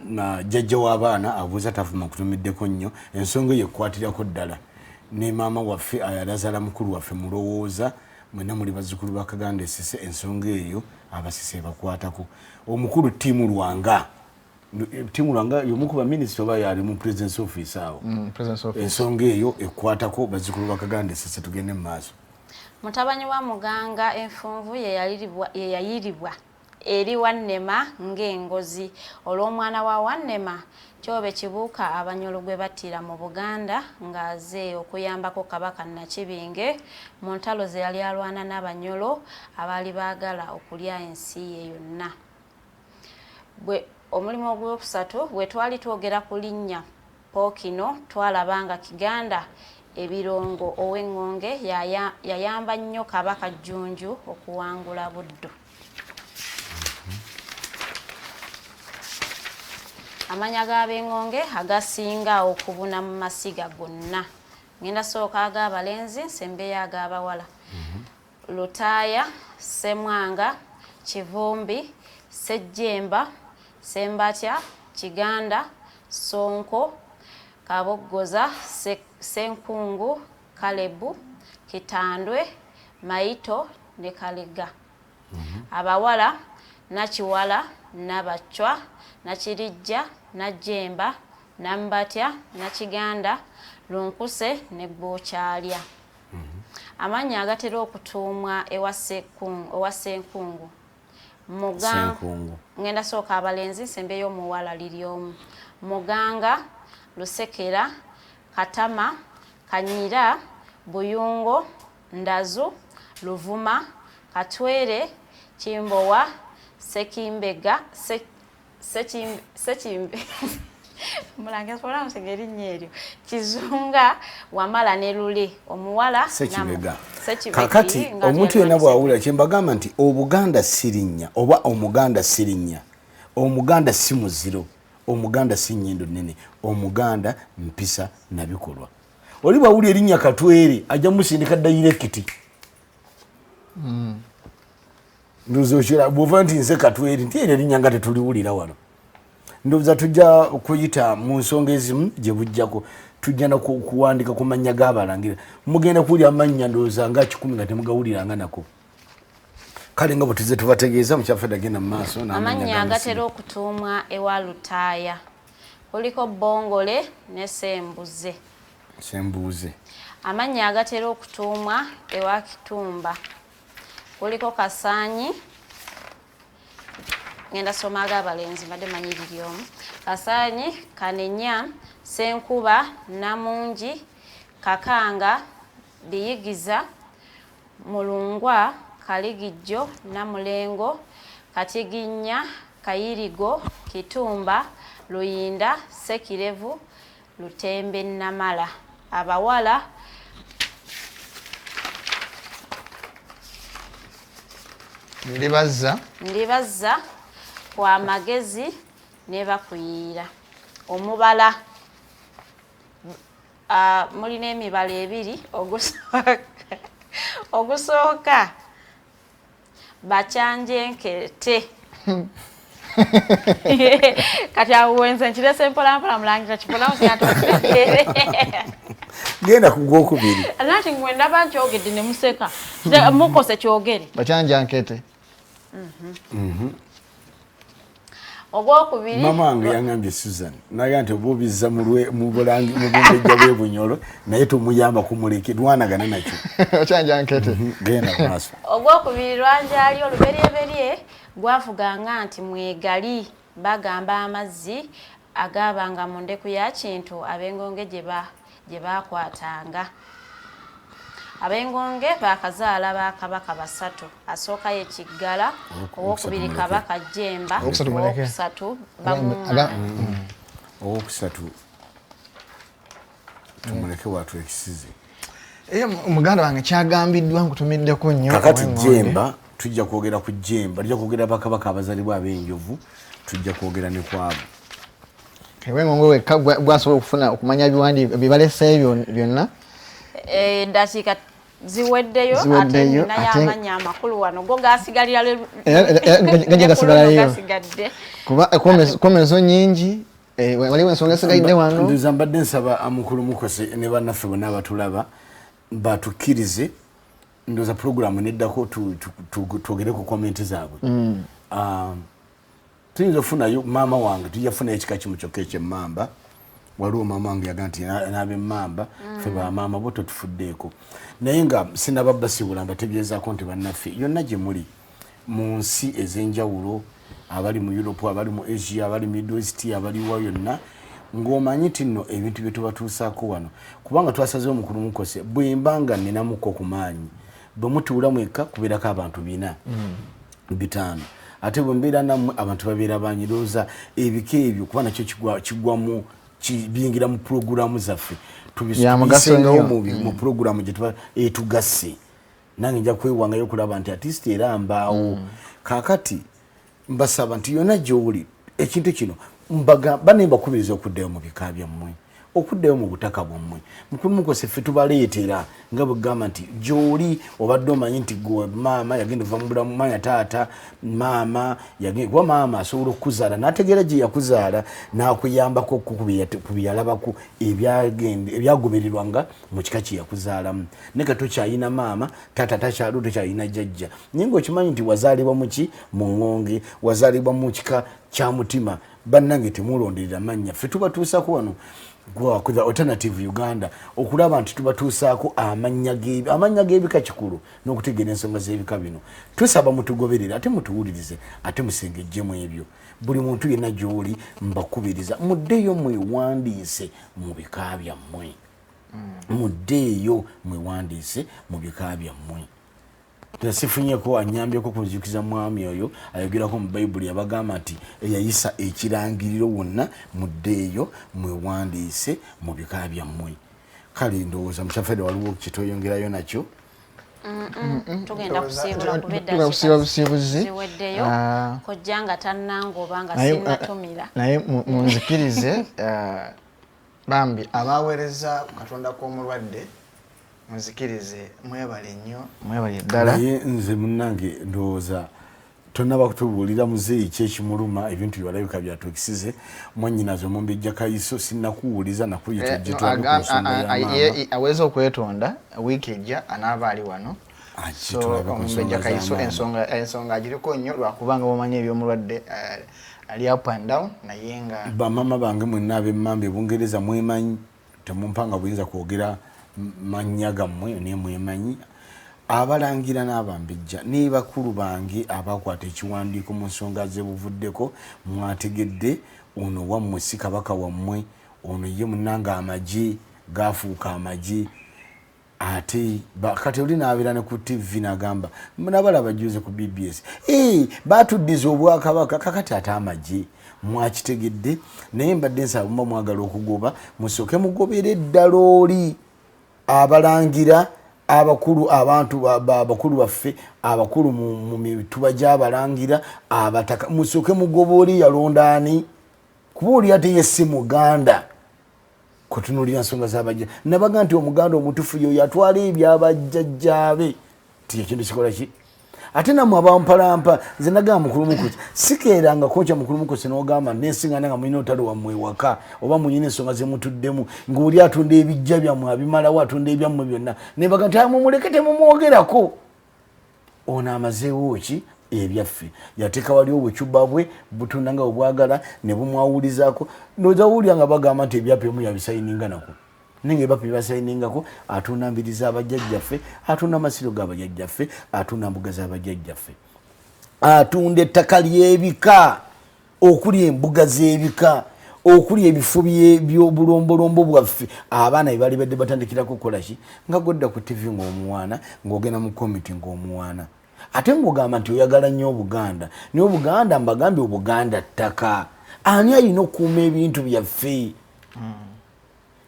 na jjajja w'abaana abuuza tafuma kutumiddeko nnyo ensonga eyo ekwatirako ddala ne maama waffe ayalazaala mukulu waffe mulowooza mwena muli bazzukulu ba Kaganda Esese ensonga eyo abasese bakwatako omukulu Tiimu Lwanga yomukuba minisita oba yali mu presidence office awo ensonga eyo ekwatako bazzukulu ba Kaganda Esese tugende mu maaso. Mutabanyi wa Muganga Enfunvu ye yayiribwa eri Wannema ng'engozi olw'omwana wa Wannema Kyobe Kibuuka Abanyolo gwe battira mu Buganda ng'aze okuyambako Kabaka Nakibinge mu ntalo ze yali alwana n'Abanyolo abaali baagala okulya ensi ye yonna. Omulimu ogwokusatu bwe twali twogera ku linnya Pookino twalabanga Kiganda Ebirongo ow'Engonge yayamba nnyo Kabaka Jjunju okuwangula Buddu. Amanya g'ab'Engonge agasinga okubuna mu masiga gonna. Ngenda sooka ag'abalenzi nsembeyo ag'abawala. Lutaaya, Semwanga, Kivumbi, Sejjemba, Sembatya, Kiganda, Sonko, Kaboggoza, Senkungu, Kalebu, Kitandwe, Maito ne Kaliga. Abawala, Nakiwala, Nabachwa, Nakirijja, Najjemba, Nambatya, Nakiganda, Lunkuse ne Bwokyalya. Amanya agatera okutuumwa ewa Ssenkungu. Ngenda sooka abalenzi nsembeyo omuwala liri omu. Muganga, Lusekera, Katama, Kanyira, Buyungo, Ndazu, Luvuma, Katwere, Kimbowa, Sekimbega, Omulangira sobola musiga erinnya eryo. Kizunga wamala ne lule omuwala Sekibega. Kakati omuntu yenna bw'awulira kye mbagamba nti Obuganda sirinnya oba Omuganda sirinnya. Omuganda si muziro. Omuganda si nnyindo nnene. Omuganda mpisa na bikolwa. Oli bw'awulira erinnya Katwere ajja musindika dayirekiti. Ndozoshira bw'ova nti nze Katwere nti erinnya nga tetuliwulira wano. Ndoza tujja kuyita mu nsonga ezimu gye bujjako tujja na kuwandika ku mannya g'abalangira mugenda kuwulira amannya ndowooza nga 10 nga temugawuliranga nako kale nga bwe tuzze tubategeeza mukyaffe agenda mu maaso amannya agatera okutuumwa ewa Lutaaya kuliko Bongole ne Sembuze. Amannya agatera okutuumwa ewa Kitumba kuliko Kasaanyi ngenda soma ag'abalenzi mbadde manyiriri omu. Kasaanyi, Kanenya, Senkuba, Namungi, Kakanga, Biyigiza, Mulungwa, Kaligijjo, Namulengo, Katiginya, Kayirigo, Kitumba, Luyinda, Sekirevu, Lutembe, Namala. Abawala Ndibaza kwa magezi ne bakuyira. Omubala mulina emibala ebiri ogusooka Bacyanjenkete. Kati awenze nkirese mpolampola Mulangira kipola kyatokere. Genda kugwokubiri. Nati ngwenda bankyogedde ne museka. Mukose kyogere. Bacyanjankete. Ogwokubiri mama wange yangambye Susan naye nti obubizza mu bulangi mu bumbejja bw'ebunyolo naye tumuyamba kumuleke dwanagana nakyo Bacyanjankete. Genda maaso. Ogwokubiri Lwanjali oluberyeberye gwavuganga nti mwegali bagamba amazzi agabanga mu ndeku ya kintu ab'Engonge gye bakwatanga. Ab'Engonge bakazaala bakabaka basatu asooka ye Kiggala owokubiri Kabaka Jemba owokusatu Bamungana owokusatu tumuleke watu ekisize. Omuganda wange kyagambiddwa nkutumiddeko nnyo kakati Jemba tujja kwogera ku Jemba tujja kwogera bakabaka abazalibwa ab'enjovu tujja kwogera ne kwabo Engonge wekka gwasobola okufuna okumanya ebiwandiiko bibaleseeyo byonna dakiika ziweddeyo ate naye amanya amakulu wano go gasigalira gasigadde kuba komenso nyingi waliwo ensonga esigalidde wano. Nduza mbadde nsaba amukulu mukose ne bannaffe bonna abatulaba batukkirize ndoza programu neddako twogere ku komenti zaabwe. Tuyinza okufunayo maama wange tujjafunayo ekika kimu kyokka ekyemmamba waliwo maama wange yaga nti n'ab'emmamba ffe bamaama bo totufuddeeko naye nga sinababba sibula mbategeezaako nti bannaffe yonna gye muli mu nsi ez'enjawulo abali mu Europe abali mu Asia abali mu Middle East abaliwa yonna ng'omanyi ti nno ebintu bye tubatuusaako wano kubanga twasazeewo mukulu mukose bwe mbanga ninamuko ku maanyi bwe mutuula mwekka kubeerako abantu 4-5 ate bwe mbeera nammwe abantu babeera banyirooza ebika ebyo kuba nakyo kigwamu kibingira mu programu zaffe tubisengawo mu programu gye tuba etugasse nange nja kwewangayo okulaba nti artist era mbaawo kaakati mbasaba nti yonna gy'oli ekintu kino bane mbakubiriza okuddayo mu bika byammwe okuddayo mu butaka bwammwe mukulu mukose ffe tubaleetera nga bwegamba nti gy'oli obadde omanyi nti gwe maama yagenda ova mu bulamu manya taata maama yagenda kuba maama asobola okukuzaala n'ategeera gye yakuzaala n'akuyambako ku byeyalabako ebyagobererwanga mu kika kye yakuzaalamu naye ka tokyayina maama taata takyaliwo tokyayina jjajja naye ng'okimanyi nti wazaalibwa mu ki mu Ngonge wazaalibwa mu kika kya Mutima bannange temulonderera mannya ffe tubatuusako wano gwa alternative Uganda okulaba nti tubatuusaako amanya g'ebika kikulu n'okutegeera ensonga z'ebika bino tusaba mutugoberere ate mutuwulirize ate musengejjemu ebyo buli muntu yenna gy'oli mbakubiriza muddeeyo mwewandiise mu bika byammwe muddeeyo mwewandiise mu bika byammwe Tasifunyeko anyambyeko kuzikiza mwami oyo ayogerako mu Bible yabagamba ati eyayisa ekirangiriro wonna muddeeyo mwewandiise mu bika byammwe. Kale ndowooza mukyafedde waliwo kitoyongerayo nakyo. Tugenda kusiibula kubedda kiweddeyo kojjanga tannangoba nga sinnatumira. Naye munzikirize bambi abaweereza Katonda k'omulwadde munzikirize mwebale nnyo mwebale ddala. Naye nze munnange ndowooza tonnaba kutubuulira muzeeyi kyekimuluma ebintu byalabika byatuukisize mwannyinaze omumbejja kayiso sinnakuwuliza nakuyita aweza okwetonda wiiki ejja anaaba ali wano. Omumbejja kayiso ensonga agiriko nnyo lwakubanga bamanya ebyomulwadde ali up and down naye nga bamama bange mwenna ab'emmamba ebungereza mwemanyi temumpanga buyinza kwogera mannya gammwe naye mwemanyi. Abalangira n'abambejja ne bakulu bange abakwata ekiwandiiko mu nsonga zebuvuddeko mwategedde ono wammwe si kabaka wammwe ono ye munnanga amagye gaafuuka amagye ate kati oli n'abeera ne ku TV n'agamba nabalaba juze ku BBS baatuddiza obwakabaka kakati ate amagye mwakitegedde naye mbadde nsaba mba mwagala okugoba musooke mugobera eddala oli abalangira abakulu abantu abakulu baffe abakulu mu mituba gy'abalangira abataka musooke mugoba oli yalondaani kuba oli ate ye si muganda kutunuulira nsonga z'abajja nabaga nti omuganda omutufu yo yatwala ebyabajjajjaabe ti ekintu kikola ki ate namwe abampalampa nze nagamba mukulumukusi sikeeranga koca mukulumukusi n'ogamba nensingana nga mulina otalo wammwe ewaka oba mulina ensonga zemutuddemu ng'oli atunda ebijja byammwe abimalawo atunda ebyammwe byonna nebaga nti mumuleke temumwogerako ono amazeewo ki ebyaffe yateeka wali obucuba bwe butunda nga obwagala ne bumwawulizaako ndowooza wuulira nga bagamba nti ebyapa emu yabisayininga nako ninga ebyapa byebasayiningako atunda mbiri z'abajjajjaffe atunda amasiro g'abajjajjaffe atunda mbuga z'abajjajjaffe atunda ettaka ly'ebika okuli embuga z'ebika okuli ebifo by'obulombolombo bwaffe abaana bye bali badde batandikirako okukola ki nga godda ku TV ng'omuwaana ng'ogenda mu komiti ng'omuwaana ate ng'ogamba nti oyagala nnyo Obuganda naye Obuganda mbagambye Obuganda ttaka ani alina okukuuma ebintu byaffe.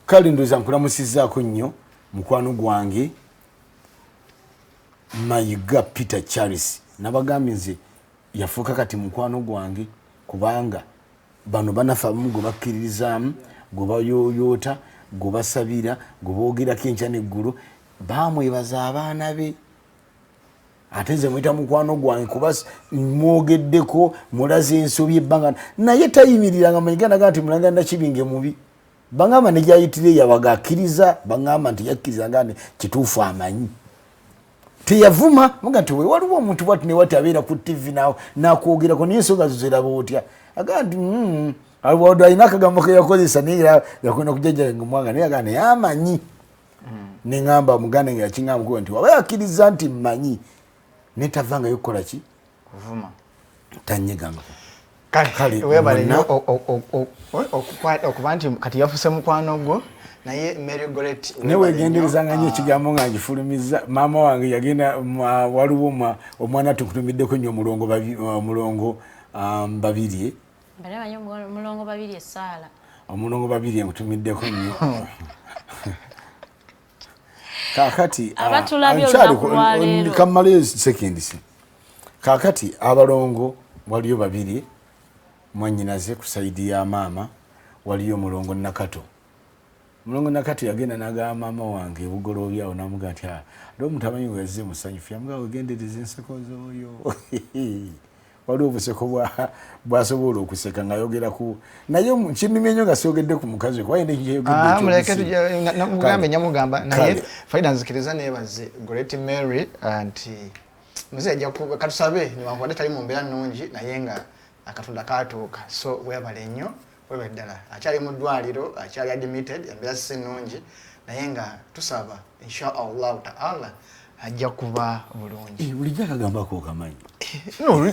Kale ndowooza nkulamusizzaako nnyo mukwano gwange Mayiga Peter Charles nabagambye nze yafuuka kati mukwano gwange kubanga bano banafe abamu gwe bakkiririzaamu gwe bayoyoota gwe basabira gwe boogerako enkya n'eggulu baamwebaza abaana be ate nze mwita mukwano gwange kuba mwogeddeko mulaze ensobi ebbanga naye tayimiriranga Mayiga naga nti Mulangira Nakibinge mubi bangamba ne gyayitire yabaga akkiriza bangamba nti yakkiriza nga kituufu amanyi teyavuma muga nti waliwo omuntu bwati ne wati abeera ku TV nawe nakwogerako naye ensonga zo ziraba otya aga nti alwadde alina akagambo ke yakozesa naye yakwenda kujjajja ng'omwanga naye aga naye amanyi ne ŋŋamba omuganda nga yakiŋŋamba kuba nti waba yakkiriza nti mmanyi naye tavangayo kukola ki kuvuma tanyeganga kale webale nnyo okuba nti kati yafuse mukwano gwo naye Mary Goret newegenderezanga nnyo ekigambo nga ngifulumiza maama wange yagenda waliwo omwana tukutumiddeko nnyo omulongo babiri mulongo babiri esaala omulongo babiri nkutumiddeko nnyo kakati kamaleyo sekendisi kakati abalongo waliyo babiri mwannyinaze ku saidi ya maama waliyo mulongo Nakato. Mulongo Nakato yagenda n'agamba maama wange bugoloobi awo n'amuga nti ate omuntu amanyi we yazze musanyufu yamuga wegendereza enseko z'oyo waliwo obuseko bwasobola okuseka ng'ayogeraku naye kinnumye nnyo nga siyogedde ku mukazi we kuba yina mugambe nyamugamba naye faida nzikiriza neebaze Goret Mary nti muze ajja katusabe niwankubadde tali mu mbeera nnungi naye nga akatonda katuuka so webale nnyo webale ddala akyali mu ddwaliro akyali admitted embeera si nnungi naye nga tusaba inshallah taala ajja kuba bulungi. Bulijjo akagambako okamanyi.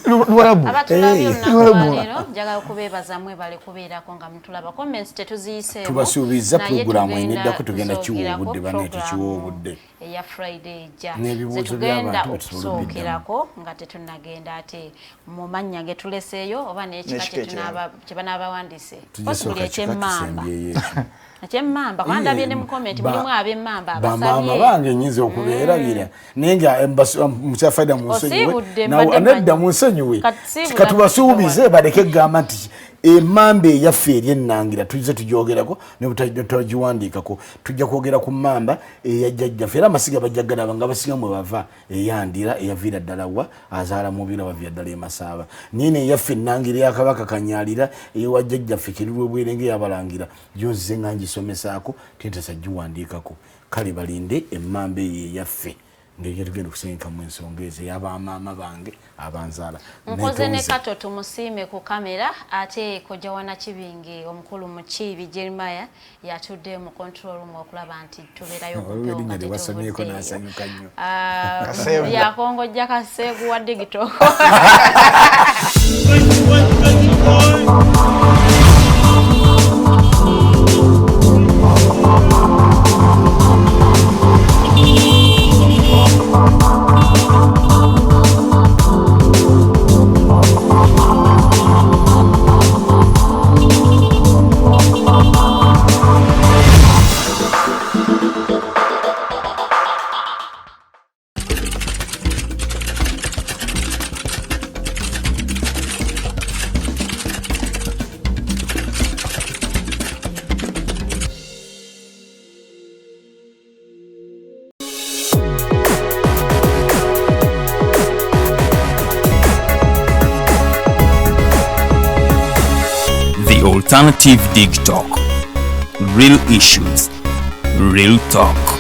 Luwalabu. Abatulabye olunaku leero njagala okubeebaza mwebale kubeerako nga mutulaba. Comments tetuziyiseewo. Tubasuubiza pulogulaamu eneddako tugenda kiwa obudde banneetu kiwa obudde. Eya Friday ejja. N'ebibuuzo tugenda okusookerako nga tetunnagenda ate mu mannya ge tuleseeyo oba n'ekika kye banaabawandiise. Possibly eky'emmamba. Eky'emmamba kwandabye ne mu comment mulimu ab'emmamba abasabye. Bamaama bange nnyinza okubeerabira naye nga mukyafayida mu nsonyiwe nedda mu nsonyiwe katubasuubize baleke egamba nti emmamba eyaffe eri ennangira tuyize tugyogerako ne tutagiwandiikako tujja kwogera ku mmamba eyajjajjaffe era amasiga bajja galaba nga abasinga mwe bava eyandira eyaviira ddala wa azaala mubira baviira ddala emasaaba niine eyaffe ennangira eyakabaka kanyaalira eyawajjajjaffe kirirwe bwerenge yabalangira gyonzize nga ngisomesaako tentesa giwandiikako kale balinde emmamba eyo eyaffe ngeri tugenda okusengekamu ensonga ezo ey'abamaama bange abanzaala. Nkoze ne Kato tumusiime ku kamera ate Kojja Nakibinge omukulu mu Kiibi Jeremiah yatudde mu control room okulaba nti tubeerayo yakongojja kaseegu wa digital. Alternative Dig Talk. Real issues, real talk.